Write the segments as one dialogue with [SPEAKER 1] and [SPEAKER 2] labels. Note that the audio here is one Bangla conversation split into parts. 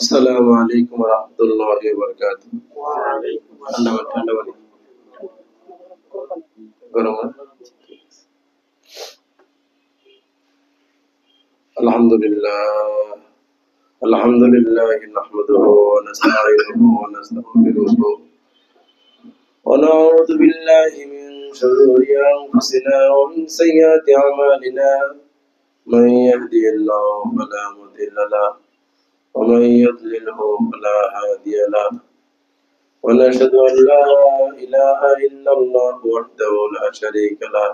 [SPEAKER 1] আসসালামু আলাইকুম ওয়া রাহমাতুল্লাহি ওয়া বারাকাতুহু। ওয়া আলাইকুম আসসালাম। ঠান্ডা পানি গরম না? আলহামদুলিল্লাহ আলহামদুলিল্লাহ নাহমাদুহু ওয়া নাস্তাঈনুহু ওয়া নাস্তাগফিরুহু ওয়া নাউযু বিল্লাহি মিন শুরুরি আনফুসিনা ওয়া মিন সাইয়্যাতি আমালিনা মান yahdihillahu fala mudilla lahu wa man yudlilhu fala hadiya lahu. ونشهد أن لا إله إلا الله وحده لا شريك له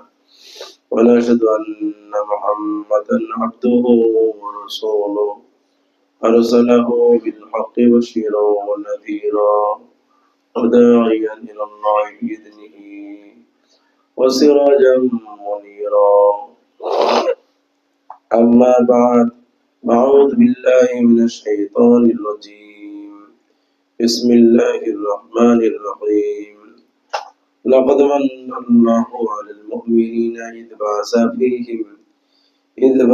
[SPEAKER 1] ونشهد أن محمدا عبده ورسوله أرسله بالحق بشيرا ونذيرا وداعيا إلى الله بإذنه وسراجا منيرا. أما بعد، أعوذ بالله من الشيطان الرجيم. بسم الله الرحمن الرحيم. لقد من الله على المؤمنين إذ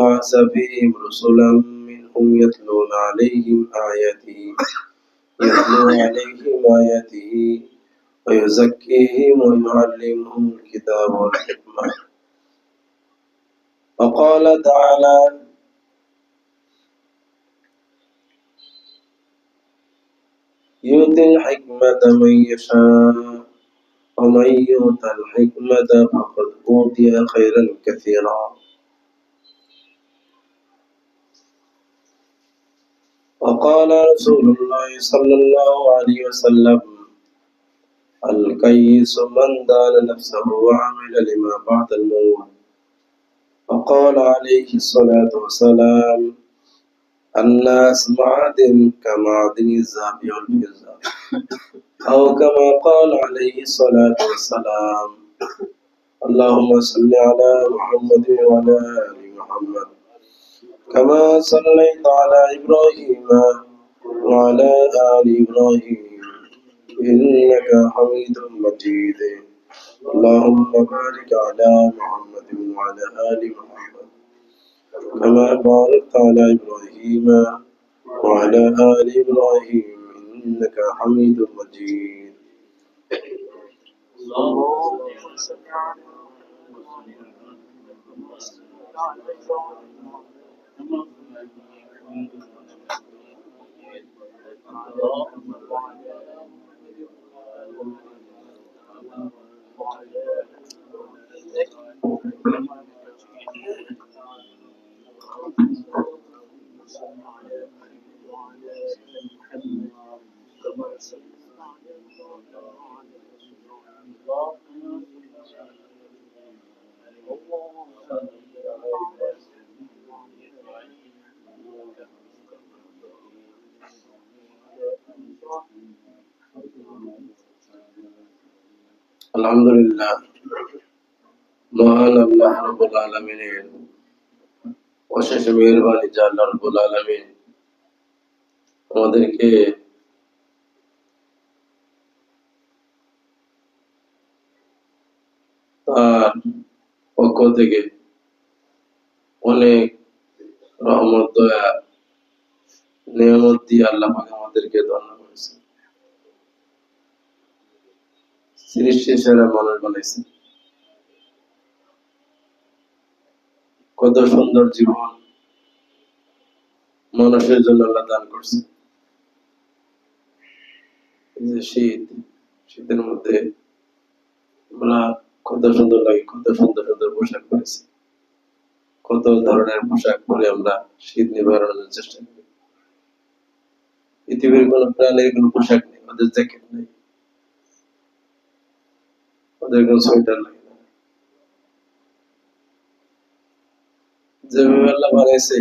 [SPEAKER 1] بعث فيهم رسلا منهم يتلو عليهم آياته ويزكيهم ويعلمهم الكتاب والحكمة. وقال تعالى: يؤتي الحكمة من يشاء ومن يؤت الحكمة فقد أوتي خيرا كثيرا. وقال رسول الله صلى الله عليه وسلم: الكيس من دان نفسه وعمل لما بعد الموت. وقال عليه الصلاة والسلام: الناس معدن كمعدن الذهب والفضة، أو كما قال عليه الصلاة والسلام. اللهم صل على محمد وعلى آل محمد كما صليت على إبراهيم وعلى آل إبراهيم إنك حميد مجيد. اللهم بارك على محمد وعلى آل محمد كما باركت على إبراهيم وعلى آل إبراهيم إنك حميد مجيد. আলহামদুলিল্লাহ, মহান আল্লাহ রাব্বুল আলামিনের অশেষ মেহেরবানি যে আল্লাহ রাব্বুল আলামিন আমাদেরকে তার পক্ষ থেকে অনেক রহমত, দয়া, নিয়ামত দিয়ে আল্লাহ পাক আমাদেরকে ধন্য করেছে, সৃষ্টির সেরা মানুষ বানাইছে। কত সুন্দর জীবন মানুষের জন্য আল্লাহ দান করছে। যে শীতের মধ্যে আমরা কত সুন্দর লাগে, কত সুন্দর সুন্দর পোশাক পরেছি, কত ধরনের পোশাক পরে আমরা শীত নিবারণের চেষ্টা করি। পৃথিবীর কোন প্রাণীর কোন পোশাক নেই, ওদের জ্যাকেট নেই, ওদের কোন সোয়েটার নেই। যেভাবে আল্লাহ বানাইছে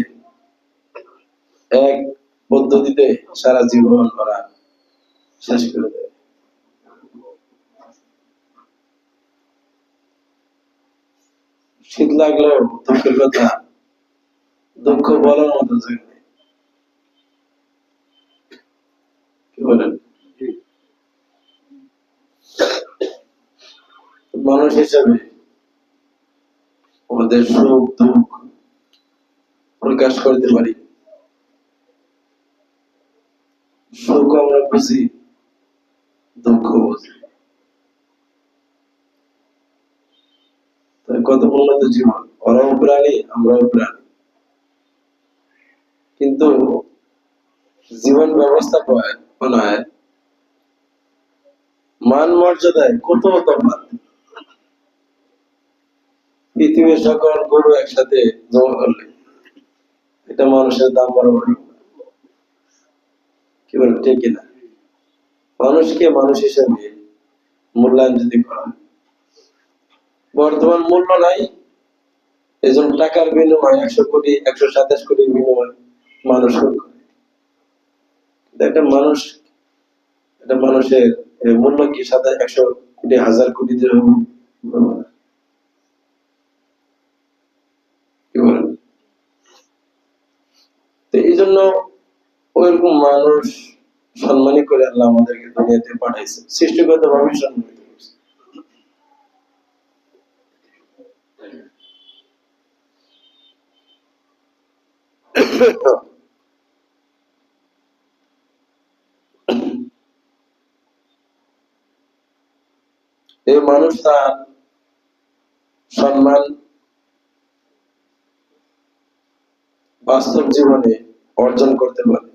[SPEAKER 1] এক পদ্ধতিতে সারা জীবন ওরা শেষ করে দেয়। শীত লাগলেও দুঃখের কথা, দুঃখ বলার মতো জায়গা নেই। কি বলেন? মানুষ হিসাবে আমাদের সুখ দুঃখ প্রকাশ করতে পারি, বুঝি, দুঃখ বুঝি। কত উন্নত জীবন, ওরাও প্রাণী আমরাও প্রাণী, কিন্তু জীবন ব্যবস্থাপনায় মান মর্যাদায় কত তফাৎ। পৃথিবীর সকল গরু একসাথে জমা করলে এটা মানুষের দাম বরাবর, কি বলেন ঠিক কিনা? মানুষকে মানুষ হিসেবে মূল্যায়ন যদি করা, বর্তমান মূল্য নাই, এজন্য টাকার বিনিময়ে 100 কোটি 127 কোটি বিনিময়ে মানুষ খুন করে। একটা মানুষ, এটা মানুষের মূল্য কি 100 কোটি 1000 কোটি যেরকম, কি বলেন? তো এই জন্য ওইরকম মানুষ সম্মানই করে আল্লাহ আমাদেরকে দুনিয়াতে পাঠাইছে, সৃষ্টিগত ভাবে সম্মানিত করছে। এই মানুষ তার সম্মান বাস্তব জীবনে অর্জন করতে পারে।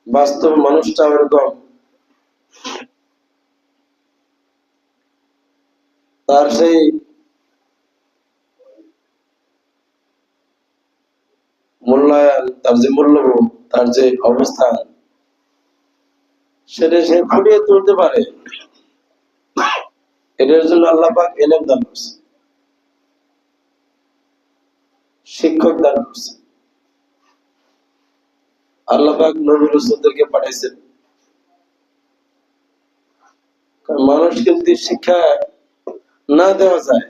[SPEAKER 1] বাস্তব মানুষটা এরকম, তার সেই মূল্যায়ন, তার যে মূল্যবোধ, তার যে অবস্থান, সেটা সে ফুটিয়ে তুলতে পারে। এটার জন্য আল্লাহ পাক ইলম দান করছে, শিক্ষক দান করছে। আল্লাহ পাক নবী রাসূলদেরকে পাঠাইছেন। মানুষকে যদি শিক্ষা না দেওয়া যায়,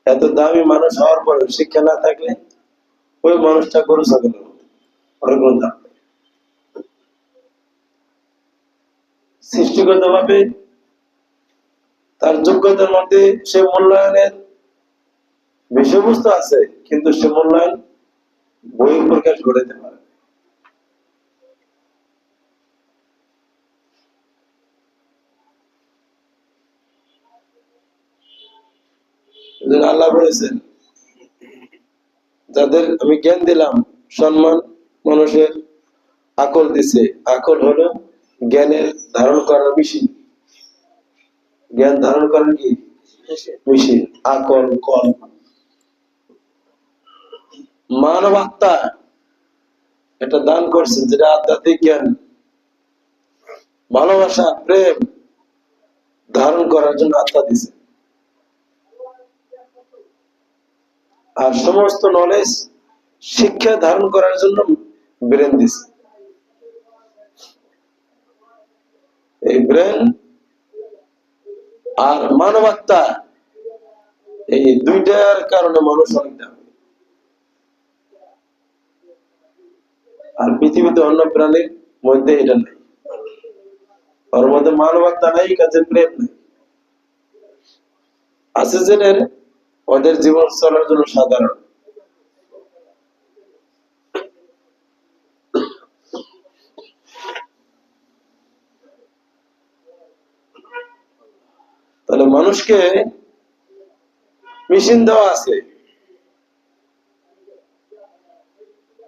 [SPEAKER 1] এত দামি মানুষ হওয়ার পরে শিক্ষা না থাকলে ওই মানুষটা গরু ছাগলের মতো, ওরকম দাম। সৃষ্টিগত ভাবে তার যোগ্যতার মধ্যে সে মূল্যায়নের বিষয়বস্তু আছে, কিন্তু সে মূল্যায়ন বহিঃপ্রকাশ ঘটাতে পারে। আল্লাহ বলেছেন, যাদের আমি জ্ঞান দিলাম, সম্মান মানুষের আকল দিছে। আকল হলো জ্ঞানের ধারণ করার মেশিন। জ্ঞান ধারণ করার কি মেশিন? আকল, কল। মানব আত্মা এটা দান করছেন, যেটা আধ্যাত্মিক জ্ঞান, ভালোবাসা, প্রেম ধারণ করার জন্য আত্মা দিছে। আর সমস্ত নলেজ, শিক্ষা ধারণ করার জন্য ব্রেন দিছে। এই ব্রেন আর মানবাত্মা, এই দুইটার কারণে মানুষ অনেক দামি। আর পৃথিবীতে অন্য প্রাণীর মধ্যে এটা নেই, ওর মধ্যে মানবাত্মা নাই, কাজে প্রেম নেই। আছে যেটা ওদের জীবন চলার জন্য সাধারণ। তাহলে মানুষকে মেশিন দেওয়া আছে,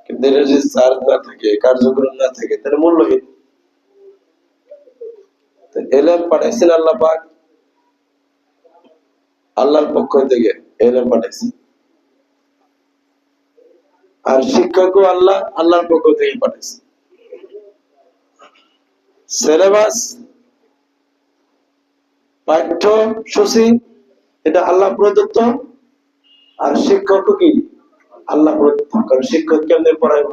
[SPEAKER 1] কিন্তু এটা যদি চার্জ না থাকে, কার্যক্রম না থাকে, তাহলে মূল্যহীন। এলএম পাঠাইছেন আল্লাহ পাক, আল্লাহর পক্ষ থেকে এলএম পাঠাইছেন। আর শিক্ষকও আল্লাহ, আল্লাহর পক্ষ থেকে পাঠাইছেন। সিলেবাস, পাঠ্যসূচি, এটা আল্লাহ প্রদত্ত। আর শিক্ষক কি আল্লাহ প্রদত্ত। কারণ শিক্ষক কেমনে পড়াইব,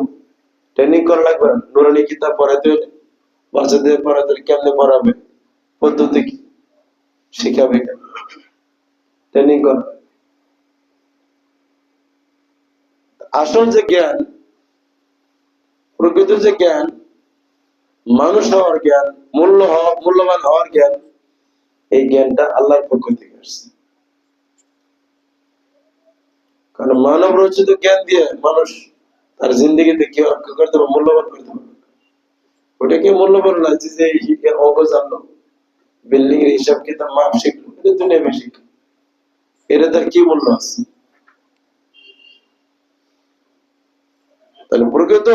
[SPEAKER 1] ট্রেনিং করা লাগবে। নুরানি কিতাব পড়াইতে হলে, বাচ্চাদের পড়াইতে হলে কেমনে পড়াবে, পদ্ধতি কি শিখাবে, ট্রেনিং করা। আসল যে জ্ঞান, প্রকৃত যে জ্ঞান, মানুষ হওয়ার জ্ঞান, মূল্যবান হওয়ার জ্ঞান, এই জ্ঞানটা আল্লাহর পক্ষ থেকে আসছে। কারণ মানব রচিত জ্ঞান দিয়ে মানুষ তার জিন্দগিতে কি অর্জন করতে পারবে, মূল্যবান করতে পারবে। ওটাকে মূল্য বলো না যে অঙ্ক জানলো, বিল্ডিং এর হিসাব কিতাব মাপ শিখলো, এটা দুনিয়াবি শিক্ষা, এটা তার কি মূল্য আছে? তাহলে প্রকৃত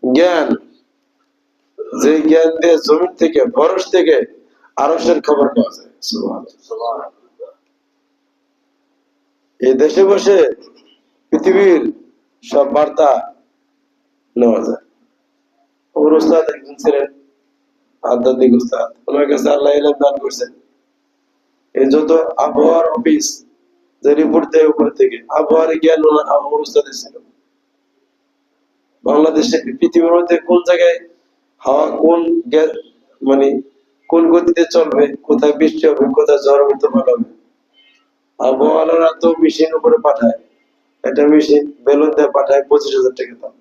[SPEAKER 1] জ্ঞান, যে জ্ঞান দিয়ে জমিন থেকে ফরশ থেকে আরশের খবর পাওয়া যায়। সুবহানাল্লাহ। এই দেশে বসে পৃথিবীর সব বার্তা নেওয়া যায়। ওর উস্তাদ একজন ছিলেন, আধ্যাত্মিক উস্তাদ, ওনার কাছে আল্লাহ ইলম দান করছেন। এই যত আবহাওয়ার অফিস যে রিপোর্ট দেয় উপর থেকে, আবহাওয়ার জ্ঞান আমার উস্তাদের ছিল। বাংলাদেশে পৃথিবীর মধ্যে কোন জায়গায় হাওয়া কোন মানে কোন গতিতে চলবে, কোথায় বৃষ্টি হবে, কোথায় ঝড় হবে, তুফান হবে, আবহাওয়ারা তো মেশিন উপরে পাঠায়। একটা মেশিন বেলুন দিয়ে পাঠায় 25,000 টাকা দাম।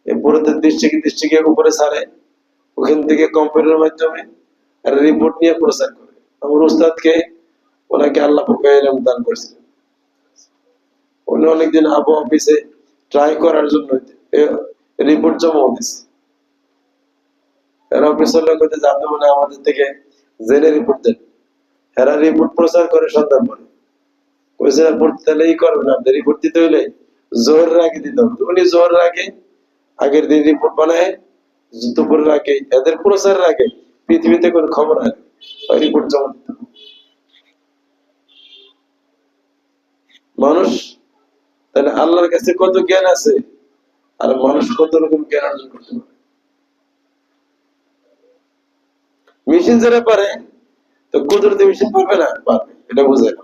[SPEAKER 1] এরপরে দৃষ্টিকে উপরে ছাড়ে, ওখান থেকে কম্পিউটারের মাধ্যমে রিপোর্ট নিয়ে প্রচার করে। আমার উস্তাদকে, ওনাকে আল্লাহ ইলম দান করেছিলেন। উনি অনেকদিন আবহাওয়া অফিসে ট্রাই করার জন্য রিপোর্ট জমা দিচ্ছে। এরা অফিসের লোক জানতে মানে আমাদের থেকে জেনে রিপোর্ট দেন। এরা রিপোর্ট প্রচার করে সন্ধ্যার পরে। কইছে তাহলে ই করবেন, আপনি রিপোর্ট দিতে হইলে জোহরের আগে দিতে হবে। উনি জোহরের আগে আগের দিন রিপোর্ট বানায়, দুপুরের আগে এদের প্রচারের আগে পৃথিবীতে কোন খবর হয় রিপোর্ট জমা দিতে হবে। মানুষ তাহলে আল্লাহর কাছে কত জ্ঞান আছে, আর মানুষ কত রকম জ্ঞান অর্জন করতে পারে। মেশিন যারা পারে, তো কুদরতি মেশিন পারবে না? পারবে, এটা বুঝে না।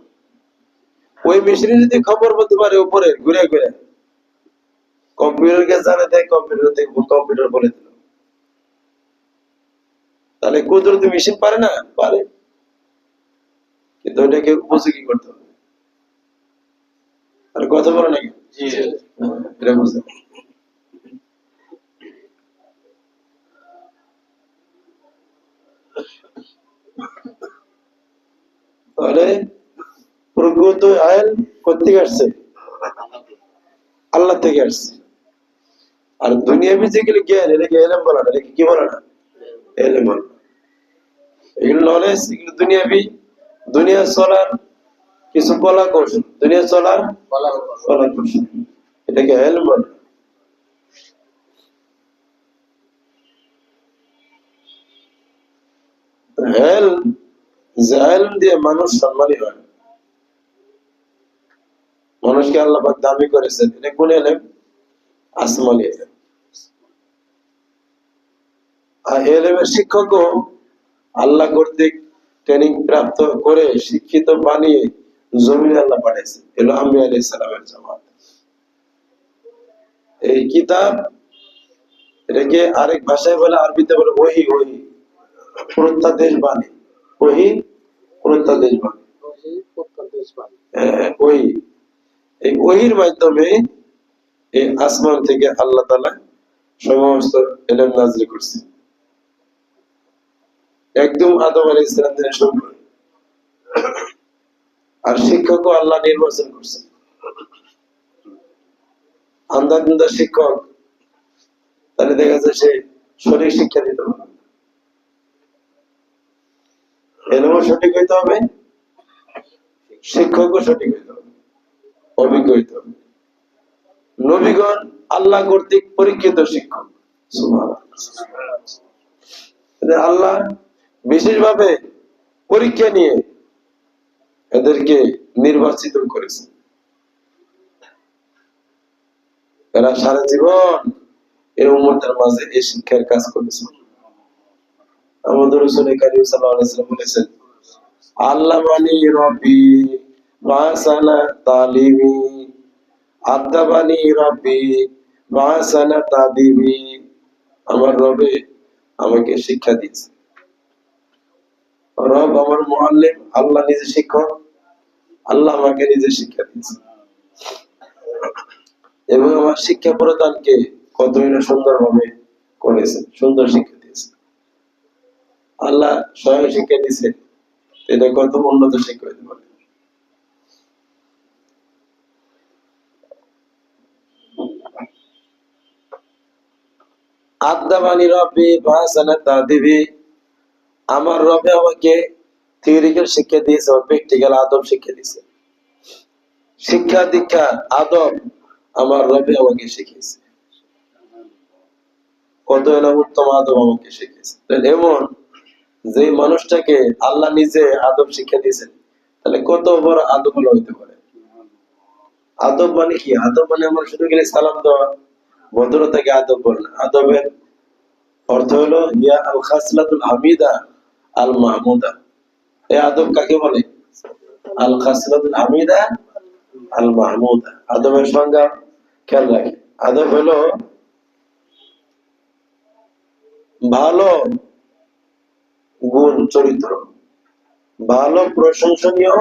[SPEAKER 1] ওই মেশিনে যদি খবর বলতে পারে উপরে ঘুরে ঘুরে, কম্পিউটারকে জানে দেয়, কম্পিউটার বলে দিল, তাহলে কুদরতি মেশিন পারে না? পারে, কিন্তু ওইটাকে উপযোগী করতে হবে। আর কথা বলে নাকি এটা বুঝে। তাহলে প্রকৃত আইন কোথেকে আসছে? আল্লাহ থেকে আসছে। আর দুনিয়াবি যেগুলো জ্ঞান, এটাকে এলেম বলা না, এটাকে কি বলা না? এলেম বলা। এগুলো নলেজ, এগুলো দুনিয়াবি, দুনিয়া চলার কিছু কলা কৌশল, দুনিয়া চলার কলা কৌশল, এটাকে এলেম বলা। এলম দিয়ে মানুষ সম্মানী হয়, মানুষকে আল্লাহ পাক দামি করেছেন। এটা কোন এলেম? আসমানি এলেম। আর এলেমের শিক্ষকও আল্লাহ কর্তৃক ট্রেনিং প্রাপ্ত করে শিক্ষিত বানিয়ে জমিনে আল্লাহ পাঠাইছে। এলো আম্বিয়া আলাইহিস সালামের জামাত। এই কিতাব, এটাকে আরেক ভাষায় বলে, আরবিতে বলে ওহী। ওহী প্রত্যাদেশ বাণী, ওহী প্রত্যাদেশ বাণী, ওহী। এই ওহীর মাধ্যমে এই আসমান থেকে আল্লাহ তাআলা সমস্ত ইলম নাযিল করছে, একদম আদম আলাইহিস সালাম থেকে শুরু করে। আর শিক্ষকও আল্লাহ নির্বাচন করছে। আন্ধাধুন্ধা শিক্ষক, তাহলে দেখা যায় সে সঠিক শিক্ষা দিতে পারবে, এলমও সঠিক হইতে হবে, শিক্ষকও সঠিক হইতে হবে, অভিজ্ঞ হইতে হবে। নবীগণ আল্লাহ কর্তৃক পরীক্ষিত শিক্ষক। সুবহানাল্লাহ। আল্লাহ বিশেষভাবে পরীক্ষা নিয়ে এদেরকে নির্বাচিত করেছে। এরা সারা জীবন এই উম্মতের মাঝে এই শিক্ষার কাজ করেছে। আমাদের রাসূল কারীম সাল্লাল্লাহু আলাইহি ওয়াসাল্লাম বলেছেন, আল্লামানি রাব্বি ওয়াসানা তালিমি, আদাবানি রাব্বি ওয়াসানা তাদিবি। আমার রবে আমাকে শিক্ষা দিয়েছে। রব আমার মুআল্লিম, আল্লাহ নিজে শিক্ষক, আল্লাহ আমাকে নিজে শিক্ষা দিয়েছে। এবং আমার শিক্ষা প্রদানকে কতই না সুন্দর ভাবে করেছে, সুন্দর শিক্ষা দিয়েছে। আল্লাহ স্বয়ং শিক্ষা দিয়েছে, এটা কত উন্নত শিক্ষা হতে পারে। আদাবানি রব্বি ফাহাসানা তাদিবি, আমার রবে আমাকে থিওরিক্যাল শিক্ষা দিয়েছে, প্র্যাকটিক্যাল আদব শিক্ষা দিয়েছে। শিক্ষা দীক্ষা আদব আমার রবে আমাকে শিখিয়েছে, কত এলাম উত্তম আদব আমাকে শিখিয়েছে। এমন যে মানুষটাকে আল্লাহ নিজে আদব শিক্ষা দিয়েছেন, তাহলে কত বড় আদব হলো হইতে পারে। আদব মানে কি? আদব মানে আমরা শুধু গেলে সালাম দেওয়া, ভদ্রতাকে আদব বলে না। আদবের অর্থ হলো ইয়া আল খাসলাতুল হামিদা আল মাহমুদা। এই আদব কাকে বলে? আল খাসলাতুল হামিদা আল মাহমুদা। আদবের সংজ্ঞা খেয়াল রাখে। আদব হলো ভালো গুণ, চরিত্র, ভালো প্রশংসনীয়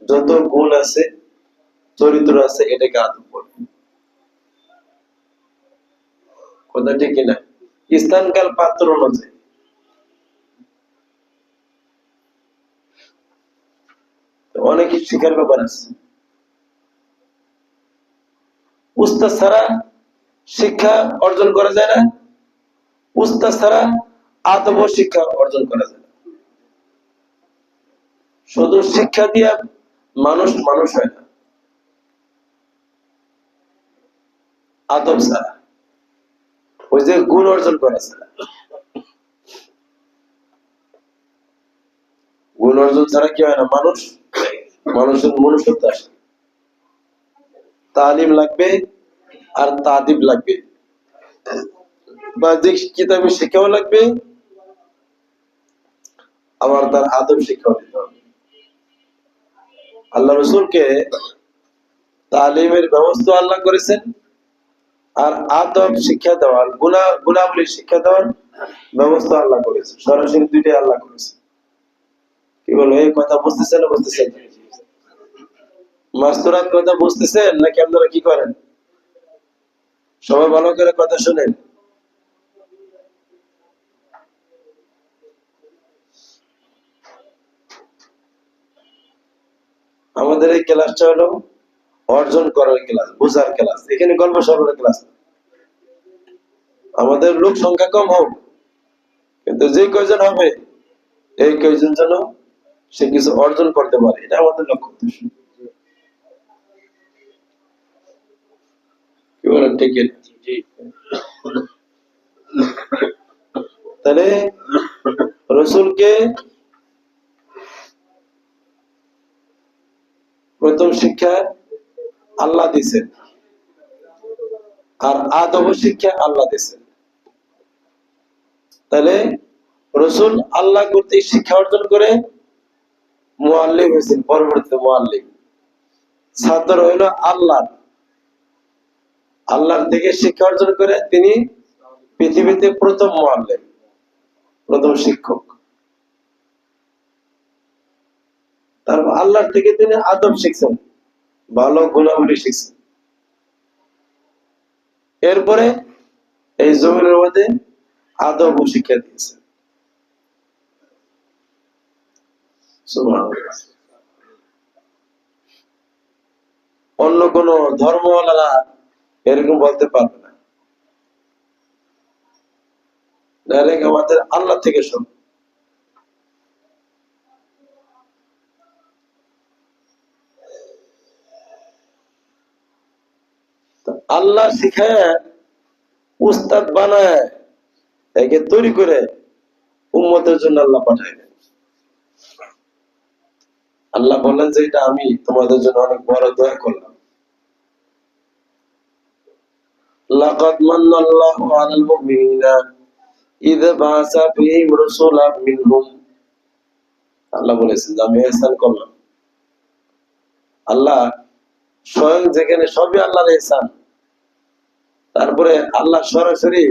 [SPEAKER 1] যত গুণ আছে, চরিত্র আছে, এটাকে আদব বলে। কথা ঠিক কিনা? স্থানকাল পাত্র অনুযায়ী। অনেক কিছু শিখার ব্যাপার আছে। উস্তাদ ছাড়া শিক্ষা অর্জন করা যায় না, উস্তাদ ছাড়া আদব শিক্ষা অর্জন করা যায় না। শুধু শিক্ষা দিয়া মানুষ মানুষ হয় না, আদব ছাড়া, ওই যে গুণ অর্জন করা ছাড়া। গুণ অর্জন ছাড়া কি হয় না? মানুষের মনুষ্যত্ব আসে। তালিম লাগবে আর তাদিব লাগবে, বাহ্যিক কিতাবের শিক্ষাও লাগবে, আবার তার আদব শিক্ষাও দিতে হবে। আল্লাহ রসুলকে তালিমের ব্যবস্থা আল্লাহ করেছেন, আর আদব শিক্ষা দেওয়ার, গুণাবলী শিক্ষা দেওয়ার ব্যবস্থা আল্লাহ করেছেন। সরাসরি দুইটাই আল্লাহ করেছেন। কি বলো, এই কথা বুঝতেছেন না বুঝতেছেন? মাস্তুরাত কথা বুঝতেছেন নাকি আপনারা কি করেন? সবাই ভালো করে কথা শুনেন। আমাদের এই ক্লাসটা হলো অর্জন করার ক্লাস, বোঝার ক্লাস। এখানে গল্প সর্বের ক্লাস। আমাদের লোক সংখ্যা কম হোক, কিন্তু যে কয়জন হবে এই কয়জন যেন সে কিছু অর্জন করতে পারে, এটা আমাদের লক্ষ্য উদ্দেশ্য। কি বলেন, ঠিক? তাহলে রসুলকে প্রথম শিক্ষা আল্লাহ দিছেন, আর আদব শিক্ষা আল্লাহ দিছেন। তাহলে রসুল আল্লাহ কর্তৃক শিক্ষা অর্জন করে মুআল্লিম হয়েছেন, পরবর্তীতে মুআল্লিম। ছাত্র হইল আল্লাহর থেকে শিক্ষা অর্জন করে তিনি পৃথিবীতে প্রথম মুআল্লিম, প্রথম শিক্ষক। তারপর আল্লাহর থেকে তিনি আদব শিখছেন, ভালো গুণাবলী শিখছেন। এরপরে এই জমিনের মধ্যে আদব শিক্ষা দিয়েছেন। অন্য কোন ধর্মওয়ালারা এরকম বলতে পারবে না। ডাইরেক্ট আমাদের আল্লাহ থেকে সব। আল্লাহ শিখায়, উস্তাদ বানায়, একে তৈরি করে উম্মতের জন্য আল্লাহ পাঠায়। আল্লাহ বললেন যে এটা আমি তোমাদের জন্য অনেক বড় দয়া করলাম। লাকাদ মান্নাল্লাহু আলাল মুমিনিনা ইয বাআসা ফীহিম রাসূলাম মিনহুম। আল্লাহ বলেছেন যে আমি ইহসান করলাম। আল্লাহ স্বয়ং যেখানে সবই আল্লাহর ইহসান, তারপরে আল্লাহ সরাসরি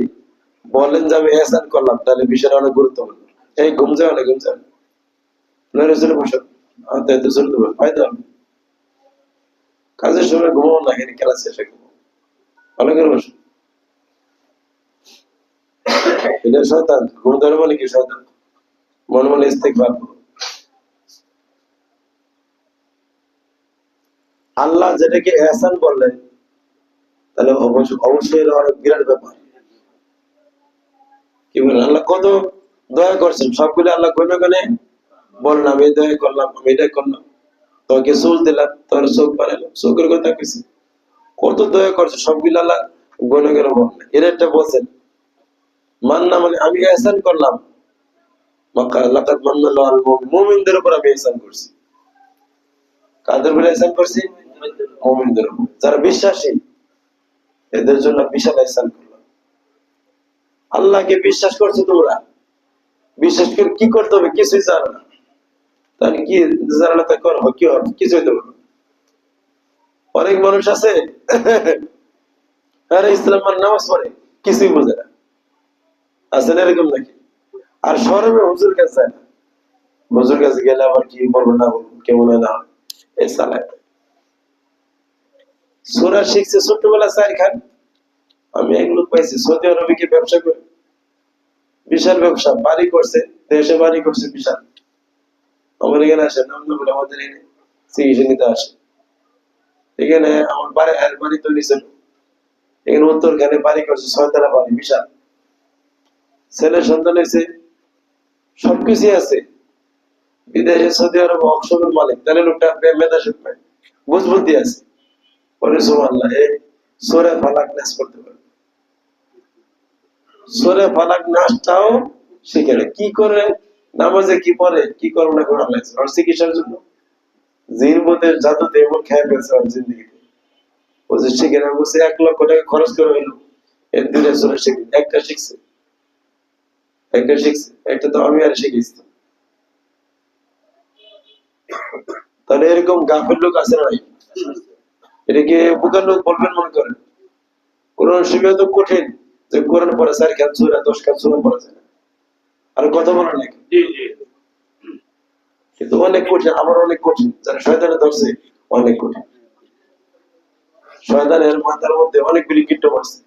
[SPEAKER 1] বলেন যে আমি ইহসান করলাম, তাহলে বিষয়টা অনেক গুরুত্বপূর্ণ। এই ঘুম যায় না, ঘুম যায় না, রসুল বসো, তো চলতে পারে, ফায়দা হবে। কাজের সময় ঘুমাও না, এখানে ক্লাস শেষে ঘুমাও, ভালো করে বসো। এটা শয়তান, ঘুম ধরে মানে কি? শয়তান। মনে মনে ইস্তেগফার করো। আল্লাহ যেটাকে ইহসান বললেন, তাহলে অবশ্যই অনেক বিরাট ব্যাপার। কি বলেন, আল্লাহ কত দয়া করছেন, সবগুলো আল্লাহ গনে গনে বলেন আমি এই দয়া করলাম, আমি এটা করলাম, তোকে চুল দিলাম, তোর চোখ বানালাম, চোখের কথা কিছু কত দয়া করছে, সবগুলো আল্লাহ গনে গনে বলেন। এর একটা বলছেন মান্না, মানে আমি এহসান করলাম, লাকাদ মান্নাল্লাহু আলাল মুমিনদের উপর আমি এহসান করছি। কাদের উপর এহসান করছি? মুমিনদের উপর, যারা বিশ্বাসী, এদের জন্য বিশাল এহসান করলাম। আল্লাহকে বিশ্বাস করছো তোমরা, বিশ্বাস করে কি করতে হবে কিছুই জানো না, তাহলে কি জানো না, তা করো কি হবে, কিছুই দেবো না। অনেক মানুষ আছে আরে ইসলাম নামাজ পড়ে কিছুই বোঝে না, আছে না এরকম নাকি? আর শরমে হুজুর কাছে যায় না, হুজুর কাছে গেলে আবার কি বলবো না বলবো, কেমন হয় না এই চালায়। সূরা শিখছে ছোট্টবেলা চার খান। আমি এক লোক পাইছি সৌদি আরবে কি ব্যবসা করে, বিশাল ব্যবসা, বাড়ি করছে, দেশে বাড়ি করছে বিশাল। আমার এখানে আসে নাম না বলে আমাদের এখানে চিকিৎসা নিতে আসে। এখানে আমার বাড়ি আর বাড়ি তো নিচে, এখানে উত্তরখানে বাড়ি করছে, ছয়তলা বাড়ি বিশাল, ছেলে সন্তান হয়েছে, সবকিছু আছে। বিদেশে সৌদি আরব অক্সফোর্ড মালিক, তাহলে লোকটা মেধা শিখবে, বুঝবুদ্ধি আছে। পরে সুবহানাল্লাহ, এই সূরা ফালাক নাস করতে পারে, সূরা ফালাক নাসটাও শিখে না। কি করে নামাজে কি পড়ে, কি করো না করে লাগছে আর চিকিৎসার জন্য জিন বোধের জাদুতে এমন খেয়ে ফেলছে আর জিন্দগিতে। ও যে শিখে না, বলছে 1 লক্ষ টাকা খরচ করে হইলো এর 2টা সূরা শিখে, একটা শিখছে, একটা শিখছে, একটা তো আমি আর শিখেছি। তাহলে এরকম গাফের লোক আছে না নাই? এটাকে বোকার লোক বলবেন মনে করেন? কোরআন শিখা তো কঠিন, যে কোরআন পড়ে 4 খান সূরা 10 খান সূরা পড়া যায় না, আর কথা বলেন নাকি? কিন্তু অনেক কঠিন, আমার অনেক কঠিন, যারা শয়তানে ধরছে অনেক কঠিন। শয়তানের মাথার মধ্যে অনেকগুলি গিট্ট মারছে,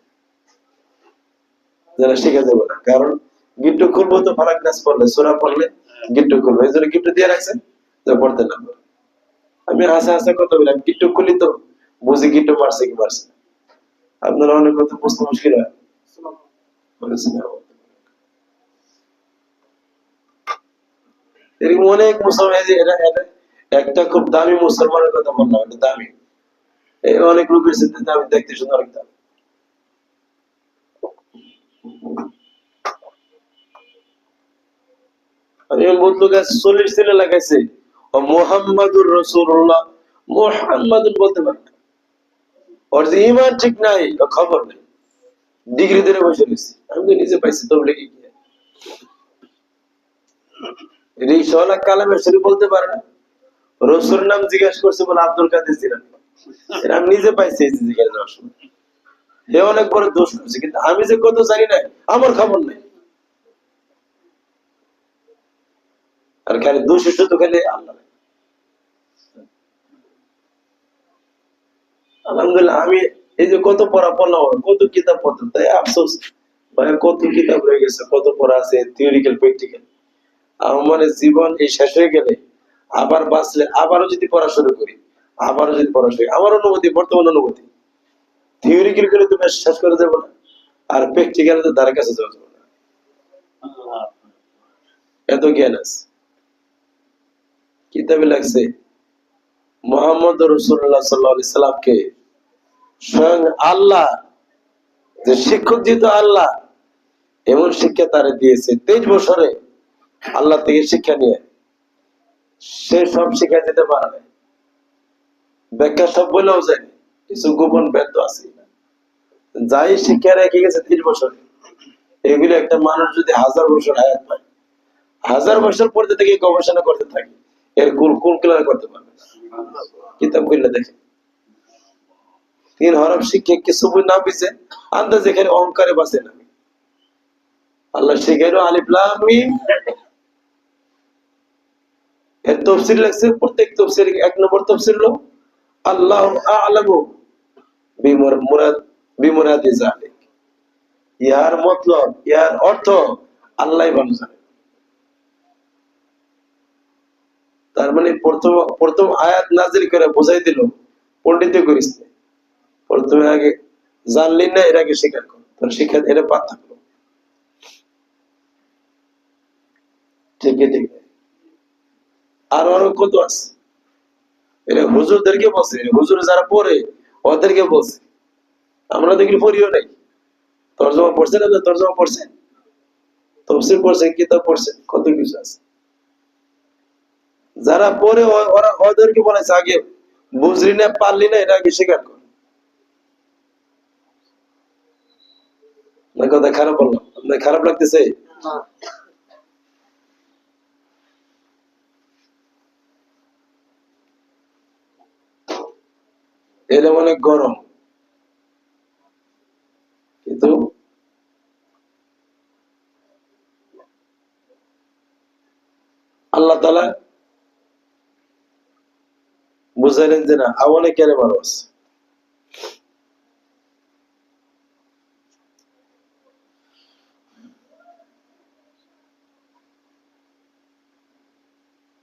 [SPEAKER 1] যারা শিখা যাবে না। কারণ গিট্ট খুলবো তো ফালাক নাস পড়লে, সূরা পড়লে গিট্ট খুলবো, এই জন্য গিট্ট দিয়ে রাখছেন যে পড়তে না পারে। আমি হাসা হাসা কথা বলি, আমি গিট্ট খুলি তো বুঝি গিট্ট মারছে কি মারছে। আপনারা অনেক কথা বুঝতে মুশকিল হয়। এরকম অনেক মুসলমান, একটা খুব দামি মুসলমানের কথা বললাম, এটা দামি, এই অনেক লোকের সাথে দামি, দেখতে শুনে অনেক দামি। আমি বলতো 40 দিনে লাগাইছে ও মুহাম্মাদুর রাসূলুল্লাহ, মুহাম্মাদুর বলতে পারে না, ওর যে ঈমান ঠিক নাই ও খবর নেই, ডিগ্রি ধরে বসে রয়েছে। আমি তো নিজে পাইছি তো লেগে গিয়ে রিকশাওয়ালা কালামে শরীফ বলতে পারে না, রসুর নাম জিজ্ঞাসা করছে বলে আব্দুল কাদের জিলানী, এটা আমি নিজে পাইছি জিজ্ঞাসা যাওয়ার সময়। এ অনেক বড় দোষ করছে, কিন্তু আমি যে কত জানি না আমার খবর নেই। আর খালি দোষ শুধু খালি আল্লাহ। আলহামদুলিল্লাহ, আমি এই যে কত পড়া পড়লাম, কত কিতাব পড়তাম, তাই আফসোস ভাই, কত কিতাব রয়ে গেছে, কত পড়া আছে, থিওরিক্যাল প্র্যাকটিক্যাল। আমার জীবন এই শেষ হয়ে গেলে আবার বাঁচলে আবারও যদি পড়া শুরু করি, আবারও যদি পড়া শুরু, আমার অনুভূতি, বর্তমান অনুভূতি, থিওরিক্যাল করে তুমি শেষ করে যাবো না, আর প্র্যাকটিক্যাল তো ধারে কাছে যাওয়া যাবে না, এত জ্ঞান আছে। কিতাবে লাগছে মুহাম্মদ রাসূলুল্লাহ সাল্লাল্লাহু আলাইহি সাল্লামকে স্বয়ং আল্লাহ, যে শিক্ষক যেহেতু আল্লাহ, এমন শিক্ষা তারে দিয়েছে 23 বছরে আল্লাহ থেকে শিক্ষা নিয়ে সে সব শিক্ষা দিতে পারে না, ব্যাখ্যা সব বলেও যায়, কিছু গোপন বেদ আছে, যাই শিক্ষা রেখে গেছে 30 বছরে, এগুলো একটা মানুষ যদি 1000 বছর হায়াত পায়, 1000 বছর পরে থেকে গবেষণা করতে থাকে, এর কুল ক্লিয়ার করতে পারবে না। কিতাব খুললে দেখে 3 হরফ শিক্ষা কিছু বই না পিছে আন্দাজ, এখানে অহংকারে বাঁচে না। আল্লাহ শিখাইলো আলিফ লাম মিম, এর তাফসীর লাগছে, প্রত্যেক তাফসীর 1 নম্বর তাফসীর হলো আল্লাহু আ'লামু বিমুরাদি যালিক, ইয়ার মতলব, ইয়ার অর্থ আল্লাহই ভালো জানে। তার মানে প্রথম আয়াত নাজিল করে বোঝাই দিল পণ্ডিত করিস না, প্রথমে আগে জানলি না, এর আগে স্বীকার কর, তোর শিক্ষা এটা পার্থক্য। ঠিকই ঠিক। আর আরো কত আছে, এটা হুজুরদেরকে বলছে, হুজুর যারা পড়ে ওদেরকে বলছে, আমরা দেখি পড়িও নাই। তর্জমা পড়ছেন, তর্জমা পড়ছেন, তফসির পড়ছেন, কিতাব পড়ছেন, কত কিছু আছে। যারা পড়ে ওরা ওদেরকে বলেছে আগে বুঝলি না পারলি না এটা আগে স্বীকার কর। না কথা খারাপ বললাম, আপনার খারাপ লাগতেছে? এটা অনেক গরম, কিন্তু আল্লাহ তাআলা বুঝাইলেন যে না অনেক কেন মানুষ।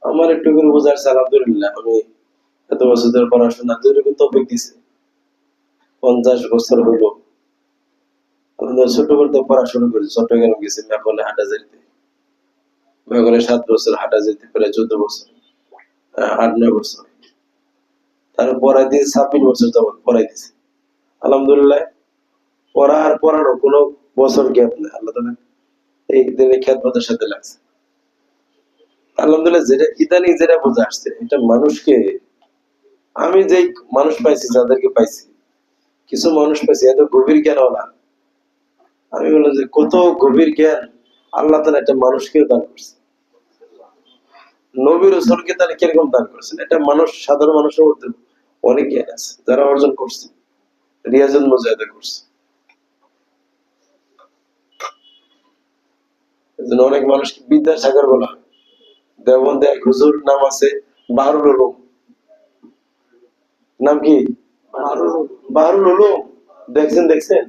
[SPEAKER 1] আমার একটু করে বোঝার আলহামদুলিল্লাহ, আমি এত বছর ধরে পড়াশোনা যেরকম তৌফিক দিছে, 50 বছর হইল। ছোট করতে পড়াশোনা করেছি, চট্টগ্রাম গেছি, মেঘলে হাঁটা যেতে, মেঘলে 7 বছর হাঁটা যেতে, প্রায় 14 বছর, 8-9 বছর। তারপর পড়াই দিয়ে 26 বছর যাবত পড়াই দিছি আলহামদুলিল্লাহ। পড়া আর পড়ানো কোনো বছর গ্যাপ নেই, আল্লাহ তাআলা এই দিনে খেদমতের সাথে লাগছে আলহামদুলিল্লাহ। যেটা ইদানিং যেটা বোঝা আসছে, এটা মানুষকে, আমি যেই মানুষ পাইছি, যাদেরকে পাইছি, কিছু মানুষ পাইছি এত গভীর জ্ঞান ওলা, আমি বললাম যে কত গভীর জ্ঞান আল্লাহ তাআলা একটা মানুষকে দান করছে। নবী রাসূলকে তাহলে কিরকম দান করছেন, এটা মানুষ, সাধারণ মানুষের মধ্যে অনেক জ্ঞান আছে যারা অর্জন করছে, রিয়াজুল মুজাহিদা করছে। এজন্য অনেক মানুষকে বিদ্যাসাগর বলা হয়। দেওবন্দে এক হুজুর নাম আছে বাহরুল উলুম। নাম কি? বাহরুল উলুম। দেখছেন দেখছেন,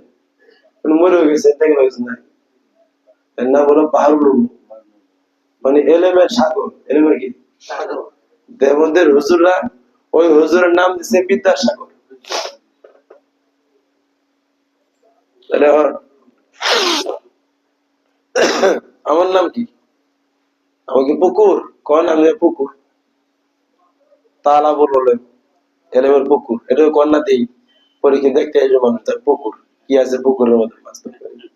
[SPEAKER 1] মরে গেছে, দেখে গেছেন না, এর নাম হলো বাহরুল উলুম, মানে এলেমের সাগর। এলেমের কি সাগর? দেওবন্দের হুজুররা ওই হুজুরের নাম দিছে বিদ্যাসাগর। তাহলে আমার নাম কি? আমাকে পুকুর কোন নাম? পুকুর। তালা বললো এলেমের পুকুর, এটা কন্যা দিই পরীক্ষা দেখতে আসবে মানুষ, তার পুকুর কি আছে পুকুরের মধ্যে মাছ ধরতে পারে।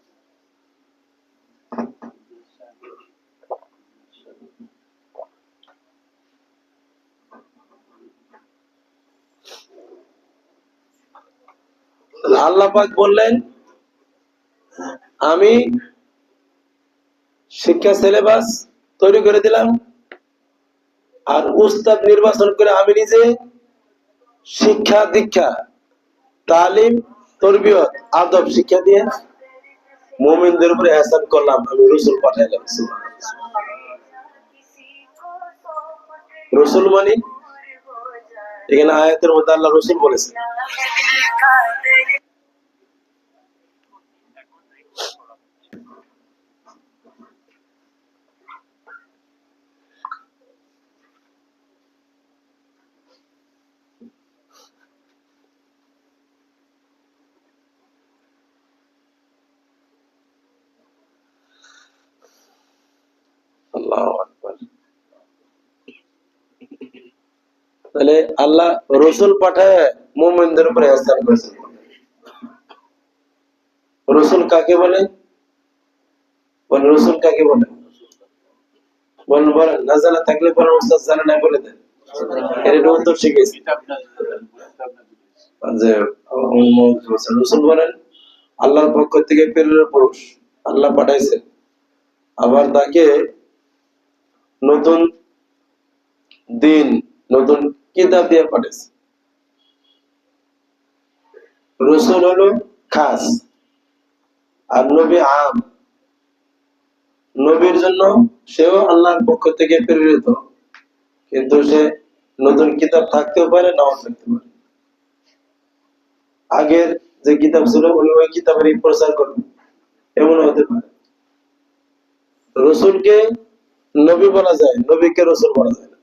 [SPEAKER 1] আল্লাহ পাক বললেন আমি শিক্ষা সিলেবাস তৈরি করে দিলাম, আর উস্তাদ নির্বাচন করে আমি নিজে শিক্ষা দীক্ষা তালিম তরবিয়ত আদব শিক্ষা দিয়ে মুমিনদের উপরে এহসান করলাম, আমি রসুল পাঠাইলাম। রসুল মানে এখানে আয়াতের মধ্যে আল্লাহ রসুল বলেছেন। আল্লাহু আকবার। তাহলে আল্লাহ রসুল পাঠায় মুমিনদের উপরে ইহসান করেছেন। রসুল কাকে বলে? বলেন রসুল কাকে বলে? বলেন বলেন, না জানা থাকলে পরে উস্তাদ জানে না বলে দেন, এর উত্তর শিখেছি। যে রসুল বলেন আল্লাহর পক্ষ থেকে প্রেরিত পুরুষ, আল্লাহ পাঠাইছেন, আবার তাকে নতুন দিন নতুন কিতাব দিয়ে পাঠিয়েছে। রসুল হলো খাস আর নবী আম। নবীর জন্য সেও আল্লাহর পক্ষ থেকে প্রেরিত, কিন্তু সে নতুন কিতাব থাকতেও পারে, নাও থাকতে পারে। আগের যে কিতাব ছিল উনি ওই কিতাবেরই প্রচার করবে, এমন হতে পারে। রসুলকে নবী বলা যায়, নবীকে রসুল বলা যায় না।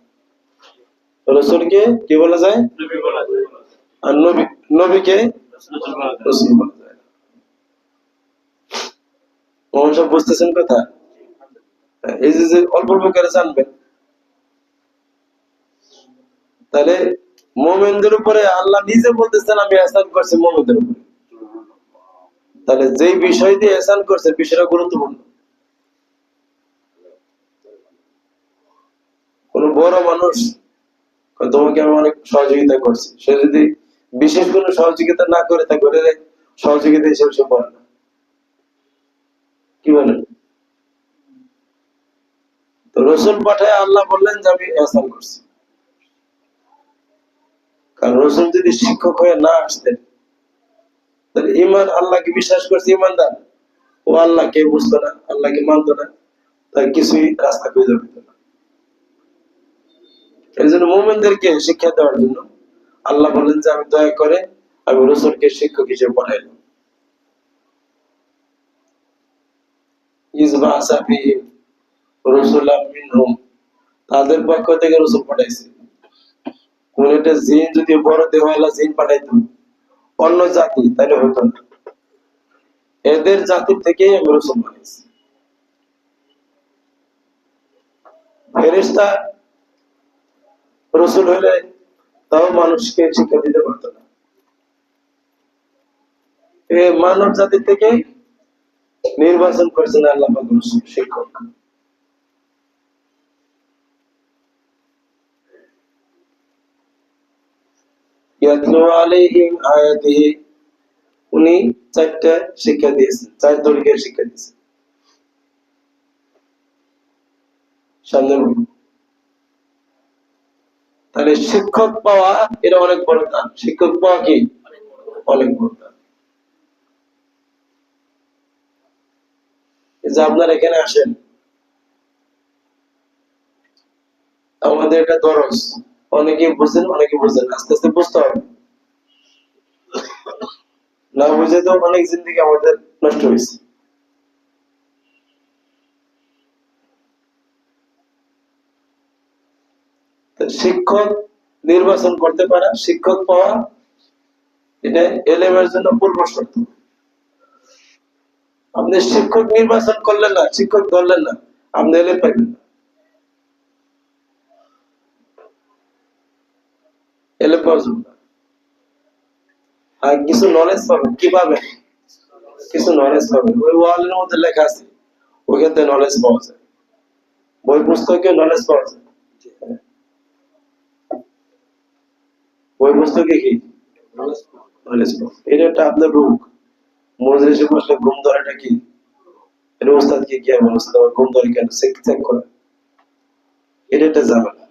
[SPEAKER 1] রসুলকে কি বলা যায়? আর নবীকে রসুল বলা যায় না। সব বুঝতেছেন কথা? এই যে অল্প অল্প করে জানবেন, তাহলে মোমেনদের উপরে আল্লাহ নিজে বলতেছেন আমি এহসান করছি মোমেনদের উপরে। তাহলে যেই বিষয় দিয়ে এহসান করছে বিষয়টা গুরুত্বপূর্ণ। কোন বড় মানুষ তোমাকে আমি অনেক সহযোগিতা করছি, সে যদি বিশেষ কোনো সহযোগিতা না করে থাকে সহযোগিতা হিসেবে সে পড়ে না। কি বলেন? তো রসুল পাঠায় আল্লাহ বললেন যে আমি এহসান করছি। কারণ রসুল যদি শিক্ষক হয়ে না আসতেন তাহলে ইমান আল্লাহকে বিশ্বাস করছে ইমানদার, ও আল্লাহকে বুঝতো না, আল্লাহকে মানতো না, তার কিছুই রাস্তা খুঁজে পেত না। এই জন্য মুমিনদেরকে শিক্ষা দেওয়ার জন্য আল্লাহ বলেন যে আমি দয়া করে আমি রসুলকে শিক্ষক হিসেবে পাঠাইলাম। তাদের পক্ষ থেকে রসুল পাঠাইছে। কোন একটা জিন যদি বড় দেহওয়ালা জিন পাঠাইতো অন্য জাতি, তাহলে হতো না। এদের জাতির থেকেই আমি রসুল বানিয়েছি। ফেরেশতা রসুল হলে তাও মানুষকে শিক্ষা দিতে পারতো না। মানব জাতির থেকে নির্বাচন করেছেন আল্লাহ পাক রসুল শিক্ষক। ইয়াতলু আলাইহিম আয়াতিহি, উনি চারটা শিক্ষা দিয়েছেন, চার তরিকার শিক্ষা দিয়েছেন। সামনে তাহলে শিক্ষক পাওয়া এটা অনেক বড় দান। শিক্ষক পাওয়া কি অনেক বড় দান। যে আপনারা এখানে আসেন, আমাদের এটা দরজ, অনেকে বুঝেন অনেকে বুঝেন, আস্তে আস্তে বুঝতে হবে। না বুঝে তো অনেক জিন্দেগি আমাদের নষ্ট হয়েছে। শিক্ষক নির্বাচন করতে পারা, শিক্ষক পাওয়া, এটা এলেমের জন্য পূর্ব শর্ত। আপনি শিক্ষক নির্বাচন করলেন না, শিক্ষক ধরলেন না, আপনি এলেম পাইবেন না। এলেম পাওয়ার জন্য আর কিছু নলেজ পাবেন। কি পাবেন? কিছু নলেজ পাবেন। ওই ওয়ালের মধ্যে লেখা আছে, ওইখান থেকে নলেজ পাওয়া যায়। বই পুস্তকে নলেজ পাওয়া যায়। বই পুস্তকে কি নলেজ পাওয়া, এটা একটা আপনার রোগ। মজলিসে বসলে ঘুম ধরাটা কি, এটা ওস্তাদ কি কি বলে, ওস্তাদ আমার ঘুম ধরে কেন, চেক করে, এটা একটা ঝামেলা।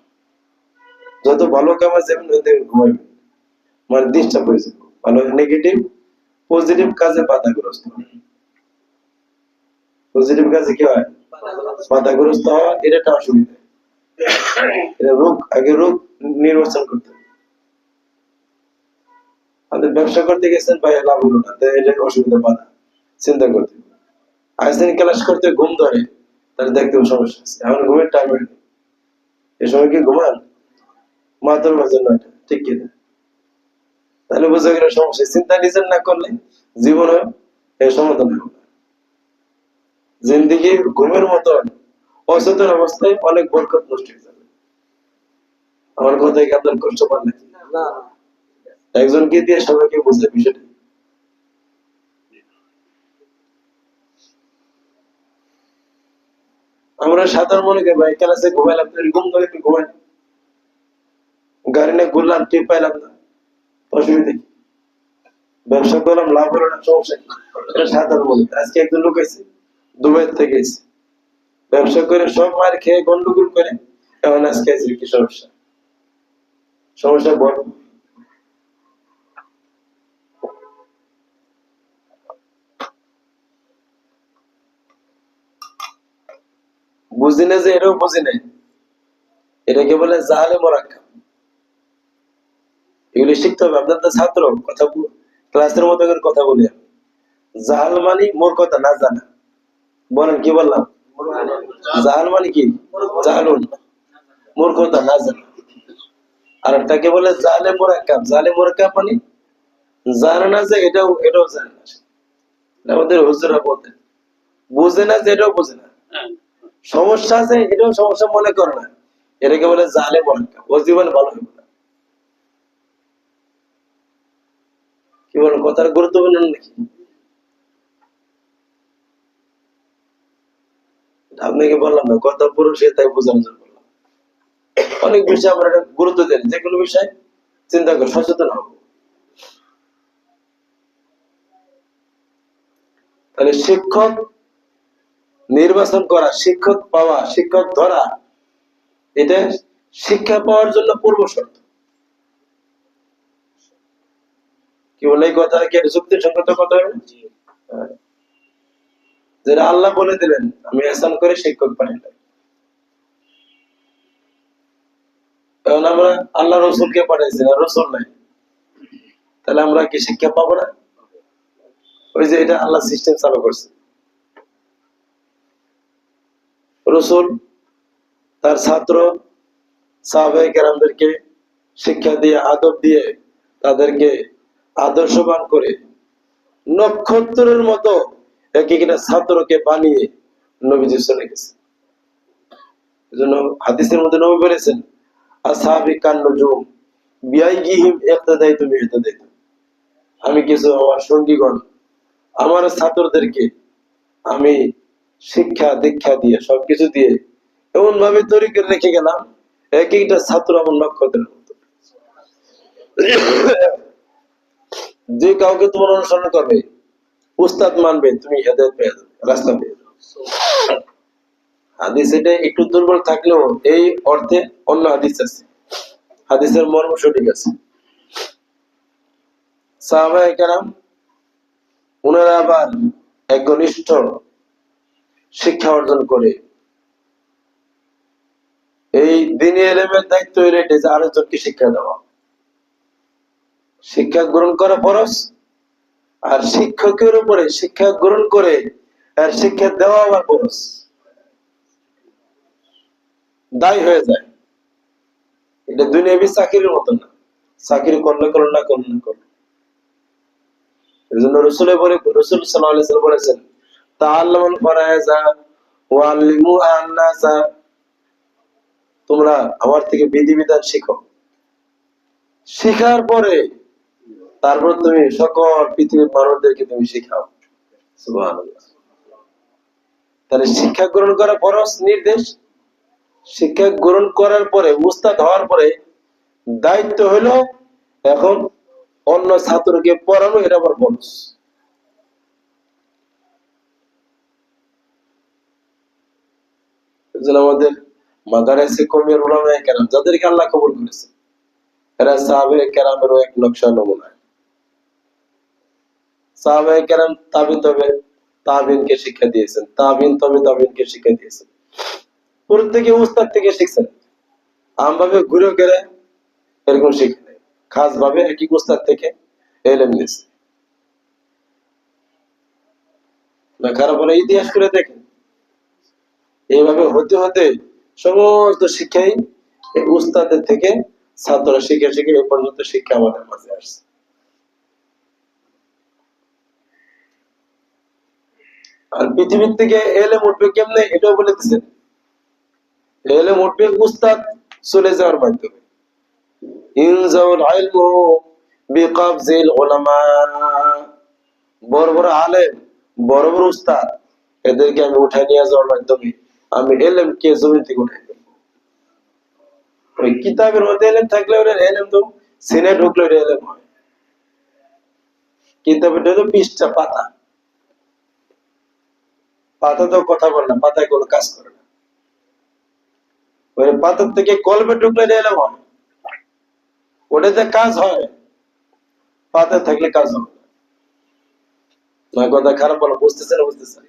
[SPEAKER 1] যত ভালো কামে যাবেন ওইতে ঘুমাইবেন, মানে ডিস্টার্ব হয়ে যাবে। ভালো নেগেটিভ পজিটিভ কাজে বাধাগ্রস্ত, পজিটিভ কাজে কি হয় বাধাগ্রস্ত হওয়া, এটা একটা অসুবিধা। এটা রোগ, আগে রোগ নির্বাচন করতে হবে। আমাদের ব্যবসা করতে গেছেন ভাই, লাভ হলো না, এটা অসুবিধা, বাধা চিন্তা করতে হবে। আইসেন ক্লাস করতে ঘুম ধরে, তাহলে দেখতে সমস্যা আছে। এখন ঘুমের টাইম হয়নি, এ সময় কি ঘুমান? মাত্র বাজে 9টা, ঠিক কিনা? তাহলে বোঝা গেল সমস্যা। চিন্তা নিজের না করলে জীবনে এর সমাধান হবে না। জিন্দিগি ঘুমের মতন অচেতন অবস্থায় অনেক বরকত নষ্ট হয়ে যাবে। আমার কথা কি আপনার কষ্ট পান নাকি? একজনকে দিয়ে সবাইকে বুঝে বিষয়টা। আমরা সাধারণ মনে করি ভাই ক্লাসে ঘুমাইলাম, ঘুম ধরে একটু ঘুমাই, গাড়ি নিয়ে ঘুরলাম, টিপ পাইলাম না, অসুবিধা কি? ব্যবসা করলাম, লাভ হলো না, সমস্যা কি? এটা সাধারণ মনে। আজকে একজন লোক আছে দুবাই থেকে এসে, ব্যবসা করে সব মার খেয়ে গন্ডগোল করে, এখন আজকে আছে কি সমস্যা? সমস্যা বড়। বুঝি না যে এটাও বুঝি নাই, এটাকে বলে জাহালে মোরাক্কাব। এগুলি শিখতে হবে। আপনার তো ছাত্র, কথা ক্লাসের মতো করে কথা বলি। জাহাল মানে মূর্খতা, না জানা। বলেন কি বললাম? জাহাল মানে কি? জাহালুন, মূর্খতা, না জানা। আর একটাকে বলে জালে মোরাক্কাব। জালে মোরাক্কাব মানে জানে না যে এটাও জানে না। আমাদের হুজুরা বলতেন বুঝে না যে এটাও বুঝে না। সমস্যা আছে, এটাও সমস্যা মনে করে না, এটাকে বলে জালে মরাক্কা, ও জীবনে ভালো হবে না। কি বলেন, কথার গুরুত্বপূর্ণ নাকি? আপনাকে বললাম না, কথা পুরো সে তাই বোঝানোর জন্য বললাম। অনেক বিষয় আমরা এটা গুরুত্ব দেন, যে কোনো বিষয় চিন্তা করে সচেতন হব। তাহলে শিক্ষক নির্বাচন করা, শিক্ষক পাওয়া, শিক্ষক ধরা, এটা শিক্ষা পাওয়ার জন্য পূর্ব শর্ত। কি বলে এই কথা, কি যুক্তিসঙ্গত কথা? হ্যাঁ। যেটা আল্লাহ বলে দিলেন, আমি এহসান করে শিক্ষক পাঠাইলাম। কারণ আমরা আল্লাহ রসুলকে পাঠাইছি না, রসুল নাই, তাহলে আমরা কি শিক্ষা পাবো না? ওই যে এটা আল্লাহ সিস্টেম চালু করছে। রসুল তার ছাত্র সাহাবায়ে কেরামদেরকে শিক্ষা দিয়ে, আদব দিয়ে, তাদেরকে আদর্শবান করে নক্ষত্রের মতো এক একটা ছাত্রকে বানিয়ে নবীজি চলে গেছে। এজন্য হাদিসের মধ্যে নবী বলেছেন, আসহাবি কান নুজুম বিআইহিম ইক্তাদাইতু বিইক্তাদাইতু। আমি কিছু আমার সঙ্গীগণ, আমার ছাত্রদেরকে আমি শিক্ষা দীক্ষা দিয়ে, সবকিছু দিয়ে এমন ভাবে তৈরি করে রেখে গেলাম, এক একটা ছাত্র আমার নক্ষত্রের মতো। যে কাউকে তোমার অনুসরণ করবে, উস্তাদ মানবে, তুমি হেদায়েত পেয়ে যাবে, রাস্তা পেয়ে যাবে। হাদিস এটা একটু দুর্বল থাকলেও এই অর্থে অন্য হাদিস আছে, হাদিসের মর্ম সঠিক আছে। সাহাবায়ে কেরাম ওনারা আবার একনিষ্ঠ শিক্ষা অর্জন করে এই দ্বীনি ইলমের দায়িত্ব রেখে যে আরেকজনকে শিক্ষা দেওয়া। শিক্ষা গ্রহণ করা ফরজ, আর শিক্ষকের উপরে শিক্ষা গ্রহণ করে আর শিক্ষা দেওয়া আবার ফরজ, দায় হয়ে যায়। এটা দুনিয়াবি চাকরির মতো না, চাকরি করলে করলো, না করলে না করলো। এই জন্য রসুল সাল্লাল্লাহু আলাইহি ওয়াসাল্লাম বলেছেন, তাআল্লামুল ফারায়েজা ওয়াল্লিমু আন-নাসা, তোমরা আমার থেকে বিধিবিধান শিখো, শিখার পরে তারপর তুমি সকল পৃথিবীর মানুষদেরকে তুমি শিখাও। সুবহানাল্লাহ। তাহলে শিক্ষা গ্রহণ করা ফরজ, নির্দেশ। শিক্ষা গ্রহণ করার পরে, উস্তাদ হওয়ার পরে দায়িত্ব হলো এখন অন্য ছাত্রকে পড়ানো, এটা আবার ফরজ। আমাদের মাদারেসে কওমির উলামায়ে কেরাম যাদেরকে আল্লাহ কবুল করেছে, এরা সাহাবায়ে কেরামেরও এক নকশা নমুনা। সাহাবায়ে কেরাম তাবিন তবে তাবিনকে শিক্ষা দিয়েছেন, তাবিন তবে তাবিনকে শিক্ষা দিয়েছেন, প্রত্যেকে উস্তাদ থেকে শিখছেন। আমভাবে ঘুরে গেলে এরকম শিখে নেই, খাস ভাবে একই উস্তাদ থেকে এলেম নিয়েছে। না খারাপ হলে ইতিহাস করে দেখেন, এইভাবে হতে হতে সমস্ত শিক্ষাই উস্তাদের থেকে ছাত্ররা শিখে শিখে এ পর্যন্ত শিক্ষা আমাদের মাঝে আসছে। আর পৃথিবীর থেকে এলেম উঠবে কেমনে, এটাও বলে দিচ্ছেন। এলেম উঠবে উস্তাদ চলে যাওয়ার মাধ্যমে। ইনজাউল ইলমু বিকাবজিল উলামা, বড় বড় আলেম, বড় বড় উস্তাদ, এদেরকে আমি উঠাই নিয়ে যাওয়ার মাধ্যমে আমি এলেমকে জমি থেকে উঠাই ফেলবো। ওই কিতাবের মধ্যে এলেম থাকলে ওরা এলেম তো সিনে ঢুকলে ওটা এলেম হয়। কিতাবের তো পৃষ্ঠা পাতা, পাতা তো কথা বলে না, পাতায় কোনো কাজ করে না। ওই পাতার থেকে কলমে ঢুকলে এলেম হয়, ওটাতে কাজ হয়, পাতায় থাকলে কাজ হবে না। কথা খারাপ বলো, বুঝতেছে না? বুঝতেছে।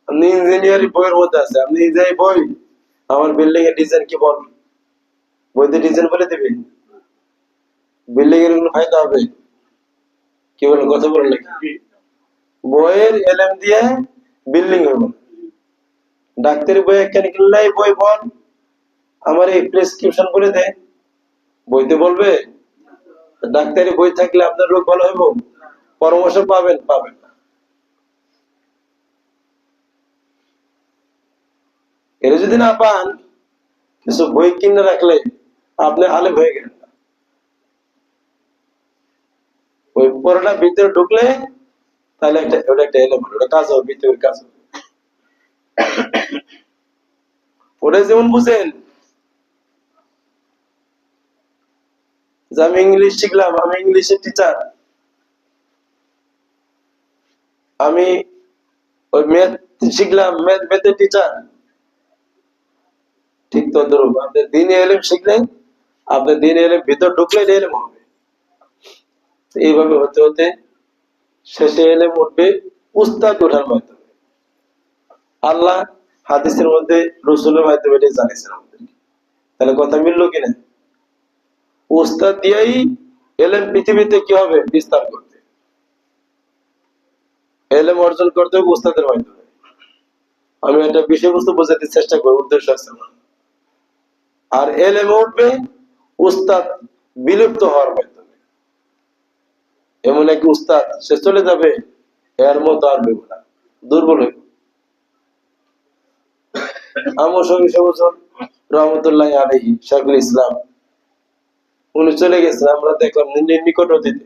[SPEAKER 1] আপনি ইঞ্জিনিয়ারিং বইয়ের মধ্যে আছে, আপনি যে বই আমার বিল্ডিং এর ডিজাইন কি বল, বইতে ডিজাইন বলে দিবে, বিল্ডিং এর কোনো ফায়দা হবে? কি বলেন, কথা বলেন নাকি? বইয়ের এলএম দিয়ে বিল্ডিং হবে। ডাক্তারি বই একখানে কিনলে বই বল আমার এই প্রেসক্রিপশন করে দে, বইতে বলবে? ডাক্তারি বই থাকলে আপনার রোগ ভালো হইব? পরামর্শ পাবেন? পাবেন না। এর যদি না পান, কিছু বই কিনে রাখলে আপনি আলেম হয়ে গেলেন। ওই পড়াটা ভিতরে ঢুকলে তাহলে ওটা একটা এলেম, ওটা কাজ হবে, ভিতরের কাজ হবে। ওটা যেমন বুঝেন যে আমি ইংলিশ শিখলাম, আমি ইংলিশের টিচার, আমি ওই ম্যাথ শিখলাম, ম্যাথের টিচার, ঠিক তদ্রুপ আপনি দিনে এলেম শিখলেন, আপনি দিনে এলেম ভিতর ঢুকলে এলেম হবে। এইভাবে হতে হতে শেষে এলেম উঠবে উস্তাদ ওঠার মাধ্যমে। আল্লাহ হাদিসের মধ্যে রসুলের মাধ্যমে এটা জানিয়েছেন আমাদেরকে। তাহলে কথা মিললো কিনা? উস্তাদ দিয়েই এলেম পৃথিবীতে কি হবে বিস্তার করতে, এলেম অর্জন করতে হবে উস্তাদের মাধ্যমে। আমি একটা বিষয়বস্তু বোঝাতে চেষ্টা করি, উদ্দেশ্য আছে। আর এলেম উঠবে উস্তাদ বিলুপ্ত হওয়ার মাধ্যমে। এমন এক উস্তাদ সে চলে যাবে, এর মতো আর হইব না, দুর্বল হইব। আমার সঙ্গে বছর রহমতুল্লাহ আলাইহি শাইখুল ইসলাম, উনি চলে গেছেন, আমরা দেখলাম নিকট অতীতে।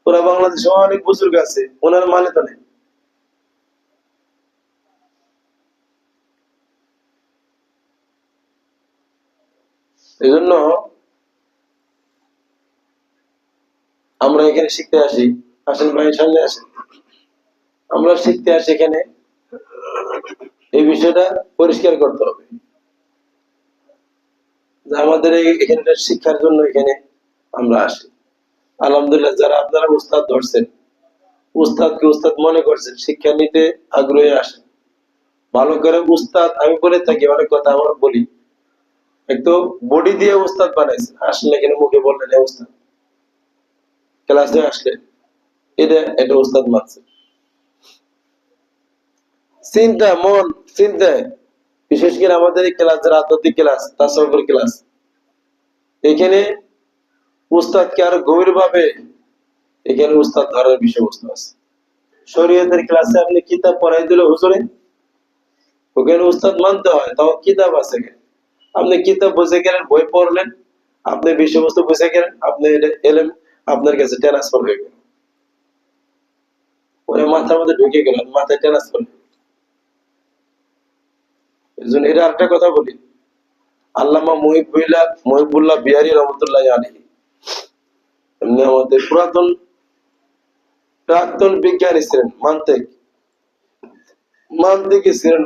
[SPEAKER 1] পুরা বাংলাদেশে অনেক বুজুর্গ আছে, ওনার মানে তো নেই। এই জন্য আমরা এখানে শিখতে আসি, আসেন ভাই সামনে আসেন, আমরা শিখতে আসি এখানে, এই বিষয়টা পরিষ্কার করতে হবে যে আমাদের এখানকার শিক্ষার জন্য এখানে আমরা আসি। আলহামদুলিল্লাহ, যারা আপনারা উস্তাদ ধরছেন, উস্তাদকে উস্তাদ মনে করছেন, শিক্ষা নিতে আগ্রহে আসেন, ভালো করে উস্তাদ। আমি বলে থাকি অনেক কথা, আমরা বলি একটু বডি দিয়ে উস্তাদ বানাইছেন, আসলে এখানে মুখে বললেন উস্তাদ, ক্লাসে আসলে এটা উস্তাদ মানছে। চিন্তা মন চিন্তায়, বিশেষ করে আমাদের এই ক্লাস, যারা আধ্যাত্মিক ক্লাস, তাসাউফের ক্লাস, এখানে উস্তাদকে আরো গভীর ভাবে এখানে উস্তাদ ধরার বিষয়বস্তু আছে। শরীয়তের ক্লাসে আপনি কিতাব পড়াই দিলে হুজুরে, ওখানে উস্তাদ মানতে হয়, তাও কিতাব আছে। আপনি কিতাব বুঝে গেলেন, বই পড়লেন, আপনি বিষয়বস্তু বুঝে গেলেন, আপনি এলেন, আপনার কাছে ট্রান্সফার হয়ে গেল, ওরা মাথার মধ্যে ঢুকে গেল, মাথায় ট্রান্সফার। এই জন্য এটা একটা কথা বলি, আল্লামা মুহিবুল্লাহ বিহারী রহমতুল্লাহ আলাইহি, এমনি আমাদের প্রাক্তন বিজ্ঞানী ছিলেন, মান্তিক ছিলেন,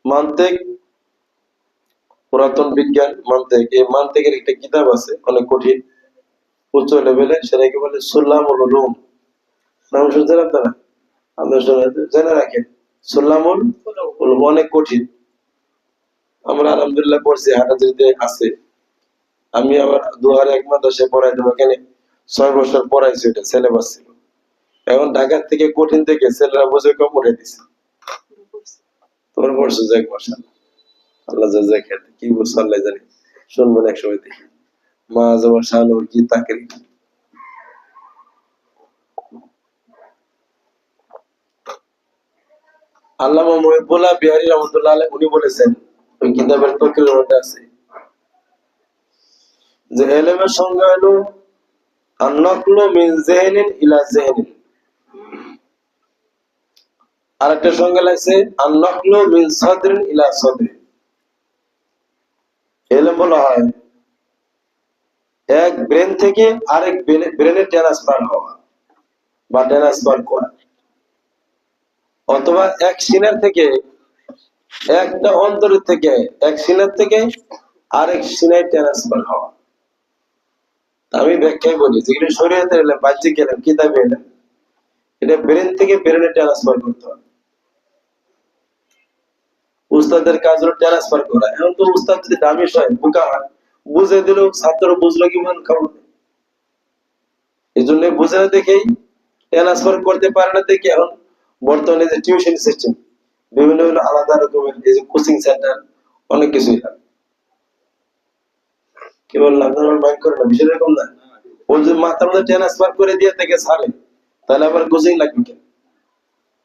[SPEAKER 1] মান্তিক, পুরাতন বিজ্ঞান মান্তিক। এই মান্তিকের একটা কিতাব আছে অনেক কঠিন, উচ্চ লেভেলে, সেটাকে বলে সুল্লামুল উলুম। নাম শুনছেন আপনারা? আপনারা জেনে রাখেন, সুল্লামুল উলুম অনেক কঠিন। আমরা আলহামদুলিল্লাহ পড়ছি, হাটাজারিতে আছে। আমি আবার 2001 মাদ্রাসায় পড়াইতাম, এখানে 6 বছর পড়াইছি, এটা সিলেবাস ছিল। এখন ঢাকার থেকে কঠিন থেকে ছেলেরা বসে কম উঠে দিছে। তোমার পড়ছো, যাক মাশাআল্লাহ, আল্লাহ জাযাক খাইর, কি বলছো আল্লাহ জানে, শুনবেন এক সময় দেখি। মা জমা শানুর কি তাকরীর। আল্লামা মুহিবুল্লাহ বিহারী রহমাতুল্লাহ আলাইহি উনি বলেছেন, ওই কিতাবের তকরীরের মধ্যে আছে যে ইলমের সংজ্ঞা হলো আন-নাকলু মিন যিহনিন ইলা যিহনিন। আরেকটা সংজ্ঞা লাগছে আন-নাকলু মিন সাদরিন ইলা সাদরিন। ইলম বলা হয় এক ব্রেন থেকে আরেক ব্রেনে ট্রান্সফার হওয়া বা ট্রান্সফার করা, অথবা এক সিনার থেকে, একটা অন্তরের থেকে, এক সিনার থেকে আরেক সিনায় ট্রান্সফার হওয়া। আমি ব্যাখ্যায় বলি, যেগুলো শরীয়তের এলেম, বাহ্যিক এলেম, কিতাবে এলেম, এটা ব্রেন থেকে ব্রেনে ট্রান্সফার করতে হবে। উস্তাদের কাজ হলো ট্রান্সফার করা। এখন তো উস্তাদ যদি দামি হয়, বোকা হয়, বুঝে দিল, ছাত্র বুঝলো কি মন খাবো, এই জন্য বুঝে না দেখেই ট্রান্সফার করতে পারে না দেখে এখন বর্তমানে যে টিউশন সিস্টেম, বিভিন্ন আলাদা রকমের এই যে কোচিং সেন্টার, অনেক কিছুই লাগে। কি বললাম, আপনার মাইন্ড করে না, বিষয় এরকম না। ও যদি মাথার মধ্যে ট্রান্সফার করে দিয়ে থেকে ছাড়ে, তাহলে আবার কোচিং লাগবে কেন?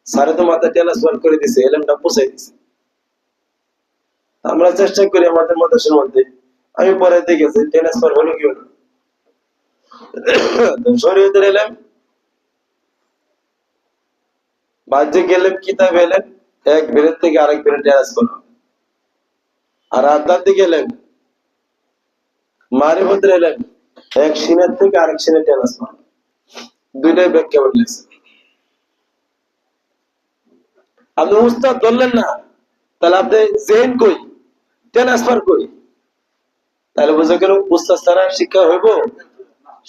[SPEAKER 1] স্যারে তো মাথা ট্রান্সফার করে দিছে, এলেমটা পৌঁছাই দিছে। আমরা চেষ্টা করি আমাদের মাদ্রাসার মধ্যে, আমি পরে দেখেছি ট্রান্সফার হলো কি হলো, শরীয়তের এলেম বাহ্যিক এলেম কিতাব এলেম এক বেরের থেকে আরেক বেরে ট্রান্সফার হবে, আর আধ্যাত্মিক এলেম মারিফতের এলেম এক সিনের থেকে আরেক সিনে ট্রান্সফার, দুইটাই ব্যাখ্যা বদলেছে। আপনি উস্তাদ ধরলেন না, তাহলে আপনি জেন কই, ট্রান্সফার কই, তাহলে বুঝে গেল উস্তাদ ছাড়া শিক্ষা হইব,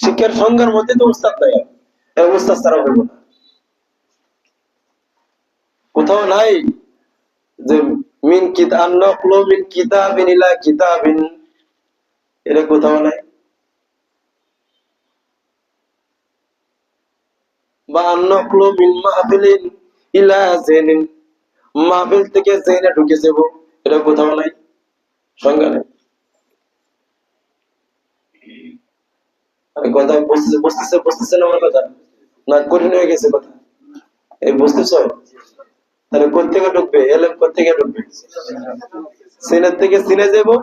[SPEAKER 1] শিক্ষার সংজ্ঞার মধ্যে তো উস্তাদ নাই, উস্তাদ ছাড়া হইব না। কোথাও নাই যে মিন কিতাব নকলু মিন কিতাবিন ইলা কিতাবিন, এটা কোথাও নাই। বা নকলু মিন মাহফিলিন ইলা জেনিন, মাহফিল থেকে জেনে ঢুকে যাব, এটা কোথাও নাই, সংজ্ঞা নাই। কথা বুঝতেছে না আমার কথা, না কঠিন হয়ে গেছে কথা, এই বুঝতেছ? তাহলে কোথেকে ঢুকবে এলেম, কোথেকে ঢুকবে? সিনের থেকে সিনে যাবো,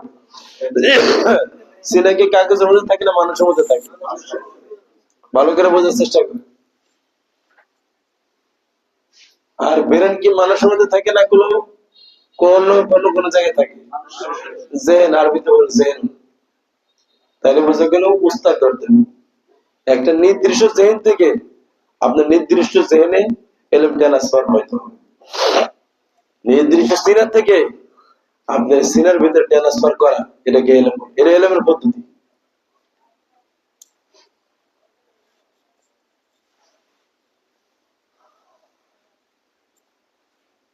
[SPEAKER 1] সিনে কি কাগজের মধ্যে থাকে না মানুষের মধ্যে থাকে? ভালো করে বোঝার চেষ্টা করি। আর বেরেন কি মানুষের মধ্যে থাকে না কোনো কোন জায়গায় থাকে? জেন, আরবিতে বল জেন। তাহলে বোঝা গেল উস্তাদ ধরতে একটা নির্দিষ্ট জেন থেকে আপনার নির্দিষ্ট জেনে এলেম ট্রান্সফার হইতে হবে, নির্দিষ্ট সিনার থেকে আপনার সিনার ভিতরে ট্রান্সফার করা, এটাকে এলেম, এটা এলেমের পদ্ধতি।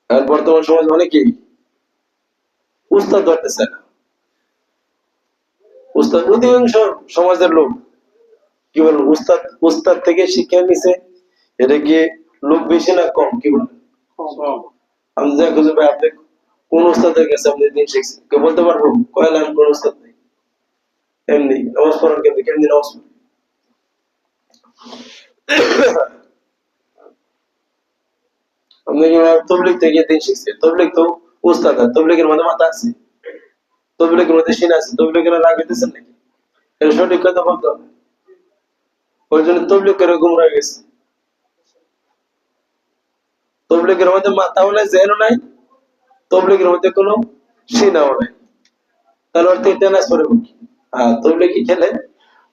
[SPEAKER 1] আর বর্তমান সমাজ অনেকেই উস্তাদ ধরতেছে না, উস্তাদ অধিকাংশ সমাজের লোক কি বলবো, উস্তাদ থেকে শিক্ষা নিছে, এটা কি লোক বেশি না কম? কি বলেন? আমি যা খুঁজে ভাই আপনি কোন উস্তাদের কাছে আপনি দিন শিখছেন, কেউ বলতে পারবো? কয়লা কোন উস্তাদ নেই, এমনি নামাজ পড়ান, কেমনি কেমনি নামাজ পড়েন? আপনি কি তবলিগ থেকে দিন শিখছেন? তবলিগ তো উস্তাদ, তবলিগের মধ্যে মাথা আছে, তবলিগের মধ্যে সিনা আছে, তবলিগের লাগাইতেছেন নাকি? এটা সঠিক কথা বলতে হবে। ওই জন্য তবলিগ করে গুমরা হয়ে গেছে। তবলিগের মধ্যে মাথাও নাই, জেনও নাই, তবলিগের মধ্যে কোনো সিনাও নাই, তাহলে অর্থ ট্রান্সফার হবে কি? তবলিগ কি খেলে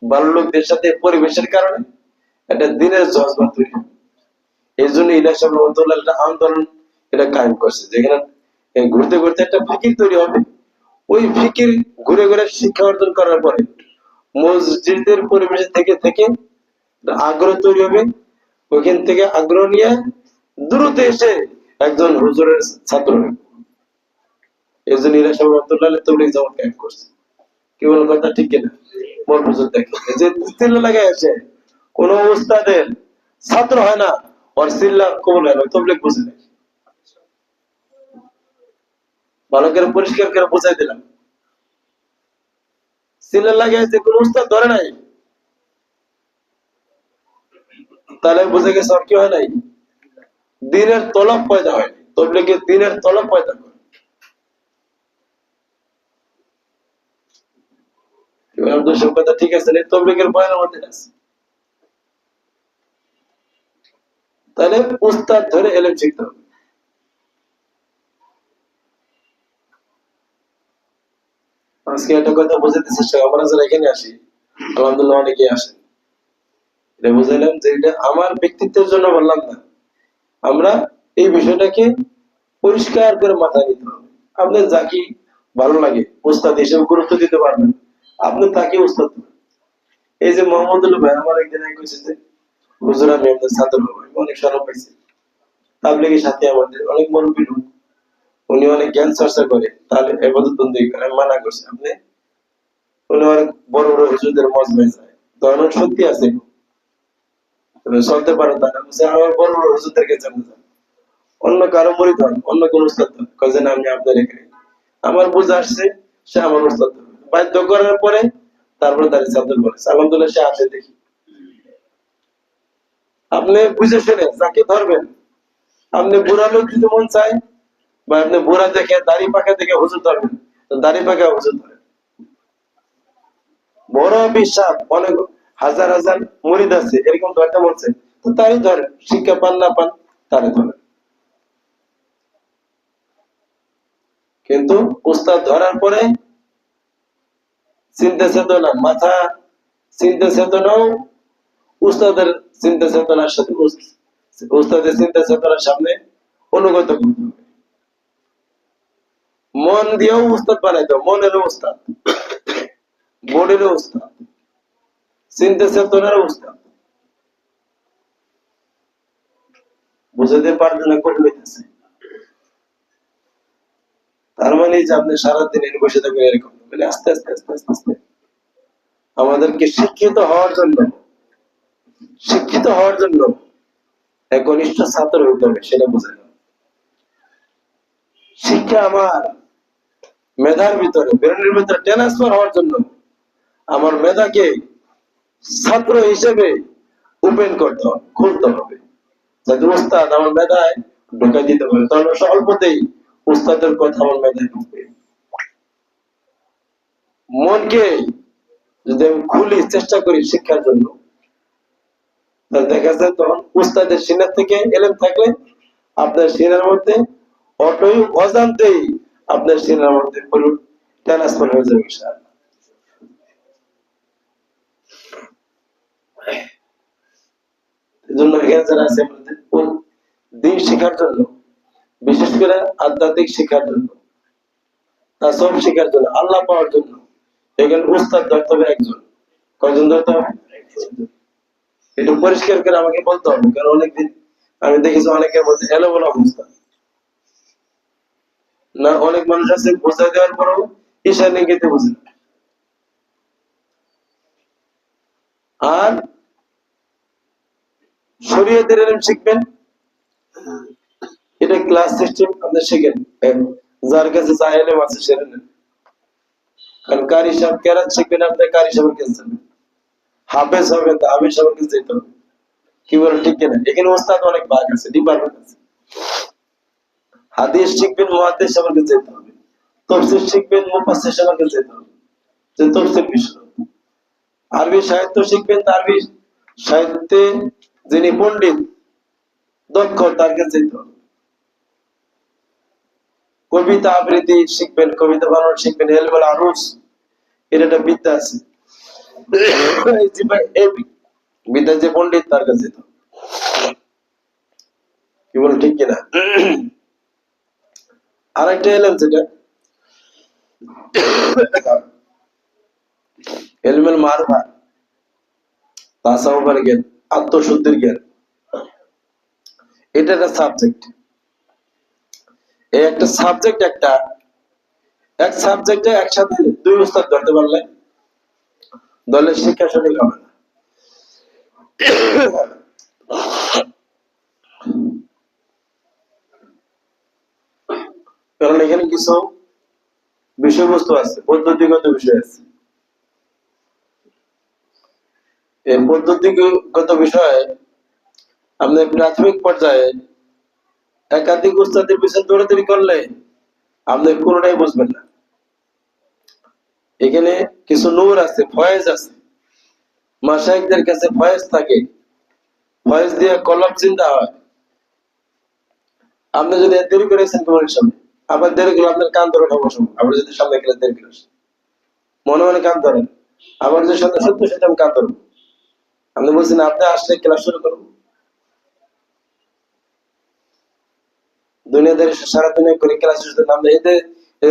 [SPEAKER 1] ভালো লোকদের সাথে পরিবেশের কারণে একটা দিনের জজবা তৈরি, এই জন্য ইলাসব একটা আন্দোলন এটা কায়েম করছে, যেখানে ঘুরতে ঘুরতে একটা ফিকির তৈরি হবে, ওই ফিকির ঘুরে ঘুরে শিক্ষা অর্জন করার পরে মসজিদের পরিবেশ থেকে থেকে আগ্রহ তৈরি হবে, ওইখান থেকে আগ্রহ নিয়ে দ্রুত এসে একজন হুজুরের ছাত্র হবে। এই জন্য ইলাসব তবলিগ জামাত কায়েম করছে। কি বল কথা ঠিক কিনা? বল হুজুর দেখে যে চিল্লা লাগাই আসে, কোন উস্তাদের ছাত্র হয় না, ওর চিল্লা কবুল হয় না, তবলিগ বুঝে না। ভালো করে পরিষ্কার করে বোঝাই দিলাম, চিল্লা লাগাই যে কোন উস্তাদ ধরে নাই, তাহলে বুঝে গেছে আর কি হয় নাই, দিনের তলব পয়দা হয়, তবলিগে দিনের তলব পয়দা করে। কথা ঠিক আছে, তবলিগের বয়ানের মধ্যে আছে। তাহলে উস্তাদ ধরে এলেম শিখতে হবে। আজকে একটা কথা বোঝাতে চেষ্টা, আমরা যারা এখানে আসি আলহামদুলিল্লাহ অনেকে আসে, এটা বুঝাইলাম যে এটা আমার ব্যক্তিত্বের জন্য বললাম না, আমরা এই বিষয়টাকে পরিষ্কার করে মাথায় নিতে হবে। আপনার যাকে ভালো লাগে উস্তাদ হিসেবে গুরুত্ব দিতে পারবেন, আপনি তাকে উস্তাদ। এই যে মোহাম্মদুল্লাহ ভাই আমার একদিন কইছে যে হুজুর আমি আপনার ছাত্র, আমি অনেক শরম পাইছি, তাবলিগের সাথে আমাদের অনেক মুরব্বী লোক, উনি অনেক জ্ঞান চর্চা করে, তাহলে এবাদত বন্দেগী করে, আমি মানা করছি, আপনি উনি অনেক বড় বড় হুজুরদের মজমায় যায়, ধর্মের শক্তি আছে, চলতে পারে, তারা আমার বড় বড় হুজুরদের কাছে অন্য কারো মরিদ হন, অন্য কোন উস্তাদ কাজে আমি আপনার এখানে আমার বুঝে আসছে, সে আমার উস্তাদ বাধ্য করার পরে তারপরে দাঁড়িয়ে ছাত্র বলেছে, আলহামদুলিল্লাহ সে আসে দেখি। আপনি বুঝে শুনে যাকে ধরবেন আপনি বুড়া লোক যদি মন চায়, বা আপনি বুড়া দেখে দাড়ি পাকা দেখে হুজুর ধরবেন, তো দাড়ি পাকা হুজুর ধরেন। বড় বিশ্বাস অনেক হাজার হাজার মুরিদ আছে, এরকম ধরতে মন চায়, তো তারই ধরেন, শিক্ষা পান না পান তারই ধরেন। কিন্তু উস্তাদ ধরার পরে চিন্তা চেতনা, মাথা চিন্তা চেতনাও উস্তাদের চিন্তা চেতনার সাথে, উস্তাদের চিন্তা চেতনার সামনে অনুগত করতে হবে। মন দিয়েও উস্তাদ বানাইতে হবে, মনেরও উস্তাদ, বডিরও উস্তাদ, চিন্তা চেতনারও উস্তাদ। বুঝাতে পারবে না করে নিতেছে। তার মানে যে আপনি সারাদিন এনে বসে থাকবেন এরকম, মানে আস্তে আস্তে আস্তে আস্তে আস্তে আমাদেরকে শিক্ষিত হওয়ার জন্য একনিষ্ঠ ছাত্র হইতে হবে, সেটা বুঝে না। শিক্ষা আমার মেধার ভিতরে, ব্রেনের ভিতরে ট্রান্সফার হওয়ার জন্য আমার মেধাকে ছাত্র হিসেবে ওপেন করতে হবে, খুলতে হবে, যাতে উস্তাদ আমার মেধায় ঢুকাই দিতে পারে। তাহলে অল্পতেই উস্তাদের কথা আমার মেধায় ঢুকবে। মনকে যদি আমি খুলি, চেষ্টা করি শিক্ষার জন্য, তাহলে দেখা যায় তখন উস্তাদের সিনার থেকে এলেম থাকলে আপনার সিনার মধ্যে অটোই অজান্তেই আপনার সিনার মধ্যে ট্রান্সফার হয়ে যাবে। এজন্য এখানে যারা আছে আমাদের দিন শেখার জন্য, বিশেষ করে আধ্যাত্মিক শিক্ষার জন্য, তাসব শিক্ষার জন্য, আল্লাহ পাওয়ার জন্য, এখানে উস্তাদ ধরতে হবে একজন। কয়জন ধরতে হবে? একটু পরিষ্কার করে আমাকে বলতে হবে, কারণ অনেকদিন আমি দেখেছি অনেকের মধ্যে এলোমেলো অবস্থা। না, অনেক মানুষ আছে বোঝাই দেওয়ার পরেও ঈশান ইঙ্গিতে বুঝে না। আর শরীয়তের এলেম শিখবেন, এটা ক্লাস সিস্টেম আপনি শিখেন, যার কাছে যা এলেম আছে সেরে নেন। কারণ কারি সাহেব কেরাত শিখবেন, আপনি কারি সাহেবের কাছে যাবেন। হাফেজ হবেন, তা হাফেজ সাহেবের কাছে যেতে হবে। কি বলেন, ঠিক কিনা? এখানে ওস্তাদ অনেক ভাগ আছে, ডিপার্টমেন্ট আছে। হাদিস শিখবেন, মুহাদ্দিস সাহেবের কাছে যেতে হবে। তাফসীর শিখবেন, মুফাসসির সাহেবের কাছে যেতে হবে, যে তাফসীর বিষয়। আরবি সাহিত্য শিখবেন, আরবি সাহিত্যে যিনি পণ্ডিত দক্ষ, তার কাছে যেতে হবে। কবিতা আবৃত্তি শিখবেন, কবিতা বানানো শিখবেন, ইলমুল আরুস, এর একটা বিদ্যা আছে, এই বিদ্যা যে পণ্ডিত, তার কাছে যেতে হবে। কি বল, ঠিক কিনা? আরেকটা এলেম যেটা ইলমুল মারফা, তাসাউফের জ্ঞান, আত্মশুদ্ধির জ্ঞান, এটা একটা সাবজেক্ট। এই একটা সাবজেক্ট, এক সাবজেক্টে একসাথে দুই উস্তাদ ধরতে পারলে দলের শিক্ষা সঠিক হবে না। কারণ এখানে কিছু বিষয়বস্তু আছে, পদ্ধতিগত বিষয় আছে। এই পদ্ধতিগত বিষয়ে আপনি প্রাথমিক পর্যায়ে একাধিক উস্তাদের পিছনে দৌড়াদৌড়ি করলে আপনি কোনোটাই বুঝবেন না। এখানে কিছু নূর আছে, ফয়েজ আছে, মাশায়েখদের কাছে ফয়েজ থাকে, ফয়েজ দিয়ে কলম চিন্তা হয়। আপনি যদি দেরি করেছেন তোমার সামনে, আবার দেরি করলে আপনার কান ধরে উঠাবো, আবার যদি সামনে গেলে দেরি করে মনে মনে কান ধরেন, আবার যে সত্য সত্য সেটা আমি কান ধরবো। আপনি বলছেন আপনি আসলে ক্লাস শুরু করবো। দুনিয়াদের সারা দুনিয়া করে ক্লাস শুরু করতে আমরা এতে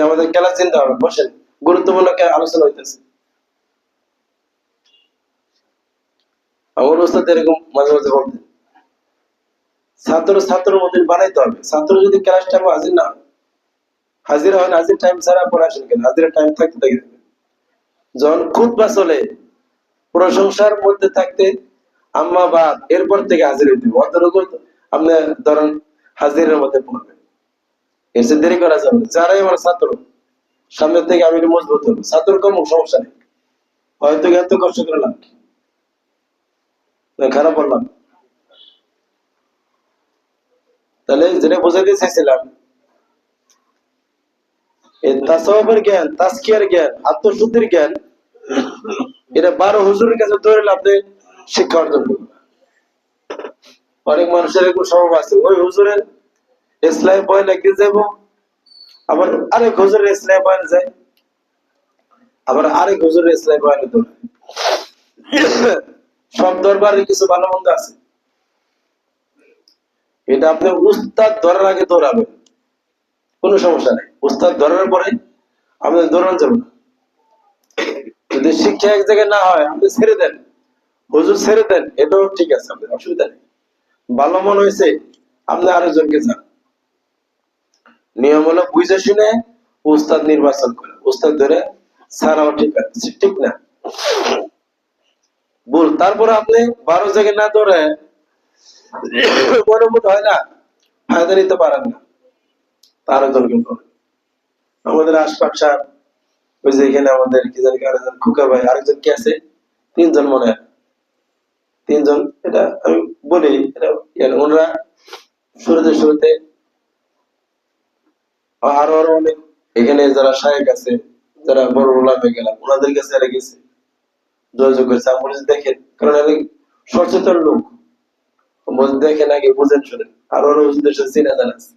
[SPEAKER 1] আমাদের ক্লাস চিন্তা হবে, বসেন, গুরুত্বপূর্ণ আলোচনা হইতেছে। আমার ওস্তাদ এরকম মাঝে মাঝে বলতেন, ছাত্রের মধ্যে বানাইতে হবে। ছাত্র যদি ক্লাস টাইমে হাজির না হয়, হাজির হয় না, হাজির টাইম ছাড়া পরে আসেন কেন, হাজিরের টাইম থাকতে থাকে। যখন খুতবা চলে, প্রশংসার মধ্যে থাকতে আম্মা বাদ, এরপর থেকে হাজির হইতে হবে। অতটুকু আপনি ধরেন হাজিরের মধ্যে পড়বেন, এর চেয়ে দেরি করা যাবে না। যারাই আমার ছাত্র, সামনের থেকে আমি একটু মজবুত হবো, ছাত্র কম সমস্যা নেই, হয়তো এত কষ্ট করলাম, খারাপ বললাম। তাহলে যেটা বোঝাতে চাইছিলাম, এই তাসাউফের জ্ঞান, তাজকিয়ার জ্ঞান, আত্মশুদ্ধির জ্ঞান, এটা 12 হুজুরের কাছে ধরে আপনি শিক্ষা অর্জন করবেন। অনেক মানুষের এরকম স্বভাব আছে, ওই হুজুরের ইসলাম বয়ান একদিন যাবো, আবার আরেক হুজুরের ইসলাম বয়ান যায়, আবার আরেক হুজুরের ইসলাম বয়ান ধরে। সব দরবারে কিছু ভালো মন্দ আছে, এটা আপনি উস্তাদ ধরার আগে দৌড়াবেন, কোনো সমস্যা নেই। উস্তাদ ধরার পরে আপনি দৌড়ানো যাবেন না। যদি শিক্ষা এক জায়গায় না হয় আপনি ছেড়ে দেন, হুজুর ছেড়ে দেন, এটাও ঠিক আছে, আপনার অসুবিধা নেই। ভালো মনে হয়েছে আপনি আরেকজনকে যান। নিয়ম হলো বুঝে শুনে উস্তাদ নির্বাচন করে, উস্তাদ ধরে ছাড়াও ঠিক আছে, ঠিক না ভুল। তারপরে আপনি 12 জায়গায় না ধরে মনে হয় না, ফায়দা নিতে পারেন না, তার একজনকে করেন। আমাদের আশপাশ ওই যে এখানে আমাদের কি জানি আরেকজন খুকা ভাই, আরেকজন কি আছে, 3 জন মনে হয়, 3 জন। এটা আমি বলি, এটা ওনারা শুরুতে আরো আরো অনেক এখানে যারা শায়েখ আছে, যারা বড় ওলামে গেলাম, ওনাদের কাছে এরা গেছে, যোগাযোগ করেছে। আমি বলেছি দেখেন, কারণ এরা সচেতন লোক, দেখেন আগে বুঝেন শুনেন, আর ওরা ওদের সাথে চিনা জানা আছে।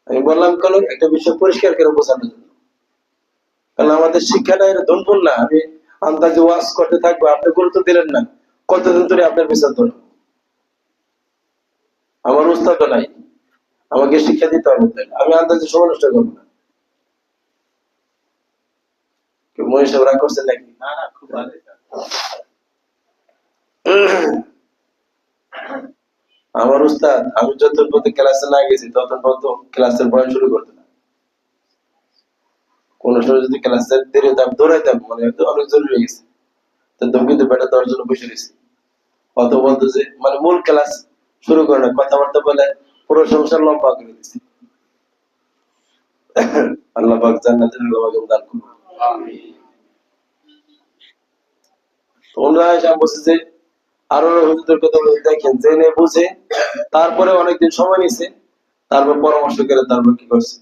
[SPEAKER 1] আমি বললাম কেন, একটা বিষয় পরিষ্কার করে বোঝানোর জন্য, কারণ আমাদের শিক্ষাটা এটা ধনপুর না। আমি আন্দাজে ওয়াজ করতে থাকবো, আপনি গুরুত্ব দিলেন না, কতদিন ধরে আপনার বিচার ধরো। আমার উস্তাদ নাই, আমাকে শিক্ষা দিতে হবে, আমি আন্দাজে সময় নষ্ট করবো না। কেউ মনীষ রাগ করছেন নাকি? না না, খুব ভালো। আমার উস্তাদ, আমি যতক্ষণ পর্যন্ত ক্লাসে না গেছি ততক্ষণ পর্যন্ত ক্লাসের বয়ান শুরু করতে না। কোন সময় যদি ক্লাসে দেরি হতাম, দৌড়াইতাম, মানে হয়তো অনেক জরুরি হয়ে গেছে, তো কিন্তু বেটা দেওয়ার জন্য বসে গেছি। অত বলতো যে মানে মূল ক্লাস শুরু করে না, কথাবার্তা বলে পুরো সংসার লম্বা করে দিচ্ছে। আল্লাহ পাক জান্নাতের দান করুন। ওনারা এসে বলছে যে আরো হুজুরদের কথা দেখেন, জেনে বুঝে তারপরে অনেকদিন সময় নিছে, তারপর পরামর্শ করে তারপর কি করছে,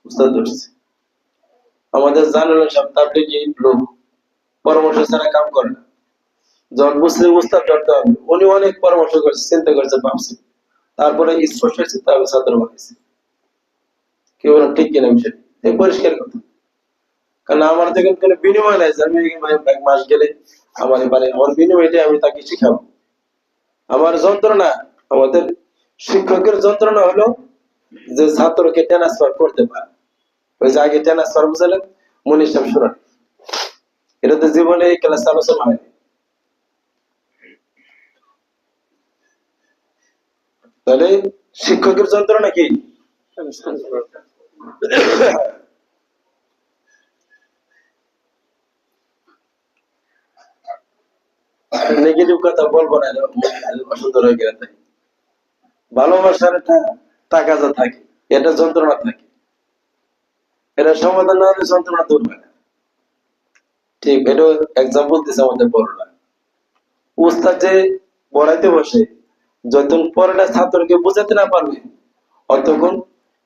[SPEAKER 1] উস্তাদ ধরছে। আমাদের জানুল সব তাবলীগী লোক পরামর্শ ছাড়া কাম করে না। যখন মুসলিম উস্তাদ ধরতে হবে, উনি অনেক পরামর্শ করছে, চিন্তা করছে, ভাবছে, তারপরে স্পষ্ট হয়েছে, তারপর ছাত্র বানিয়েছে। কি বলেন ঠিক কিনা বিষয়? এই পরিষ্কার কথা। কারণ আমার দেখেন কোনো বিনিময় নাই যে আমি এক মাস গেলে আমার মানে আমার বিনিময়টা আমি তাকে শিখাবো। আমার যন্ত্রণা, আমাদের শিক্ষকের যন্ত্রণা হলো যে ছাত্রকে ট্রান্সফার করতে পারে। ওই যে আগে ট্রান্সফার বুঝালেন, মনীষ সাহেব শুনান, এটা তো জীবনে এই ক্লাস আলোচনা হয়নি। তাহলে শিক্ষকের যন্ত্রণা কি? নেগেটিভ কথা বলবো না, অসুন্দর হয়ে গেলে। তাই ভালোবাসার একটা টাকা যা থাকে, এটা যন্ত্রণা থাকে, এটা সমাধান না হলে যন্ত্রণা দূর হয় না। ঠিক, এটা এক্সাম্পল দিচ্ছে আমাদের বড়রা। উস্তাদ যে পড়াইতে বসে, যতক্ষণ পড়াটা ছাত্রকে বোঝাতে না পারবে, অতক্ষণ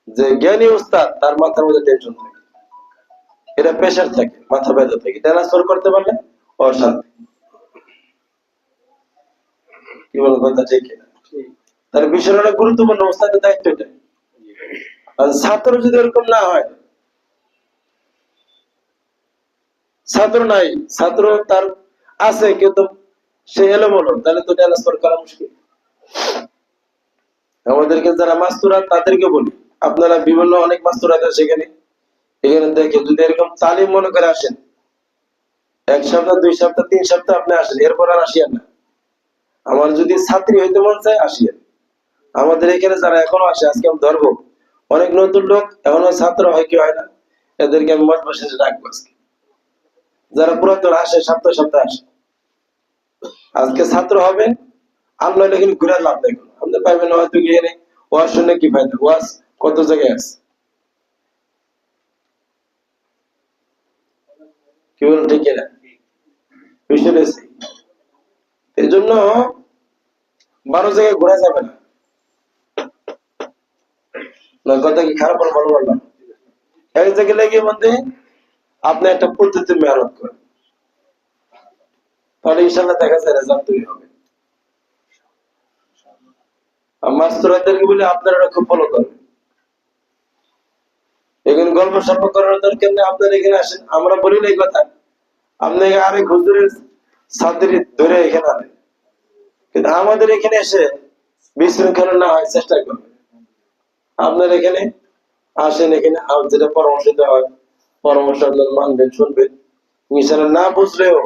[SPEAKER 1] যে জ্ঞানী উস্তাদ তার মাথার মধ্যে টেনশন থাকে, এটা প্রেশার থাকে, মাথা ব্যথা থাকে, ট্রান্সফার করতে পারলে অশান্তি। কি বল কথা ঠিক কিনা? তার বিষয়টা অনেক গুরুত্বপূর্ণ, উস্তাদের দায়িত্ব এটা। আর ছাত্র যদি এরকম না হয়, ছাত্র নাই, ছাত্র তার আছে কিন্তু সে এলো বলো, তাহলে তো ট্রান্সফার করা মুশকিল। আমাদেরকে যারা মাস্তুরা তাদেরকে বলি, আপনারা বিভিন্ন অনেক মাস্তুর আছে সেখানে, এখানে দেখে যদি এরকম তালিম মনে করে আসেন, 1 সপ্তাহ 2 সপ্তাহ 3 সপ্তাহ আপনি আসেন, এরপর আর আসিয়েন না। আমার যদি ছাত্রী হইতে মন চায় আসিয়েন। আমাদের এখানে যারা এখনো আসে, আজকে আমি ধরবো অনেক নতুন লোক এখনো ছাত্র হয় কি হয় না, এদেরকে আমি মত বসে ডাকবো আজকে। যারা পুরাতন আসে, সপ্তাহ সপ্তাহ আসে, আজকে ছাত্র হবেন, আল্লাহ এখানে ঘুরে লাভ দেখুন, আপনি পাইবেন হয়তো গিয়ে নেই ওয়াজ শুনে কি ফায়দা, ওয়াজ কত জায়গায় আছে। কি বলেন ঠিক না? বিষয় এই জন্য 12 জায়গায় ঘোরা যাবে না। না কথা কি খারাপ আর ভালো বললাম? এক জায়গায় লেগে মধ্যে আপনি একটা পদ্ধতি মেহনত করেন, তাহলে ইনশাল্লাহ দেখা যায় রেজাল্ট তৈরি হবে। আর মাস্টারদেরকে বলে আপনারা খুব ফলো করবেন। এখানে গল্প সল্প করার দরকার নেই, আপনারা এখানে আসেন, আমরা বলি না এই কথা। আপনি আরেক হুজুরের ছাত্রী ধরে এখানে আনেন, কিন্তু আমাদের এখানে এসে বিশৃঙ্খলা না হয় চেষ্টা করবেন। আপনার এখানে আসেন, এখানে যেটা পরামর্শ দেওয়া হয় পরামর্শ আপনার মানবেন, শুনবেন, ইনশাল্লাহ না বুঝলেও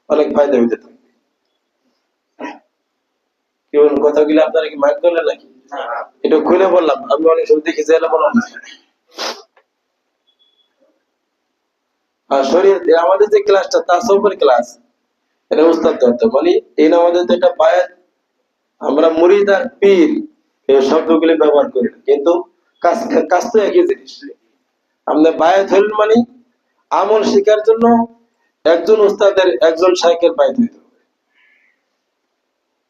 [SPEAKER 1] অনেক ফায়দা হইতে থাকবে। কি বলুন, কথাগুলো আপনারা কি মাইন্ড করলেন নাকি? এটা খুলে বললাম, আমি অনেক সময় দেখি যে বললাম। আর শরীয়তে আমাদের যে ক্লাসটা তাসাউফের ক্লাস, এটা উস্তাদ ধরতে মানে এই না, আমাদের তো এটা বায়াত, আমরা মুরিদ আর পীর এই শব্দগুলি ব্যবহার করি না, কিন্তু কাজ কাজ তো একই জিনিস। আমরা বায়াত হইল মানে আমল শেখার জন্য একজন উস্তাদের একজন শাইখের বায়াত হইতে হবে।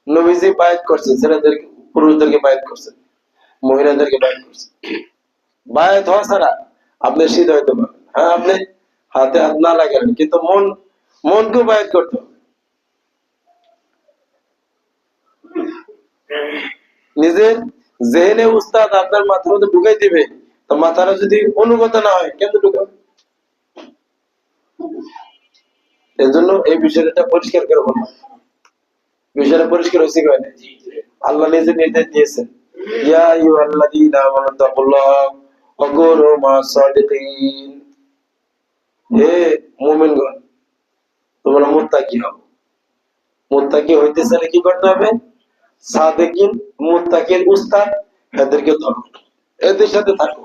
[SPEAKER 1] নবীজি বায়াত করছেন, ছেলেদের পুরুষদেরকে বায়াত করছেন, মহিলাদেরকে বায়াত করছেন। বায়াত হওয়া ছাড়া আপনি সিদ্ধ হইতে পারবেন। হ্যাঁ, আপনি হাতে হাত না লাগালেন, কিন্তু মনকে বায়াত করতে হবে। নিজের জেহেনে উস্তাদ আপনার মাথার মধ্যে ঢুকাই দিবে, তো মাথাটা যদি অনুগত না হয় কেন ঢুকাবে? এই জন্য এই বিষয়টা পরিষ্কার করে বললাম। বিষয়টা পরিষ্কার হয়েছে কি হয় না? আল্লাহ নিজে নির্দেশ দিয়েছেন, ইয়া আইয়ুহাল্লাযীনা আমানু তাকুল্লাহ ওয়া কুনু মা'আস সাদিকিন। হে মুমিনগণ, তোমরা মুত্তাকি হও। মুত্তাকি হইতে চাইলে কি করতে হবে? সাদিকিন, মুত্তাকির উস্তাদ, এদেরকে ধরো, এদের সাথে থাকো।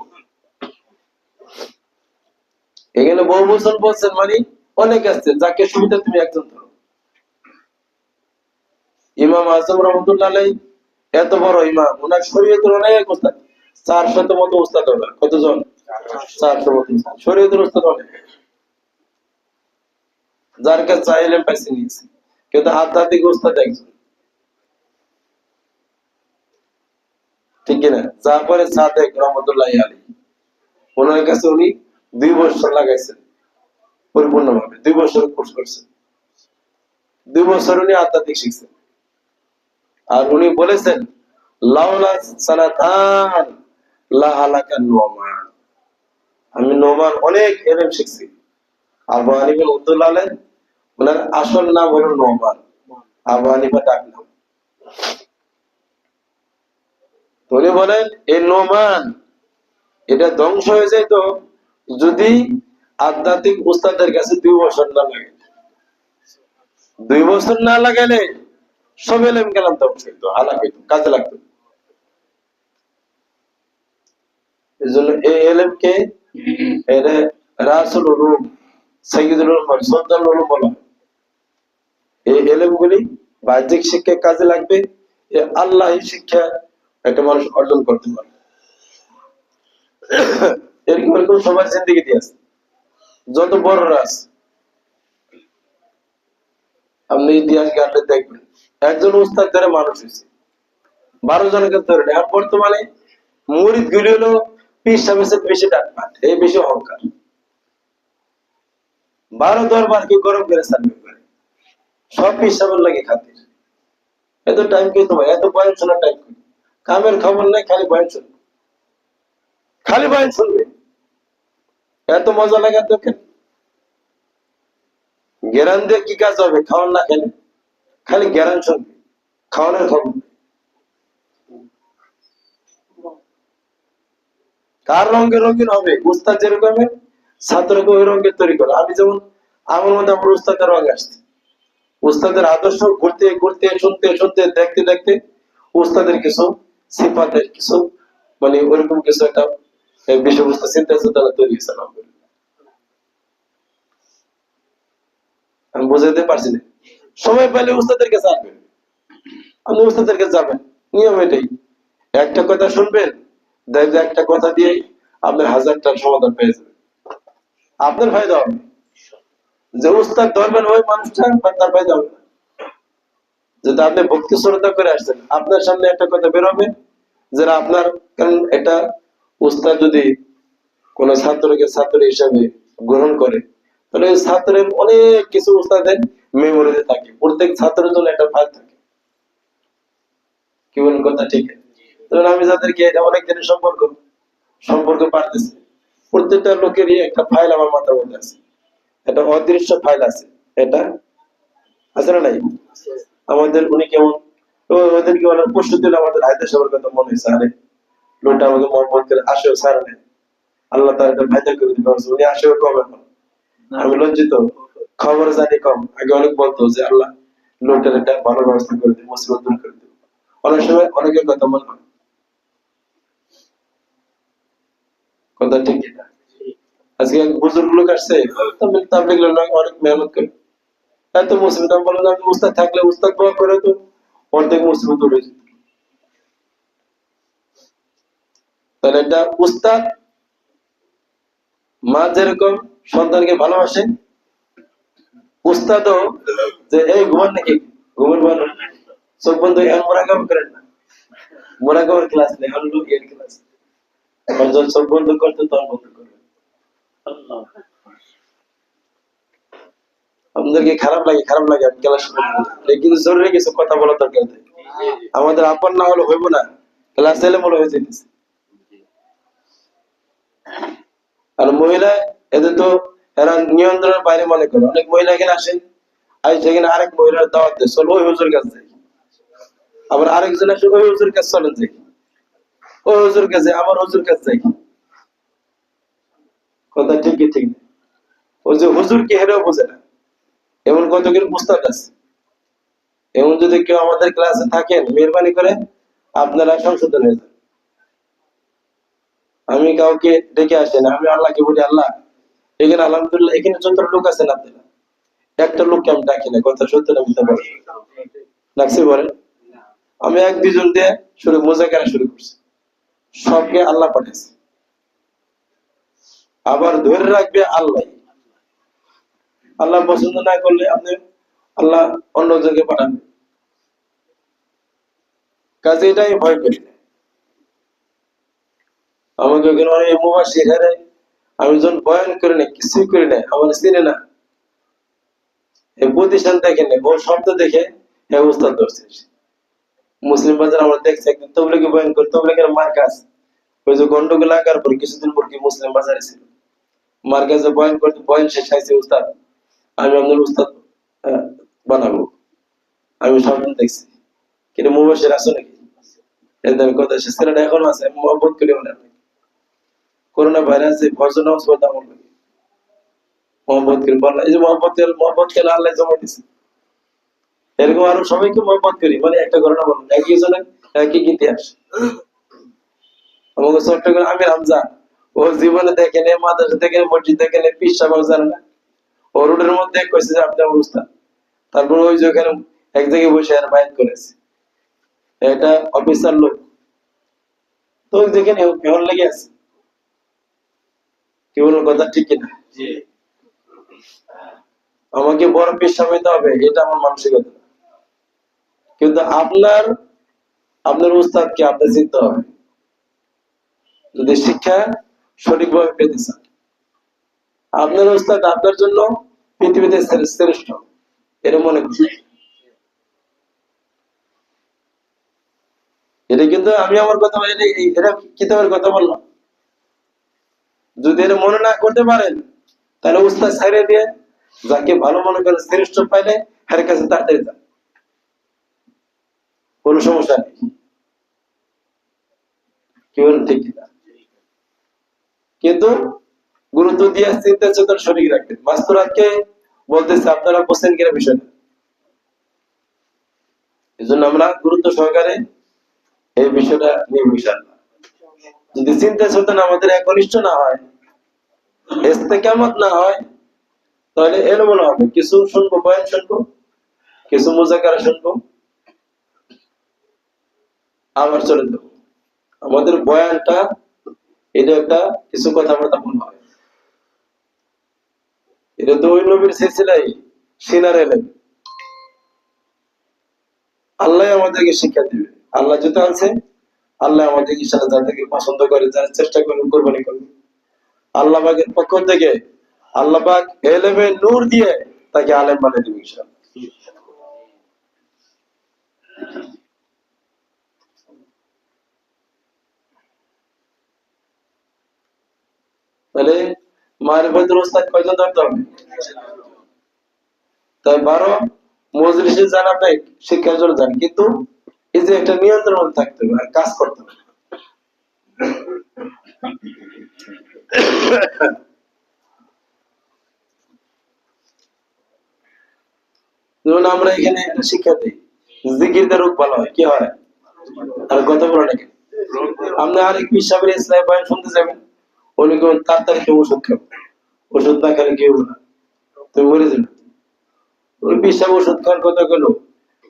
[SPEAKER 1] এখানে বহু বছর বলছেন মানে অনেক আসছে, যাকে সুবিধা তুমি একজন ধরো। ইমাম আজম রহমতুল্লাহ আলাইহি এত বড় ইমাম, ওনার শরীয়তের অনেক উস্তাদ, 400 মতো উস্তাদ হবে। কতজন? 400 মতো উস্তাদ, শরীয়তের উস্তাদ অনেক। যার কাছে চাইলে পাইছে নিয়েছে, কিন্তু আধ্যাত্মিক উস্তাদ একজন, ঠিক কিনা? তারপরে সাদেক রহমতুল্লাহ আলাইহি, ওনার কাছে উনি 2 বছর লাগাইছেন পরিপূর্ণভাবে, 2 বছর কোর্স করছেন, 2 বছর উনি আধ্যাত্মিক শিখছেন। আর উনি বলেছেন, লাউলা সানাতান লা হালাকান নোমান। আমি নোমান অনেক ইলম শিখছি। আবু হানিফা রাহমাতুল্লাহ আলাইহি, ওনার আসল নাম হলো নোমান, আবু হানিফা ডাক নাম। উনি বলেন এই নোমান এটা ধ্বংস হয়ে যায় তো যদি আধ্যাত্মিক উস্তাদের কাছে 2 বছর না লাগে। 2 বছর না লাগাইলে সব এলেম কালাম ধ্বংস হইতো, হালাক হইতো, কাজে লাগতো। এই জন্য এই এলেমকে রাসুল উলুম, সাইয়্যিদুল উলুম, সুলতানুল উলুম বলা হয়। এই এলেমগুলি বাহ্যিক শিক্ষায় কাজে লাগবে, এই আল্লাহি শিক্ষা একটা মানুষ অর্জন করতে পারে। এরকম সবার জিন্দেগিতে আছে, যত বড়রা আছে আপনি ইতিহাস ঘাটলে দেখবেন, একজন উস্তাদ ধরে মানুষ হয়েছে, 12 জনকে ধরে নেয়। আর বর্তমানে মুরিদ গুলি হলো পীর সাহেবের বেশি ডাকপাট, এই বেশি অহংকার। 12 দরবারকে গরম করে সার্ভে করে, সব পীর সাহেবের লাগে খাতির। এত টাইম কে তোমার, এত বয়ান শোনার টাইম কি? কামের খবর নাই, খালি বয়ান শুনবে, খালি বয়ান শুনবে। এত মজা লাগে তোকে, জ্ঞান দিয়ে কি কাজ হবে? খাওয়ান না খেলে, খালি জ্ঞান শুনবে, খাওয়ানোর খবর। কার রঙে রঙিন হবে? উস্তাদ যেরকম ছাত্রকে ওই রঙের তৈরি করে। আমি যেমন আমার মধ্যে আমার উস্তাদের রঙ আসছে, উস্তাদের আদর্শ ঘুরতে ঘুরতে, শুনতে শুনতে, দেখতে দেখতে উস্তাদের কিছু সিফাতের কিছু মানে ওইরকম কিছু একটা বিষয়বস্তু চিন্তা চেতনা তৈরি হয়েছে। আমি বুঝাতে পারছি না। সময় পাইলে উস্তাদের কাছে আসবেন, আপনি উস্তাদের কাছে যাবেন, নিয়ম এটাই। একটা কথা শুনবেন, দেখবে একটা কথা দিয়ে আপনার 1000টার সমাধান পেয়ে যাবেন, আপনার ফায়দা হবে। যে উস্তাদ ধরবেন ওই মানুষটা, তার ফায়দা হবে না। যদি আপনি ভক্তি শ্রদ্ধা করে আসছেন, আপনার সামনে একটা কথা বেরোবে যেটা আপনার, কারণ এটা উস্তাদ যদি কোন ছাত্রকে ছাত্র হিসাবে গ্রহণ করে, তাহলে ওই ছাত্রের অনেক কিছু উস্তাদের মেমোরিতে থাকে, প্রত্যেক ছাত্রের জন্য একটা ফাইল থাকে। কি বলেন কথা ঠিক? ধরুন আমি যাদেরকে এটা অনেক দিনের সম্পর্ক সম্পর্ক পারতেছি, প্রত্যেকটা লোকেরই একটা ফাইল আমার মাথার মধ্যে আছে, একটা অদৃশ্য ফাইল আছে। এটা আছে না নাই? আমাদের উনি কেমন, ওদেরকে বলার পরশু দিন আমাদের হায়দার সাহেবের কথা মনে হয়েছে, আরে লোকটা আমাকে মহব্বত করে আসেও স্যার নেই, আল্লাহ তার একটা ফায়দা করে দিতে পারছে, উনি আসেও কম এখন। আমি লজ্জিত, খবর জানি কম, আগে অনেক বলতো যে আল্লাহ লোকটার একটা ভালো ব্যবস্থা করে দিই, মুসিবত দূর করে দিই। অনেক সময় অনেকের কথা মনে হয়, কথা ঠিক কিনা? আজকে এক বুজুর্গ লোক আসছে, তাবলীগ লোক অনেক মেহনত করে, এত মুসিবত, আমি বললাম আমি উস্তাদ থাকলে উস্তাদ দোয়া করে তো অর্ধেক মুসিবত দূর হয়ে যেত। তাহলে এটা উস্তাদ মা যেরকম সন্তানকে ভালোবাসে, উস্তাদও যে এই ঘুমান নাকি ঘুমের ভালো চোখ বন্ধ এখন মোরাকাবা করেন না, মোরাকাবার ক্লাস নেই, হল এর ক্লাস, যখন চোখ বন্ধ করতে তখন বন্ধ করবে। আমাদেরকে খারাপ লাগে, খারাপ লাগে, আমি ক্লাস কিন্তু জরুরি কিছু কথা বলা দরকার নেই, আমাদের আপন না হলে হইব না, ক্লাস এলে মনে হয়ে যেতেছে। আর মহিলা এদের তো এরা নিয়ন্ত্রণের বাইরে মনে করে, অনেক মহিলা এখানে আসেন, আর সেখানে আরেক মহিলার দাওয়াত দেয়, চলো ওই হুজুর কাছে যাই, আবার আরেকজন আসে ওই হুজুর কাছে চলেন যাই, ওই হুজুর কাছে আবার হুজুর কাছে যাই। কথা ঠিকই ঠিক, ওই যে হুজুর কি হেরেও বোঝে না, এমন কতগুলো উস্তাদ আছে। এমন যদি কেউ আমাদের ক্লাসে থাকেন, মেহরবানি করে আপনারা সংশোধন হয়ে যান। আমি কাউকে ডেকে আসি না, আমি আল্লাহকে বলি আল্লাহ এখানে আলহামদুলিল্লাহ এখানে যত লোক আছেন আপনারা, একটা লোককে আমি ডাকি না, কথা সত্য না মিথ্যা বলেন, ডাকছি বলেন? আমি এক দুজন দিয়ে শুরু মোজাকারা শুরু করছি, সবকে আল্লাহ পাঠাইছে, আবার ধরে রাখবে আল্লাহ, আল্লাহ পছন্দ না করলে আপনি আল্লাহ অন্য জায়গায় পাঠাবে। কাজে এটাই ভয় করি না। আমাকে ওখানে অনেক মুবাশির হারে, আমি যখন বয়ান করি না, কিছুই করি না, আমার চিনে না, এই প্রতিষ্ঠান দেখে না, ও শব্দ দেখে হ্যাঁ উস্তাদ ধরছে। মুসলিম বাজার আমরা দেখছি একদিন তবলিগে বয়ান করে, তবলিগের মার্কাজ ওই যে গন্ডগোল লাগার পর কিছুদিন পর কি মুসলিম বাজারে ছিল, মার্কাজে বয়ান করতে, বয়ান শেষ হয়েছে, উস্তাদ আমি আপনার উস্তাদ বানাবো। আমি স্বপ্ন দেখছি, কিন্তু মুবাশির আছে নাকি? এদের কথা সে ছেলেটা এখন আছে, আমি মহব্বত করি মনে হয়, করোনা ভাইরাস যে ফজর নামাজ পড়তে আমার লাগে, মহব্বত করি বললাম, এই যে মহব্বত খেলে আল্লাহ জমা দিচ্ছে, এরকম আরো সবাইকে মহব্বত করি, মানে একটা ঘটনা বলুন, একই জনের একই ইতিহাস। আমাকে চট্টগ্রাম আমির হামজা, ও জীবনে দেখেন মাদ্রাসা দেখেন মসজিদ দেখেন পীর সাহেব জানে না, ও রোডের মধ্যে কইছে যে আপনি অবস্থা, তারপর ওই যে ওখানে এক জায়গায় বসে আর বাইক করেছে, এটা অফিসার লোক, তো ওই যেখানে কেমন লেগে আছে, কি বলুন কথা ঠিক কিনা? আমাকে বড় পীর সাহেব হবে এটা আমার মানসিকতা, কিন্তু আপনার উস্তাদকে আপনার চিনতে হবে, যদি শিক্ষা সঠিকভাবে পেতে চান। আপনার উস্তাদ আপনার জন্য পৃথিবীতে শ্রেষ্ঠ, এটা মনে করি। এটা কিন্তু আমি আমার কথা এটা কিতাবের কথা বললাম, যদি এটা মনে না করতে পারেন তাহলে উস্তাদ ছাইড়ে দিয়ে যাকে ভালো মনে করেন শ্রেষ্ঠ পাইলে এর কাছে তাড়াতাড়ি যান, কোনো সমস্যা নেই। কি বলেন ঠিক কিনা? কিন্তু গুরুত্ব দিয়ে চিন্তা চেতনা সঠিক রাখবেন। মাস্তুরাতকে বলতেছে আপনারা বলছেন কিনা বিষয়টা, এই জন্য আমরা গুরুত্ব সহকারে এই বিষয়টা নিয়ে ইনশাআল্লাহ। যদি চিন্তা চেতনা আমাদের একনিষ্ঠ না হয়, ইস্তেকামত না হয়, তাহলে এলোমেলো হবে, কিছু শুনবো বয়ান শুনবো, কিছু মুজাকারা শুনবো, আবার চলে যাবো। আমাদের বয়ানটা এটা একটা কিছু কথাবার্তা মনে হয়, এটা তো ওই নবীর সিলসিলাই সিনারে নেবে, আল্লাহ আমাদেরকে শিক্ষা দিবে। আল্লাহ যেটা আছে আল্লাহ আমাদের ইনশাআল্লাহ যাদেরকে পছন্দ করে, যারা চেষ্টা করে কোরবানি করবে, আল্লাহ পাকের পক্ষ থেকে আল্লাহ পাক এলেমে নূর দিয়ে তাকে আলেম বানিয়ে দেবে ইনশাআল্লাহ। তাহলে মারিফাতুল উস্তাদ কয়জন ধরতে হবে? তাই 12 মজলিসে যান, আপনি শিক্ষার জন্য যান, কিন্তু এই যে একটা নিয়ন্ত্রণ থাকতে হবে আর কাজ করতে হবে। যেমন আমরা এখানে একটা শিক্ষা দিই, জিকিরটা রোগ ভালো হয়, কি হয়? আর কথা বলো নাকি? আপনি আরেক পিসাবের ইসলাম বয়ান শুনতে যাবেন, উনি কোন তাড়াতাড়ি কেউ ওষুধ খাবে, ওষুধ না খেলে কেউ না, তুমি মরে যাবে। ওই পিসাব ওষুধ খাওয়ার কথা গেল,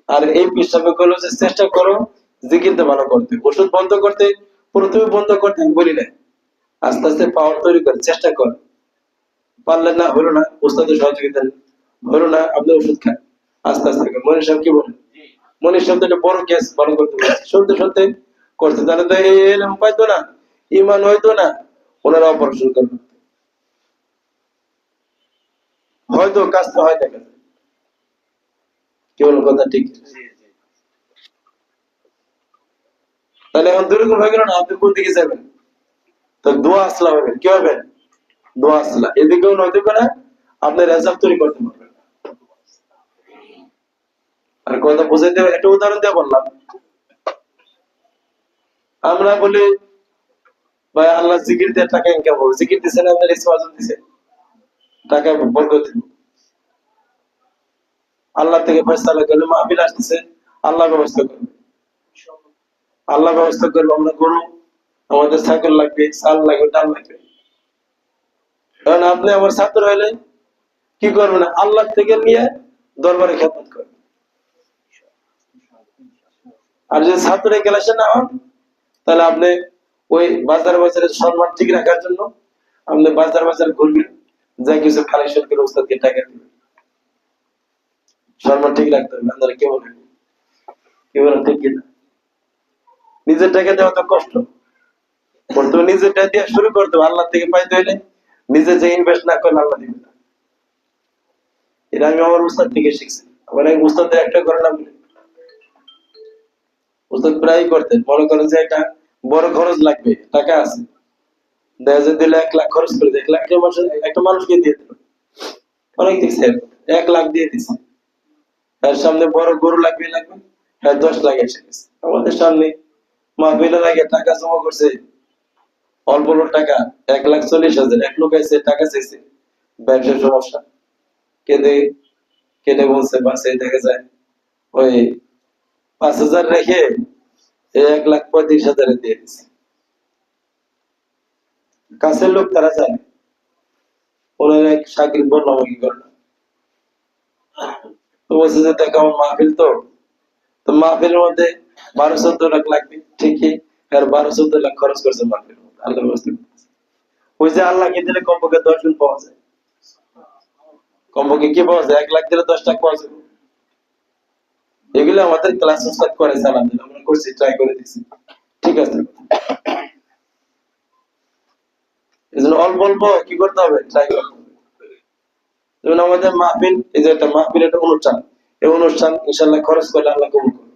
[SPEAKER 1] আর এই পিসাবে গেল যে চেষ্টা করো জিকিরটা ভালো করতে, ওষুধ বন্ধ করতে, প্রথমে বন্ধ করতে আমি বলি না, আস্তে আস্তে পাওয়ার তৈরি করে চেষ্টা কর, পারলেন না, হলো না, ওস্তাদের সহযোগিতা নেন, হলো না, আপনি ওষুধ খান, আস্তে আস্তে। মনির সাহেব কি বলেন? মনির সাহেব তো একটা বড় কেস ভালো করতে পারছে, শুনতে শুনতে করছে, তাহলে তো এই এলম পাইতো না, ইমান হইতো না, ওনারা অপারেশন করবে, হয়তো কাজটা হয় দেখা যায়। কি বলুন কথা ঠিক? তাহলে এখন দুরকম হয়ে গেল না, আপনি কোন দিকে যাবেন? তো দোয়া আসলা হবেন, কি হবেন? দোয়া আসলা, এদিকেও নদী করে আপনি রেজাল্ট তৈরি করতে পারবেন। আর কথা বুঝাইতে একটা উদাহরণ দিয়ে বললাম, আমরা বলি ভাই আল্লাহ জিকির দিয়ে টাকা ইনকাম হবে, জিকির দিচ্ছেন, আপনার ইসমাজন দিচ্ছে, টাকা বরকত দিন। আল্লাহ থেকে ফয়সালা করলে মাহফিল আসতেছে, আল্লাহ ব্যবস্থা করবে, আল্লাহ ব্যবস্থা করবে। আমরা গরু, আমাদের সাইকেল লাগবে, চাল লাগবে, ডাল লাগবে, কারণ আপনি আমার ছাত্র হইলে কি করবেন? আল্লাহ থেকে নিয়ে দরবারে খেদমত করবেন। আর যদি ছাত্র ক্লাসে না হন, তাহলে আপনি ওই বাজার বাজারে সম্মান ঠিক রাখার জন্য আপনি বাজার বাজার ঘুরবেন, যা কিছু কালেকশন করে ওস্তাদকে টাকা দিবেন, সম্মান ঠিক রাখতে হবে। আপনারা কেমন কেমন ঠিক কিনা? নিজের টাকা দেওয়া তো কষ্ট, প্রথমে নিজের টাকা দিয়ে শুরু করতে হবে, আল্লাহ থেকে পাইতে হইলে নিজে যে ইনভেস্ট না করলে আল্লাহ দিবে না। এটা আমি আমার উস্তাদ থেকে শিখছি। আমার এক উস্তাদের একটা ঘটনা বলি, উস্তাদ প্রায় করতেন, মনে করেন যে একটা বড় খরচ লাগবে, টাকা আছে, দেখা যায় দিলে 1 লাখ খরচ করে দেয়, 1 লাখ মাসে একটা মানুষকে দিয়ে দিল, অনেক দিচ্ছে, 1 লাখ দিয়ে দিচ্ছে, তার সামনে বড় গরু লাগবে লাগবে, হ্যাঁ 10 লাখ এসে গেছে আমাদের সামনে, মাহফিলের আগে টাকা জমা করছে, অল্প অল্প টাকা, 1,40,000, এক লোক এসে টাকা চাইছে, ব্যবসার সমস্যা, কেঁদে কেটে বলছে বাসে, দেখা যায় ওই 5,000 রেখে 1,35,000 দিয়ে দিচ্ছে। কাছের লোক তারা জানে, ওনার এক সাকিব বললাম কি করলো, তো বলছে যে দেখ আমার মাহফিল তো, তো মাহফিলের মধ্যে 12-14 লাখ লাগবে, ঠিকই, আর 12-14 লাখ খরচ করছে মাহফিল, আল্লাহ ব্যবস্থা করতেছে। ওই যে আল্লাহকে দিলে কমপক্ষে 10 গুণ পাওয়া যায়, কমপক্ষে কি পাওয়া যায়? 1 লাখ দিলে 10 লাখ পাওয়া যাবে। এগুলো আমাদের ক্লাস স্টার্ট করে সালাম দিলাম, আমরা করছি, ট্রাই করে দিচ্ছি, ঠিক আছে। এই জন্য অল্প অল্প কি করতে হবে? ট্রাই করতে হবে। যেমন আমাদের মাহফিল, এই যে একটা মাহফিল, একটা অনুষ্ঠান, এই অনুষ্ঠান ইনশাল্লাহ খরচ করলে আল্লাহ কবুল করবে।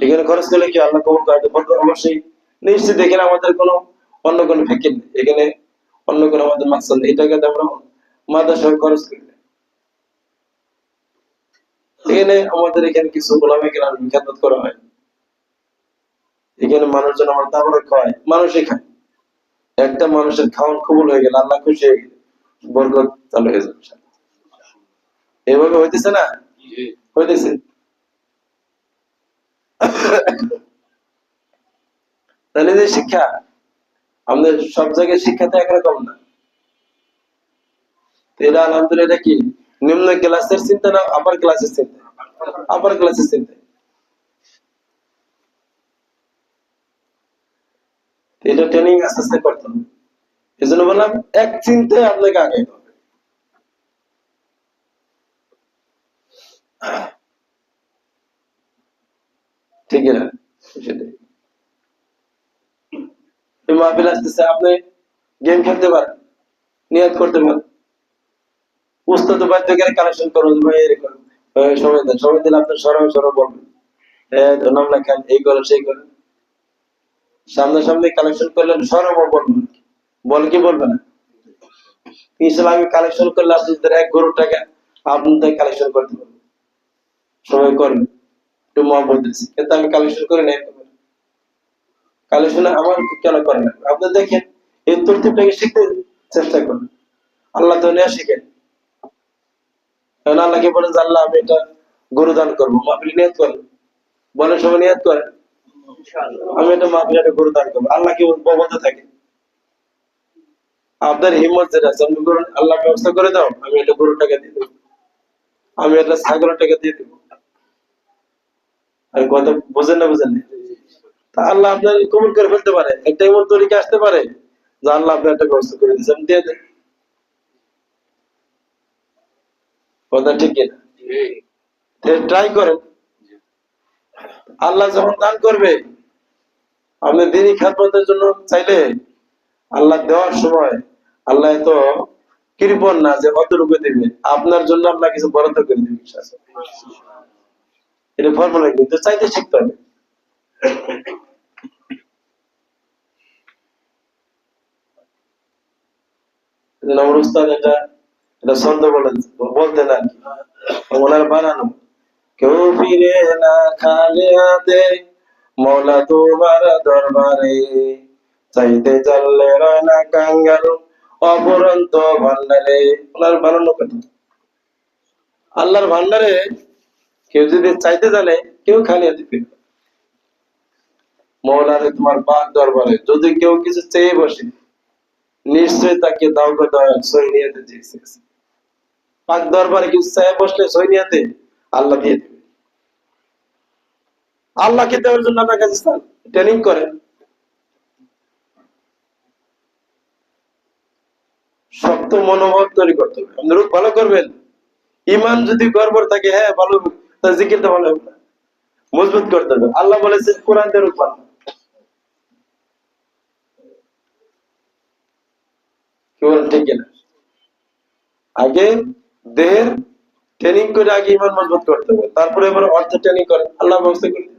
[SPEAKER 1] এখানে খরচ করলে কি আল্লাহ কবুল করবে? অবশ্যই নিশ্চিত। এখানে আমাদের কোনো অন্য কোনো ফিকির নেই, এখানে অন্য কোনো আমাদের মাকসাদ নেই, এটাকে আমরা মাদ্রাসায় খরচ করি না। এখানে আমাদের এখানে কিছু গোলামে কেরাম খেদমত করা হয়, এখানে মানুষজন আমার তাবরক খাওয়ায়, মানুষই খায়, একটা মানুষের খাওয়ান কবুল হয়ে গেল, আল্লাহ খুশি হয়ে গেল, বরকত চালু হয়ে যাবে। এভাবে হইতেছে না? হইতেছে। তাহলে যে শিক্ষা, আমাদের সব জায়গায় শিক্ষা তো একরকম না। এটা আলহামদুলিল্লাহ, এটা কি নিম্ন ক্লাসের চিন্তা না আপার ক্লাসের চিন্তা? আপার ক্লাসের চিন্তা। এটা ট্রেনিং আস্তে আস্তে করতে হবে। এই জন্য বললাম এক চিন্তায় আপনাকে আগাইতে হবে। ঠিক না? সেটাই মাহফিল আসতেছে, আপনি গেম খেলতে পারেন, নিয়ত করতে পারেন, উস্তাদ বাধ্য করে কালেকশন করুন, ভাই এরকম সময় দেন, সময় দিলে আপনি সরাসরি সরব বলবেন নাম লেখেন, এই করেন সেই করেন, সামনাসামনি কালেকশন করলেন সরব বলবেন, বল কি বলবে না? ইসলামী কালেকশন করলে আপনি 1 crore টাকা আপনি কালেকশন করতে পারবেন, সবাই করেন একটু মহব্বত দিচ্ছি, কিন্তু আমি কালেকশন করি না। কালেকশন আমার কেন করেন না? আপনি দেখেন এই তরতিবটাকে শিখতে চেষ্টা করেন, আল্লাহ তো নিয়ে শিখেন। কারণ আল্লাহকে বলেন যে আল্লাহ আমি এটা গরু দান করবো, আপনি নিয়ত করেন, বলেন সবাই নিয়ত করেন আমি এটা মাহফিলে একটা গরু দান করবো, আল্লাহ কি বলতে থাকে? আপনার হিম্মত যেটা আছে আপনি করুন, আল্লাহ ব্যবস্থা করে দাও, আমি এটা গরুর টাকা দিয়ে দেবো, আমি এটা ছাগলের টাকা দিয়ে দেবো। আর কথা বুঝেন না? বুঝেন না? তা আল্লাহ আপনার কবুল করে ফেলতে পারে, একটা এমন তরিকা আসতে পারে যে আল্লাহ আপনার একটা ব্যবস্থা করে দিয়েছেন, দিয়ে দেন। কথা ঠিক কিনা? ট্রাই করেন, আল্লাহ যখন দান করবে আপনি দিনই খেদমতের জন্য চাইলে আল্লাহ দেওয়ার সময় আল্লাহ তো কৃপণ না যে অতটুকু দিবে, আপনার জন্য আল্লাহ কিছু বরাদ্দ করে দিবে। এটা ফর্মুলা, কিন্তু চাইতে শিখতে হবে। আমার উস্তাদ এটা ছন্দ বলতেন আর কি, ওনার বানানো, কেউ ফিরে না খালি হাতে মৌলা তোমার দরবারে, চাইতে চাললে রয় না কাঙ্গাল অপরন্ত ভান্ডারে। ওনার বানানো কথা, আল্লাহর ভান্ডারে কেউ যদি চাইতে জানে কেউ খালি হাতে ফিরবে। মৌলারে তোমার পাক দরবারে যদি কেউ কিছু চেয়ে বসে নিশ্চয় তাকে দাও গো দয়া সৈনিয়াতে চেয়েছে। পাক দরবারে কিছু চেয়ে বসলে সৈনিয়াতে আল্লাহ দিয়ে দেবে। আল্লাহকে দেওয়ার জন্য আপনার কাছে ট্রেনিং করেন, শক্ত মনোভাব তৈরি করতে হবে। আপনি রূপ ভালো করবেন, ইমান যদি গর্বর থাকে, হ্যাঁ ভালো, তার জিকিরটা ভালো হবে না, মজবুত করতে হবে। আল্লাহ বলেছেন কোরআন দিয়ে রূপ ভালো, কি বলেন ঠিক কিনা? আগে দেহের ট্রেনিং করে আগে ইমান মজবুত করতে হবে, তারপরে এবার অর্থ ট্রেনিং করেন, আল্লাহ ব্যবস্থা করে দেবে।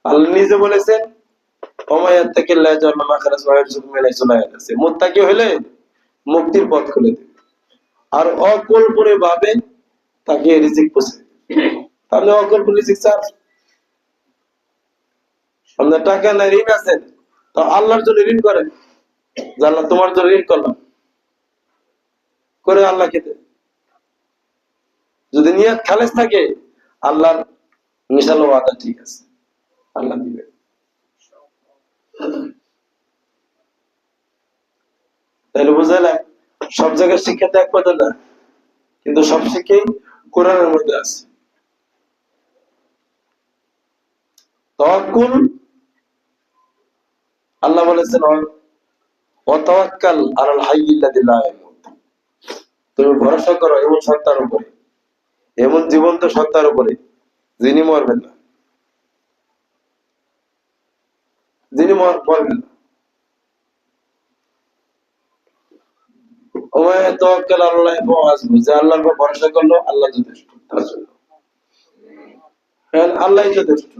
[SPEAKER 1] আল্লাহ নিজে বলেছেন মুত্তাকি হলে মুক্তির পথ খুলে দেবে, আর অকল্পনীয় ভাবে তাকে রিজিক পৌঁছে দেবে। তাহলে অকল্পনীয় রিজিক চান, আপনার টাকা নাই, ঋণ আছে, তো আল্লাহর জন্য ঋণ করেন, যে আল্লাহ তোমার জন্য ঋণ করলাম, করে আল্লাহ খেতে। যদি নিয়ত খালেস থাকে আল্লাহর ইনশাআল্লাহ ওয়াদা ঠিক আছে, আল্লাহ দিবে। তাহলে বুঝালাম সব জায়গায় শিক্ষা তো এক কথা না, কিন্তু সব শিক্ষাই কোরআনের মধ্যে আছে। তাওয়াক্কুল, আল্লাহ বলেছেন ওয়াতাওয়াক্কাল আলাল হাইয়্যিল্লাযী লা ইয়ামুত, তুমি ভরসা করো এমন সত্তার উপরে, এমন জীবন্ত সত্তার উপরে যিনি মরবেন না, যিনি মরবেন না। ওমায় তাওয়াক্কাল আলাল্লাহি ফাহুয়া হাসবুহ, যে আল্লাহর উপর ভরসা করলো আল্লাহ যথেষ্ট তার জন্য, কারণ আল্লাহই যথেষ্ট।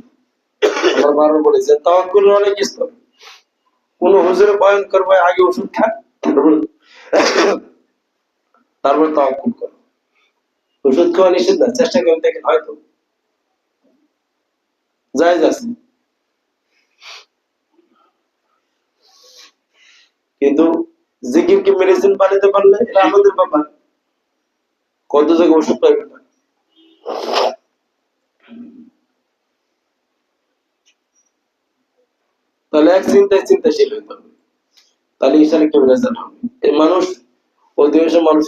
[SPEAKER 1] আমার বারবার বলেছে তাওয়াক্কুলের অনেক স্তর। কোন হুজুরে বয়ান করবে আগে ওষুধ খা, তারপর তাওয়াক্কুল করো। ওষুধ খাওয়া নিষেধ না, চেষ্টা করে দেখেন হয়তো জায়েজ আছে, কিন্তু জিকিরকে মেডিসিন বানাতে পারলে এটা আমাদের ব্যাপার, কত জায়গায় ওষুধ পাইবে না। তাহলে এক চিন্তাশীল হইতে হবে, তাহলে ইনশাআল্লাহ কেউ রেজাল্ট হবে। এই মানুষ, অধিকাংশ মানুষ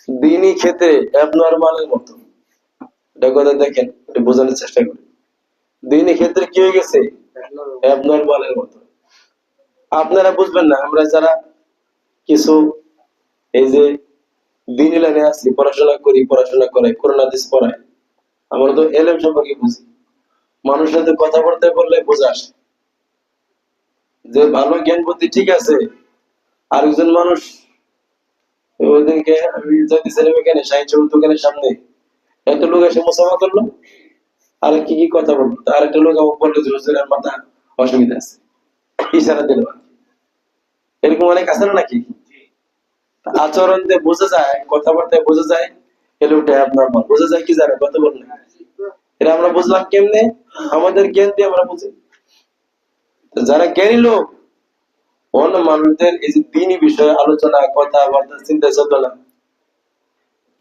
[SPEAKER 1] দিনই ক্ষেত্রে অ্যাবনর্মালের মতো, এটা কথা দেখেন, এটা বোঝানোর চেষ্টা করি। দিনই ক্ষেত্রে কি হয়ে গেছে? অ্যাবনর্মালের মতো। আপনারা বুঝবেন না, আমরা যারা কিছু এই যে দিনী লাইনে আছি, পড়াশোনা করি, পড়াশোনা করাই, কোরআন হাদিস পড়াই, আমরা তো এলেম সম্পর্কে বুঝি। মানুষের সাথে কথাবার্তা বললে বোঝা আসে যে ভালো জ্ঞান বুদ্ধি ঠিক আছে। আরেকজন মানুষ ওইদিনকে আমি যাইতেছিলাম এখানে সাহিত্য দোকানের সামনে, একটা লোক এসে মুসাফা করলো, আর কি কথা বললো, আর একটা লোক আমাকে বললো যে হুজুরের মাথা অসুবিধা আছে, ইশারা দিল। এরকম অনেক আছে না নাকি? আচরণ দিয়ে বোঝা যায়, কথাবার্তায় বোঝা যায় এ লোকটা নরমাল, বোঝা যায় কি জানে কথা বল না। এটা আমরা বুঝলাম কেমনে? আমাদের জ্ঞান দিয়ে আমরা বুঝি। তো যারা জ্ঞানী লোক, অন্য মানুষদের এই যে দিনই বিষয়ে আলোচনা, কথাবার্তা, চিন্তা চেতনা,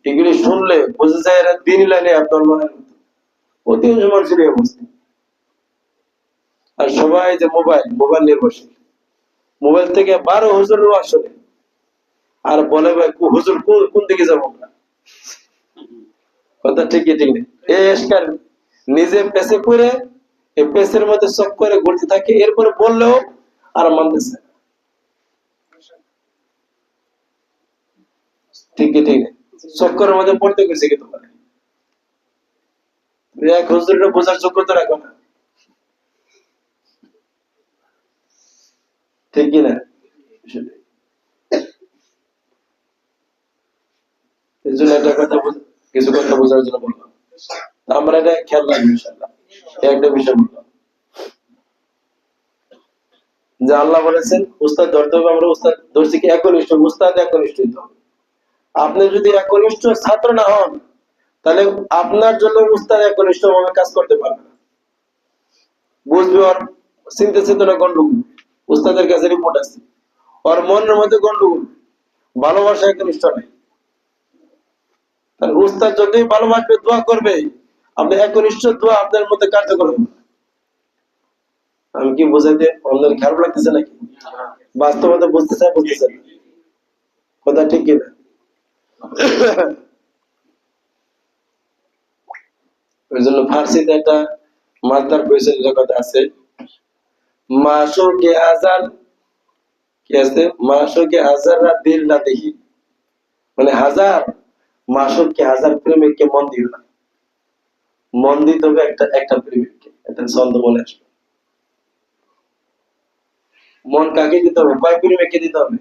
[SPEAKER 1] এগুলি শুনলে বোঝা যায় এরা দিনই লাইনে আপনার মনে অধিকাংশ মানুষের এই অবস্থা। আর সবাই যে মোবাইল নির্ভরশীল, মোবাইল থেকে 12 হুজুরও আসলে আর বলে ভাই হুজুর কোন দিকে যাবো আমরা, কথা ঠিকই ঠিক নেই। নিজে পেছে করে এই পেছের মধ্যে চক করে ঘুরতে থাকে, এরপরে বললেও আর মানতেছে ঠিকই ঠিক নেই, চক্করের মধ্যে পড়তে গেছে কিন্তু পারে এক হুজুরটা বোঝার যোগ্যতা রাখো না, ঠিক কিনা? এই জন্য একটা কথা কিছু কথা বোঝার জন্য বললাম, আমরা এটা খেয়াল রাখবো ইনশাআল্লাহ। একটা বিষয় বললাম যে আল্লাহ বলেছেন উস্তাদ ধরতে হবে, আমরা উস্তাদ ধরছি কি একনিষ্ঠ, উস্তাদ একনিষ্ঠ হইতে হবে। আপনি যদি একনিষ্ঠ ছাত্র না হন, তাহলে আপনার জন্য উস্তাদ একনিষ্ঠ ভাবে কাজ করতে পারবে না। বুঝবে ওর চিন্তা চেতনা গন্ডগোল, উস্তাদের কাছে রিপোর্ট আছে, ওর মনের মধ্যে গন্ডগোল, ভালোবাসা একনিষ্ঠ নাই। তাহলে উস্তাদ যদি ভালোবাসবে, দোয়া করবে, আপনি একনিষ্ঠ দোয়া আপনার মধ্যে কার্যকর হবে। আমি কি বোঝাইতে অন্যের খারাপ লাগতেছে নাকি? বাস্তবতা বুঝতেছে কথা ঠিক কিনা? ওই জন্য ফার্সিতে একটা মাদার পরিচয় কথা আছে, মাশোকে আজান কি আছে, মাশোকে হাজাররা দিল না দেখি, মানে হাজার মাশোকে হাজার প্রেমিককে মন দিও না, মন দিতে হবে একটা একটা প্রেমিককে। একটা ছন্দ বলে আসবে, মন কাকে দিতে হবে, কয় প্রেমিককে দিতে হবে?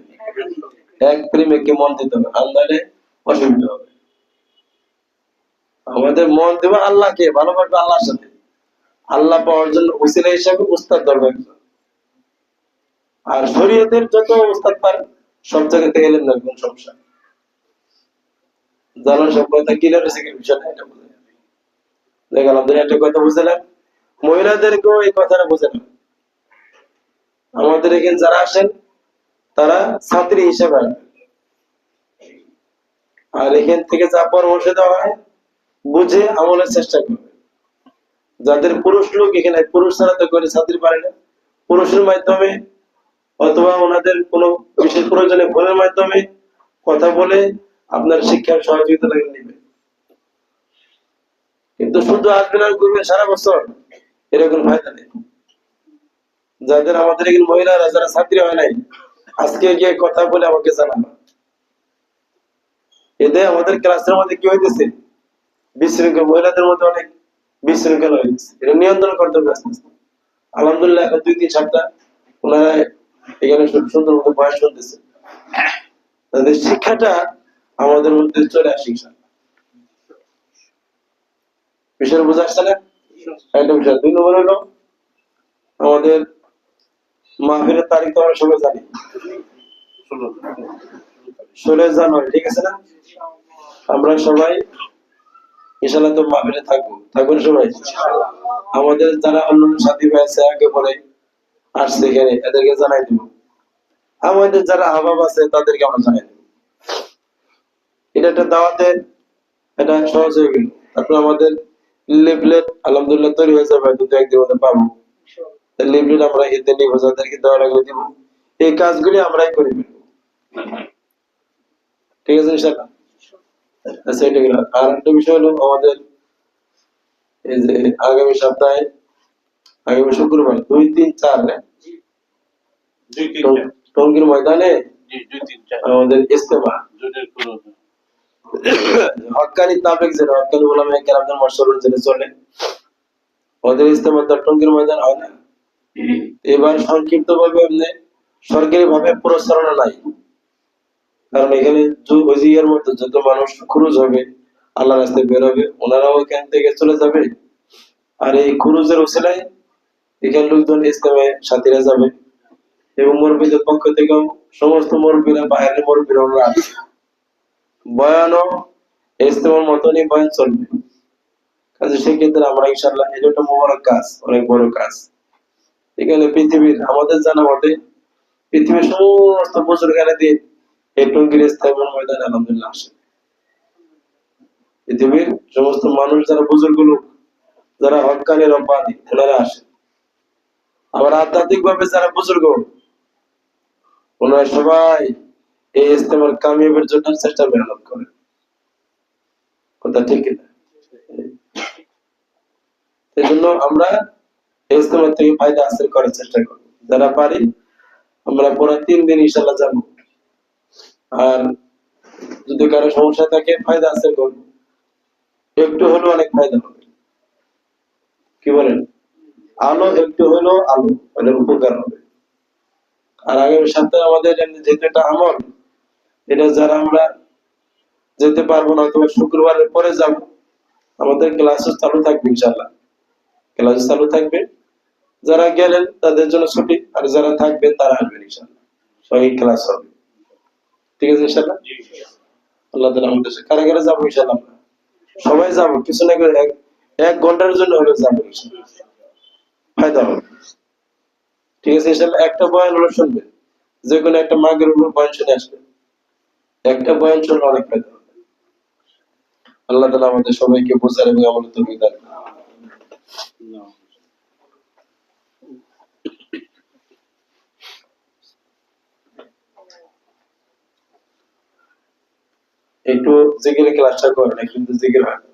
[SPEAKER 1] এক প্রেমিককে মন দিতে হবে, আল্লাহরে অসুবিধা হবে। আমাদের মন দেবো আল্লাহকে, ভালোবাসবে আল্লাহর সাথে, আল্লাহ পাওয়ার জন্য উসিলা হিসাবে উস্তাদ দরকার। আর শরীয়তের যত উস্তাদ পার সব জায়গা থেকে এলেন না, কোন সমস্যা জানার সব কথা ক্লিয়ার হয়েছে, বিষয় না এটা বুঝে দেখলাম। একটা কথা বুঝলাম, মহিলাদেরকেও এই কথাটা বুঝে না। আমাদের এখানে যারা আসেন তারা ছাত্রী হিসেবে আসবে, আর এখান থেকে যা পরামর্শ দেওয়া হয় বুঝে আমলের চেষ্টা করবে। যাদের পুরুষ লোক এখানে, পুরুষ ছাড়া তো করে ছাত্রী পারে না, পুরুষের মাধ্যমে অথবা ওনাদের কোনো বিশেষ প্রয়োজনে ফোনের মাধ্যমে কথা বলে আপনার শিক্ষার সহযোগিতা লাগে নেবে। কিন্তু শুধু আসবেন আর করবেন সারা বছর, এরকম ফায়দা নেই। যাদের আমাদের এখানে মহিলারা যারা ছাত্রী হয় নাই, আজকে গিয়ে কথা বলে আমাকে জানানো, এতে আমাদের ক্লাসের মধ্যে কি হইতেছে, বিশৃঙ্খল, মহিলাদের মধ্যে অনেক বিশৃঙ্খল হয়ে গেছে, এটা নিয়ন্ত্রণ করতে হবে আস্তে আস্তে। আলহামদুলিল্লাহ এখন 2-3 সপ্তাহ ওনারা এখানে সুন্দর মতো বয়স চলতেছে, তাদের শিক্ষাটা আমাদের মধ্যে চলে আসে। বিষয় বোঝা আসছে না? একটা বিষয়। 2 নম্বর হলো আমাদের মাহফিলের তারিখ তো আমরা সবাই জানি, 16 জানুয়ারি, ঠিক আছে না? আমরা সবাই ইনশাআল্লাহ তো মাহফিলে থাকবো সবাই। আমাদের যারা অন্যান্য সাথী ভাই আছে আগে পরে আসছে এখানে, এদেরকে জানাই দিব। আমাদের যারা আহবাব আছে তাদেরকে আমরা জানাই দিব। এটা একটা দাওয়াতের এটা সহজ হয়ে গেল। তারপর আমাদের লিফলেট আলহামদুলিল্লাহ তৈরি হয়ে যাবে, 2-1 দিনের মধ্যে পাবো। লিফলেট আমরা এতে নিব, যাদেরকে দেওয়া লাগবে দিব। এই কাজগুলি আমরাই করে ফেলবো, ঠিক আছে ইনশাআল্লাহ। আচ্ছা, এটা গেল। আর একটা বিষয় হলো আমাদের এই যে আগামী সপ্তাহে, আগামী শুক্রবার 2-3-4 টঙ্গীর ময়দানে আমাদের ইজতেমা, হক্কানি তাবলীগ যেটা, হক্কানি উলামায়ে কেরামদের মাশওয়ারার জন্য চলে, ওদের ইস্তেমা তো টঙ্গীর ময়দান হয় না। এবার সংক্ষিপ্ত ভাবে এমনি সরকারি ভাবে প্রচারণা নাই, কারণ এখানে ওজিয়ার মতো যত মানুষ খুরুজ হবে, আল্লাহ রাস্তায় বের হবে, ওনারাও এখান থেকে চলে যাবে। আর এই খুরুজের উসিলায় এখানে লোকজন ইসলামে সাথীরা যাবে, এবং মুরব্বীদের পক্ষ থেকেও সমস্ত মুরব্বীরা, বাইরের মুরব্বীরা ওনারা আসবে। বয়ানও ইস্তেমার মতনই বয়ান চলবে। কাজে সেক্ষেত্রে আমরা ইনশাল্লাহ, এটা একটা মোবারক কাজ, অনেক বড় কাজ। এখানে পৃথিবীর আমাদের জানা মতে পৃথিবীর সমস্ত বুজুর্গানে দিয়ে এই টঙ্গীর ইস্তেমার ময়দানে আলহামদুলিল্লাহ আসে। পৃথিবীর সমস্ত মানুষ যারা বুজুর্গ লোক, যারা হক্কানি রব্বানি, ওনারা আসে। আবার আধ্যাত্মিক ভাবে যারা বুজুর্গ, ওনারা সবাই এই ইস্তেমার কামিয়াবের জন্য চেষ্টা মেহনত করে। কথা ঠিক কিনা? এই জন্য আমরা এই ইস্তেমার থেকে ফায়দা হাসিল করার চেষ্টা করবো, যারা পারি আমরা পুরো 3 দিন ইনশাল্লাহ যাবো। আর যদি কারো সমস্যা থাকে, ফায়দা হাসিল করবো, একটু হলেও অনেক ফায়দা হবে। কি বলেন? আলো একটু হলেও আলো মানে উপকার হবে। আর আগামী সপ্তাহে আমাদের যেহেতু এটা আমল, এটা যারা আমরা যেতে পারবো না, অথবা শুক্রবারের পরে যাব, আমাদের ক্লাস চালু থাকবে ইনশাল্লাহ। ক্লাস চালু থাকবে, যারা গেলেন তাদের জন্য ছুটি, আর যারা থাকবেন তারা আসবেন ইনশাল্লাহ, সবাই ক্লাস হবে। ঠিক আছে ইনশাল্লাহ। আল্লাহ তাআলা আমাদের কারা কারা যাবো ইনশাল্লাহ, আমরা সবাই যাবো, কিছু না করে 1 ঘন্টার জন্য হলে যাবো ইনশাল্লাহ, ফায়দা হবে। ঠিক আছে ইনশাল্লাহ। একটা বয়ান হলো শুনবেন, যে কোনো একটা মাগের উপর বয়ান শুনে আসবেন, একটা বয়ান শুনলে অনেক ফায়দা হবে। আল্লাহ তাআলা আমাদের সবাইকে বোঝার এবং আমলের তৌফিক দান করুন। একটু জিকিরের ক্লাসটা করেন, কিন্তু জিকির হয় না।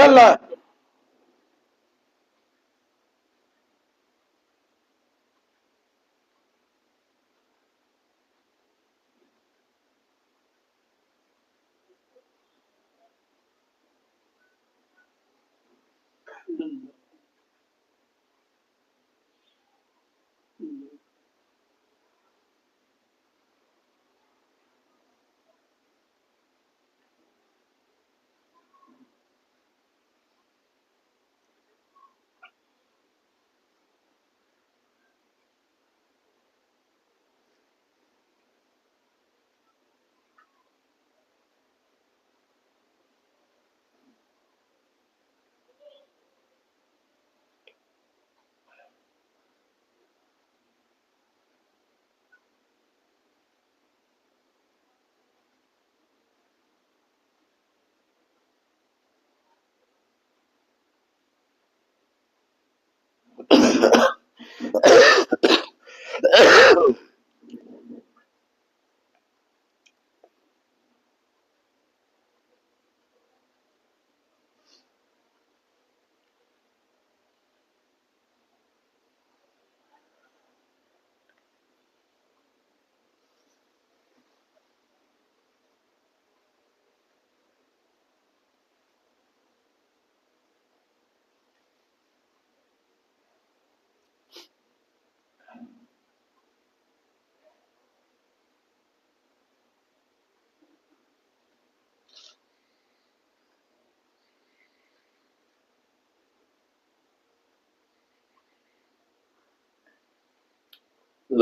[SPEAKER 1] আল্লাহ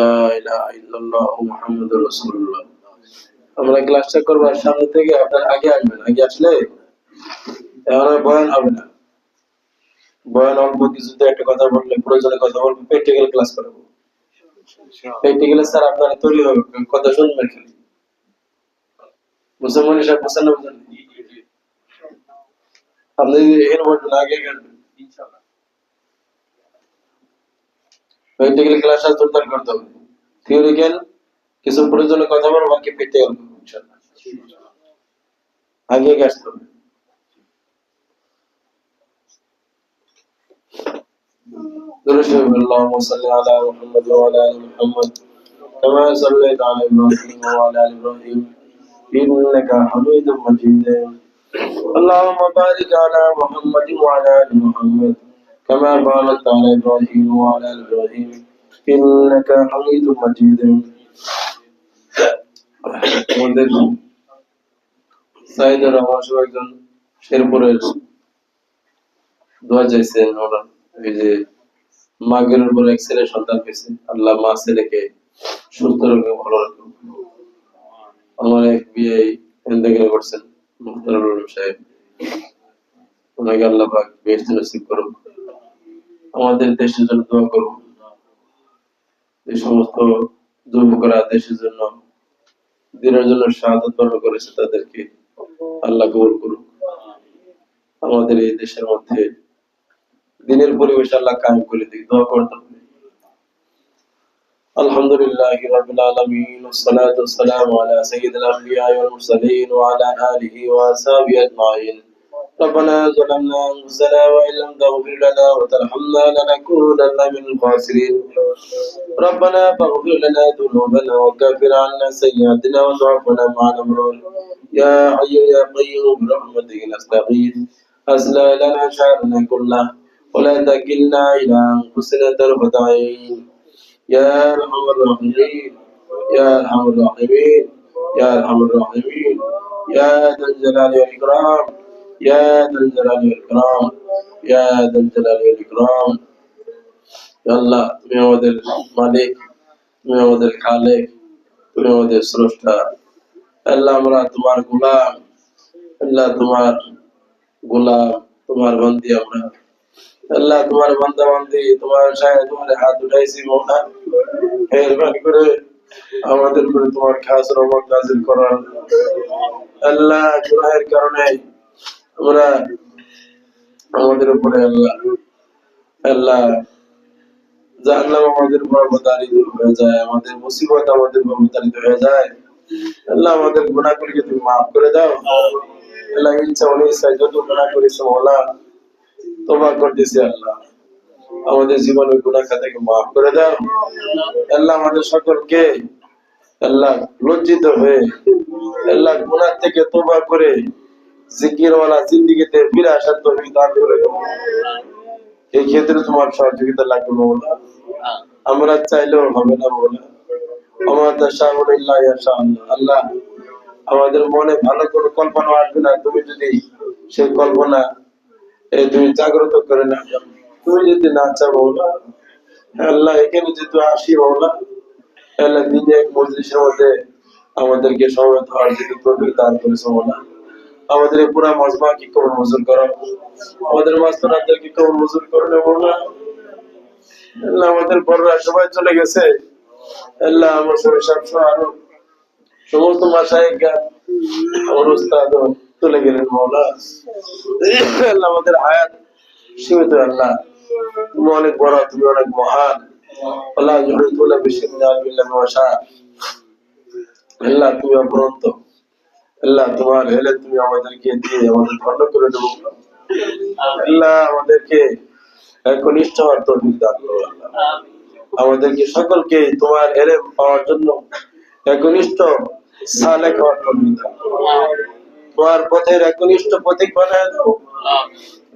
[SPEAKER 1] লা ইলাহা ইল্লাল্লাহ মুহাম্মাদুর রাসূলুল্লাহ। আমরা ক্লাসটা করবো, আর সামনে থেকে আপনার আগে আসবেন। আগে আসলে এখন আর বয়ান হবে না। বয়ান অল্প কিছুতে একটা কথা বললে, প্রয়োজনে কথা বলবো, প্র্যাকটিক্যাল ক্লাস করাবো। প্র্যাকটিক্যালে স্যার আপনারা তৈরি হবে, কথা শুনবেন খালি। মুসলমান হিসাব বুঝছেন না? বুঝেন? আপনি এখানে বলবেন আগে আসবেন ইনশাআল্লাহ। প্র্যাকটিক্যাল ক্লাস আর জোরদার করতে হবে। থিওরিক্যাল কিছু প্রয়োজনে কথা বলবো, বাকি প্র্যাকটিক্যাল করবো ইনশাআল্লাহ। আগে আসতে হবে। اللهم صل على محمد وعلى ال محمد كما صليت على ابراهيم وعلى ال ابراهيم انك حميد مجيد. اللهم بارك على محمد وعلى ال محمد كما باركت على ابراهيم وعلى ال ابراهيم انك حميد مجيد. আমাদের সাইদের রহমান একজন শেরপুরের দোয়া চাইছেন, ওনার এই যে মাগের উপর এক ছেলে সন্তান পেয়েছে, আল্লাহ মা ছেলেকে সুস্থ রেখে ভালো রাখুন। আমার এক বিয়ে ইন্তেকাল করছেন মুখতারুল আলম সাহেব, ওনাকে আল্লাহ পাক বেহেশত নসিব করুন। আমাদের দেশের জন্য দোয়া করুন। এই সমস্ত যুবকরা দেশের জন্য, দিনের জন্য শাহাদাত বরণ করেছে, তাদেরকে আল্লাহ কবুল করুন। আমাদের এই দেশের মধ্যে দিনের পরিবেশ আল্লাহ কায়েম করে দিক, দোয়া করতে হবে। আলহামদুলিল্লাহি রাব্বিল আলামিন ওয়াসসালাতু ওয়াসসালামু আলা সাইয়্যিদিল আমবিয়া ওয়াল মুরসালিন ওয়া আলা আলিহি ওয়া আসহাবিহি আজমাইন। ربنا ظلمنا أنفسنا وإن لم تغفر لنا وترحمنا لنكونن من الخاسرين. ربنا فاغفر لنا ذنوبنا وكفر عنا سيئاتنا وتوفنا مع الأبرار. يا حي يا قيوم برحمتك نستغيث أصلح لنا شأننا كله ولا تكلنا إلى أنفسنا طرفة عين. يا أرحم الراحمين يا أرحم الراحمين يا أرحم الراحمين يا ذا الجلال والإكرام يا ذا الجلال والإكرام يا ذا الجلال والإكرام. আল্লাহ, তুমি আমাদের মালিক, তুমি আমাদের খালেক, তুমি আমাদের স্রষ্টা। আল্লাহ, আমরা তোমার গোলাম। আল্লাহ, তোমার গোলাম, তোমার বান্দি আমরা। আল্লাহ, তোমার বান্দা বান্দি, তোমার সাহায্য, তোমার হাত উঠাইছি মওলা। মেহেরবানি করে আমাদের উপরে তোমার খাস রহমত নাযিল করার। আল্লাহ, গুনাহের কারণে আমরা আমাদের উপরে আল্লাহ জাহান্নাম আমাদের উপর অবতারিত হয়ে যায়, আমাদের মুসিবত আমাদের উপর অবতারিত হয়ে যায়। আল্লাহ, আমাদের গুনাহগুলোকে তুমি মাফ করে দাও। আল্লাহ, ইচ্ছা অনিচ্ছায় যত গুনাহ করেছি মওলা, তওবা করতেছি আল্লাহ, আমাদের জীবনের গুনাহ খাতাকে মাফ করে দাও। আল্লাহ, আমাদের সকলকে আল্লাহ লজ্জিত হয়ে আল্লাহ গুনাহ থেকে তওবা করে জিকিরওয়ালা জিন্দেগিতে ফিরে আসার তৌফিক দান করে দাও। এই ক্ষেত্রে তোমার সহযোগিতা লাগবে মওলা, আমরা চাইলেও হবে না মওলা। আমাদের শাহুলিল্লাহ ইয়া শাআল্লাহ। আল্লাহ, আমাদের মনে ভালো কোনো কল্পনা আসবে না, তুমি যদি সেই কল্পনা তুমি জাগ্রত করে না, তুমি যদি না চাও মওলা। আল্লাহ, এখানে যেহেতু আসি মওলা, আল্লাহ দিনে এক মজলিসের মধ্যে আমাদেরকে সমবেত হওয়ার যদি তৌফিক দান করেছো মওলা, আমাদের এই পুরা মজমা কি কবুল মঞ্জুর করো, আমাদের মাস্টারদেরকে কবুল মঞ্জুর করো না মওলা। আল্লাহ, আমাদের বড়রা সবাই চলে গেছে। আল্লাহ, আমার সব আরো সমস্ত মাশায়েখ আমার উস্তাদ চলে গেলেন মওলা। আল্লাহ, আমাদের হায়াত সীমিত। আল্লাহ, তুমি অনেক বড়, তুমি অনেক মহান। আল্লাহ ইউহিতুনা বিশি'নিহি বিল্লাহি ওয়া শা'a। আল্লাহ তুমি অপরন্ত। আল্লাহ তোমার হেলে তুমি আমাদেরকে দিয়ে আমাদের ধন্য করে দেবো। আল্লাহ আমাদেরকে একনিষ্ঠ হওয়ার তৌফিক দান করো আল্লাহ। আমাদেরকে সকলকে তোমার এলেম পাওয়ার জন্য একনিষ্ঠ সালেক হওয়ার তৌফিক দান করো। তোমার পথের একনিষ্ঠ পথিক বানায় দাও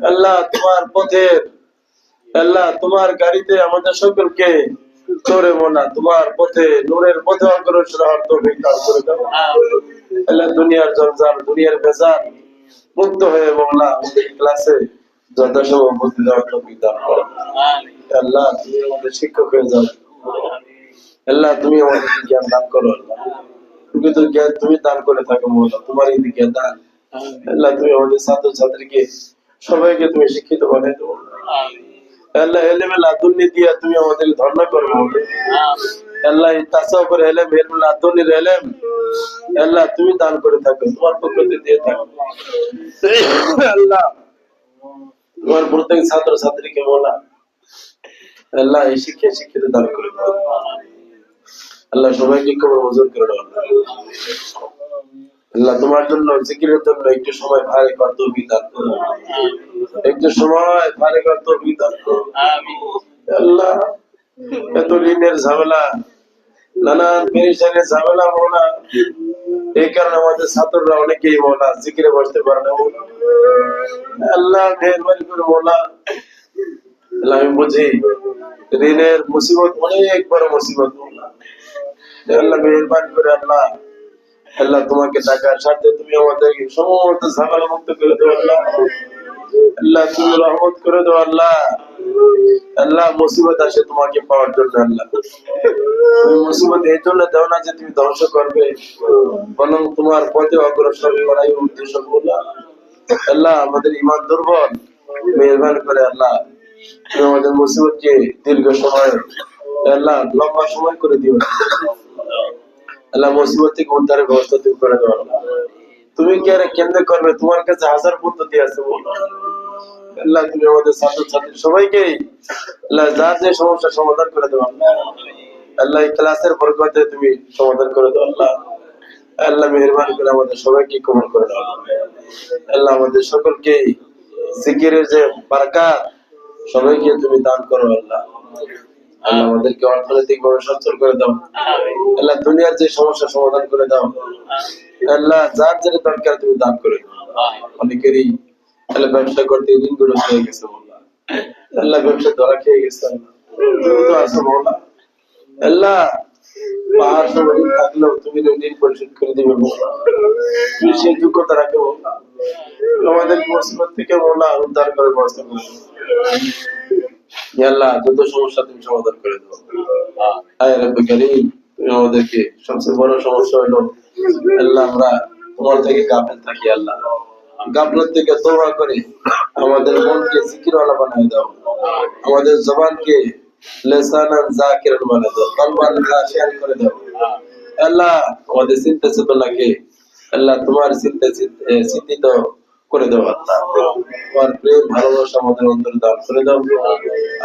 [SPEAKER 1] আল্লাহ। তোমার পথের আল্লাহ তোমার গাড়িতে আমাদের সকলকে চড়ে মোনা তোমার পথে নূরের পথে অগ্রসর হওয়ার তৌফিক দান করে দাও আল্লাহ। দুনিয়ার জঞ্জাল, দুনিয়ার ভেজাল মুক্ত হয়ে মওলা আমাদের ক্লাসে যথাসময় বুদ্ধি দেওয়ার তৌফিক দান করো আল্লাহ। তুমি আমাদের শিক্ষক হয়ে যাও আল্লাহ। তুমি আমাদের জ্ঞান দান করো আল্লাহ। তুমি তো জ্ঞান তুমি দান করে থাকো মওলা, তোমার এই জ্ঞান দান আল্লাহ। তুমি আমাদের ছাত্র ছাত্রীকে সবাইকে তুমি শিক্ষিত বানিয়ে দেবো আল্লাহ। এলেমে লাদুন্নি দিয়া তুমি আমাদের ধন্য করো আল্লাহ। তাসাউফের এলেম, ইলমে লাদুন্নির এলেম আল্লাহ তুমি দান করে থাকো, তোমার পক্ষ থেকে দিয়ে থাকো আল্লাহ। তোমার প্রত্যেক ছাত্র ছাত্রীকে বলা আল্লাহ এই শিক্ষা শিক্ষিত দান করে দাও আল্লাহ। সবাইকে কবর মঞ্জুর করে দাও আল্লাহ। তোমার জন্য জিকিরের জন্য একটু সময় ভারী কর তৌফিক দান করো, একটু সময় ভারী কর তৌফিক দান করো আল্লাহ। এত ঋণের ঝামেলা, নানান পেরেশানির ঝামেলা মওলা, এই কারণে আমাদের ছাত্ররা অনেকেই মওলা জিকিরে বসতে পারে না আল্লাহ। মেহেরবানি করে মওলা আল্লাহ। আমি বুঝি ঋণের মুসিবত অনেক বড় মুসিবত মওলা আল্লাহ। মেহেরবানি করে আল্লাহ আল্লাহ তোমাকে টাকার স্বার্থে তুমি আমাদের সমস্ত ঝামেলা মুক্ত করে দাও আল্লাহ। আল্লাহ তুমি রহমত করে দাও আল্লাহ। আল্লাহ মুসিবত আসে তোমাকে পাওয়ার জন্য আল্লাহ। তুমি মুসিবত এই জন্য দাও না যে তুমি ধ্বংস করবে, বরং তোমার পথে অগ্রসর করাই উদ্দেশ্য আল্লাহ। আল্লাহ আমাদের ঈমান দুর্বল, মেহেরবানি করে আল্লাহ তুমি আমাদের মুসিবতকে দীর্ঘ সময় আল্লাহ লম্বা সময় করে দিও আল্লাহ। মুসিবত থেকে উদ্ধারের ব্যবস্থা তুমি করে দাও আল্লাহ। তুমি কি আর কেন্দ্র করবে, তোমার কাছে হাজার পদ্ধতি আছে আল্লাহ। তুমি আমাদের ছাত্র ছাত্রী সবাইকে আল্লাহ যার যে সমস্যার সমাধান করে দাও আল্লাহ। এই ক্লাসের বরকতে তুমি সমাধান করে দাও আল্লাহ। আল্লাহ মেহেরবানি করে আমাদের সবাইকে কবুল করে দাও আল্লাহ। আমাদের সকলকে জিকিরের যে বারাকাত সবাইকে তুমি দান করো আল্লাহ। আল্লাহ আমাদেরকে অর্থনৈতিক ভাবে সচ্ছল করে দাও আল্লাহ। দুনিয়ার যে সমস্যা সমাধান করে দাও আল্লাহ। যার যেটা দরকার তুমি দান করে দাও। অনেকেরই আল্লাহ ব্যবসা করতে ঋণগুলো হয়ে গেছে আল্লাহ। ব্যবসা ধরা খেয়ে গেছে তুমি তো আছো মওলা আল্লাহ। পাহাড় সম ঋণ থাকলেও তুমি ঋণ পরিশোধ করে দিবে মওলা। তুমি সেই যোগ্যতা রাখো মওলা। আমাদের মুসিবত থেকে মওলা উদ্ধার করে ব্যবস্থা করো আল্লাহ। যত সমস্যা তুমি সমাধান করে দাও আয় রব্বে কারীম। তুমি আমাদেরকে সবচেয়ে বড় সমস্যা হলো আল্লাহ আমরা তোমার থেকে গাফিল থাকি আল্লাহ। গাফলত থেকে তওবা করে আমাদের মনকে জিকিরওয়ালা বানিয়ে দাও, আমাদের জবানকে লিসানান যাকিরান বানিয়ে দাও, কলবান খাশিয়ান করে দাও আল্লাহ। আমাদের চিন্তা চেতনাকে আল্লাহ তোমার চিন্তিত করে দাও আল্লাহ। তোমার প্রেম ভালোবাসা আমাদের অন্তরে দান করে দাও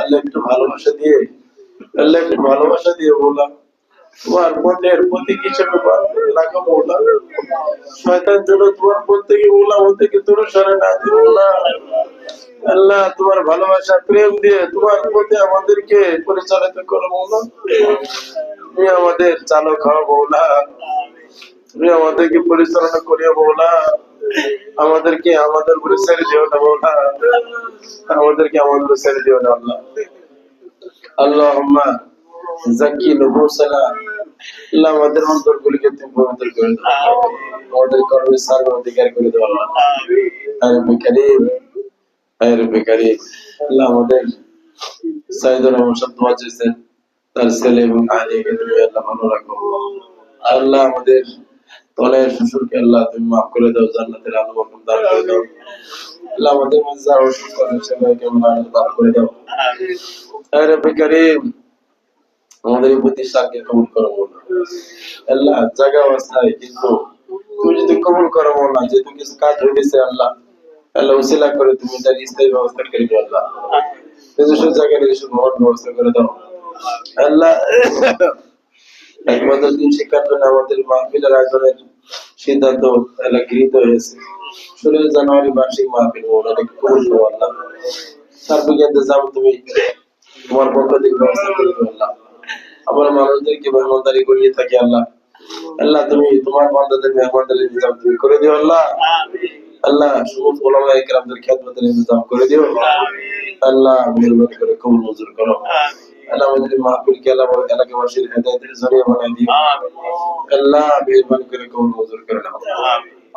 [SPEAKER 1] আল্লাহ। একটু ভালোবাসা দিয়ে আল্লাহ, একটু ভালোবাসা দিয়ে বললাম তোমার পথের প্রতীক হিসেবে রাখো মওলা। শয়তান যেন তোমার পথ থেকে মওলা ওদেরকে দূরে সরে না দিও না আল্লাহ। তোমার ভালোবাসা প্রেম দিয়ে তোমার পথে আমাদেরকে পরিচালিত করো মওলা। তুমি আমাদের চালক হও মওলা, তুমি আমাদেরকে পরিচালনা করিও মওলা। আমাদেরকে আমাদের উপরে ছেড়ে দিও না মওলা, আমাদেরকে আমাদের উপরে ছেড়ে দিও না আল্লাহ। আল্লাহুম্মা যাক্কি নুফুসানা আল্লাহ। আমাদের অন্তরগুলিকে তুমি পবিত্র করে দাও, আমাদের কর্মের সার্গ অধিকার করে দাও আল্লাহ। আয় রব্বে কারীম, আয় রব্বে কারীম আল্লাহ। আমাদের সাইদুর রহমান সাহেব দোয়া চেয়েছেন, তার ছেলে এবং আহলিকে তুমি আল্লাহ ভালো রাখো আল্লাহ। আমাদের তলের শ্বশুরকে আল্লাহ তুমি মাফ করে দাও, জান্নাতের আলো মাখন দান করে দাও আল্লাহ। আমাদের মধ্যে যারা অসুস্থ আছে সবাইকে আল্লাহ দান করে দাও আয় রব্বে কারীম। আমাদের এই প্রতিষ্ঠানকে কবুল করো আল্লাহ। জায়গা অবস্থায় কিন্তু তুমি যদি কবুল করো না, যেহেতু কিছু কাজ হয়ে গেছে আল্লাহ, আল্লাহ উসিলা করে তুমি তার স্থায়ী ব্যবস্থা করে দিও আল্লাহ। সেই জায়গায় এসে ঘর ব্যবস্থা করে দাও আল্লাহ। একমাত্র দিন শিক্ষার জন্য আমাদের মাহফিলের আয়োজনের সিদ্ধান্ত গৃহীত হয়েছে। 16 জানুয়ারি বার্ষিক মাহফিল ওনাদেরকে কবুল করো আল্লাহ। সার্বজনীন জাম তুমি তোমার পক্ষ থেকে ব্যবস্থা করে দিও আল্লাহ। আমরা মানুষদেরকে মেহমানদারি করিয়ে থাকি আল্লাহ। আল্লাহ তুমি তোমার বান্দাদের মেহমানদারির নিজাম তুমি করে দিও আল্লাহ। আল্লাহ সমস্ত ওলামায়ে কেরামদের খিদমতের ইন্তজাম করে দিও আল্লাহ। মেহরবানি করে কবুল মঞ্জুর করো আল্লাহ। আমাদের মাহফিলকে এলাকাবাসীর হেদায়েতের জরিয়া বানাই দিও আল্লাহ। মেহরবানি করে কবুল মঞ্জুর করে নাও।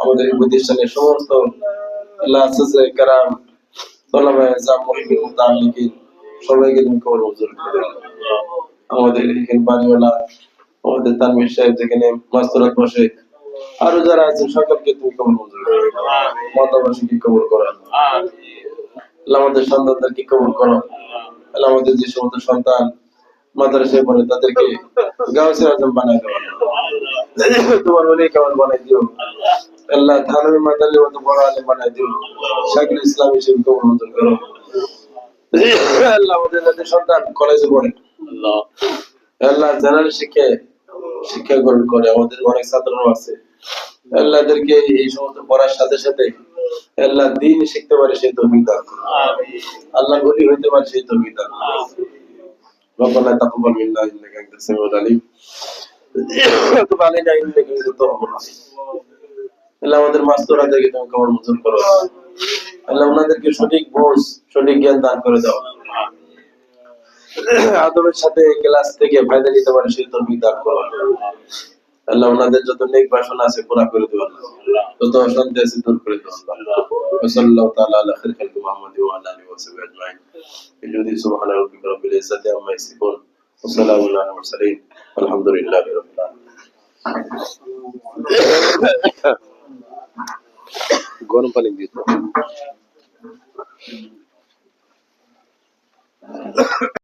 [SPEAKER 1] আমাদের এই প্রতিষ্ঠানের সমস্ত আল্লাহ আসাসে কেরাম ওলামায়ে জাম মুহিবিন মুতাআল্লিকিন সবাইকে তুমি কবুল মঞ্জুর করে দাও। আমাদের এখানে বাড়িওয়ালা আমাদের তানভীর সাহেব যেখানে মাস্তুরাত বসে আরো যারা আছেন সকলকে তুমি কবুল মঞ্জুর করো। মাতাবাসীকে কবুল করো আল্লাহ। আমাদের সন্তানদেরকে কবুল করো আল্লাহ। আমাদের যে সমস্ত সন্তান মাদ্রাসায় পড়ে তাদেরকে গাউসে আজম বানাই দাও তোমার ওলি কেমন বানাই দিও আল্লাহ। থানভী মাদানির মতো বড় আলেম বানাই দিও। শাইখুল ইসলাম হিসেবে কবুল মঞ্জুর করো আল্লাহ। আমাদের যাদের সন্তান কলেজে পড়ে আল্লাহ আল্লাহ জেনারেল শিক্ষা গ্রহণ করে আমাদের অনেক ছাত্ররা আছে আল্লাহ। এদেরকে এই সমস্ত পড়ার সাথে সাথে আল্লাহ দ্বীন শিখতে পারে সেই তৌফিক দান করো আল্লাহ। ওলি হইতে পারে সেই তৌফিক দান করো। ربنا تقبل منا انك انت السميع العليم وتب علينا انك انت التواب الرحيم আল্লাহ। আমাদের মাস্তুরাদেরকে তুমি কবুল মঞ্জুর করো আল্লাহ। ওনাদেরকে সঠিক বুঝ সঠিক জ্ঞান দান করে দাও আদবের সাথে ক্লাস থেকে ফায়দা নিতে পারে সেই তৌফিক দান করো আল্লাহ। ওনাদের যত নেক বাসনা আছে পুরা করে দিও আল্লাহ। যত অশান্তি আছে দূর করে দিও আল্লাহ। সাল্লাল্লাহু তাআলা আলা খাইরি খালকি মুহাম্মদ ওয়া আলা আলিহি ওয়া সাহবিহি আজমাইন বিজুদি সুবহানা রাব্বিকা রাব্বিল ইজ্জাতি আম্মা ইয়াসিফুন ওয়া সালামুন আলাল মুরসালিন আলহামদুলিল্লাহি রাব্বিল আলামিন। গরম পানি দিতে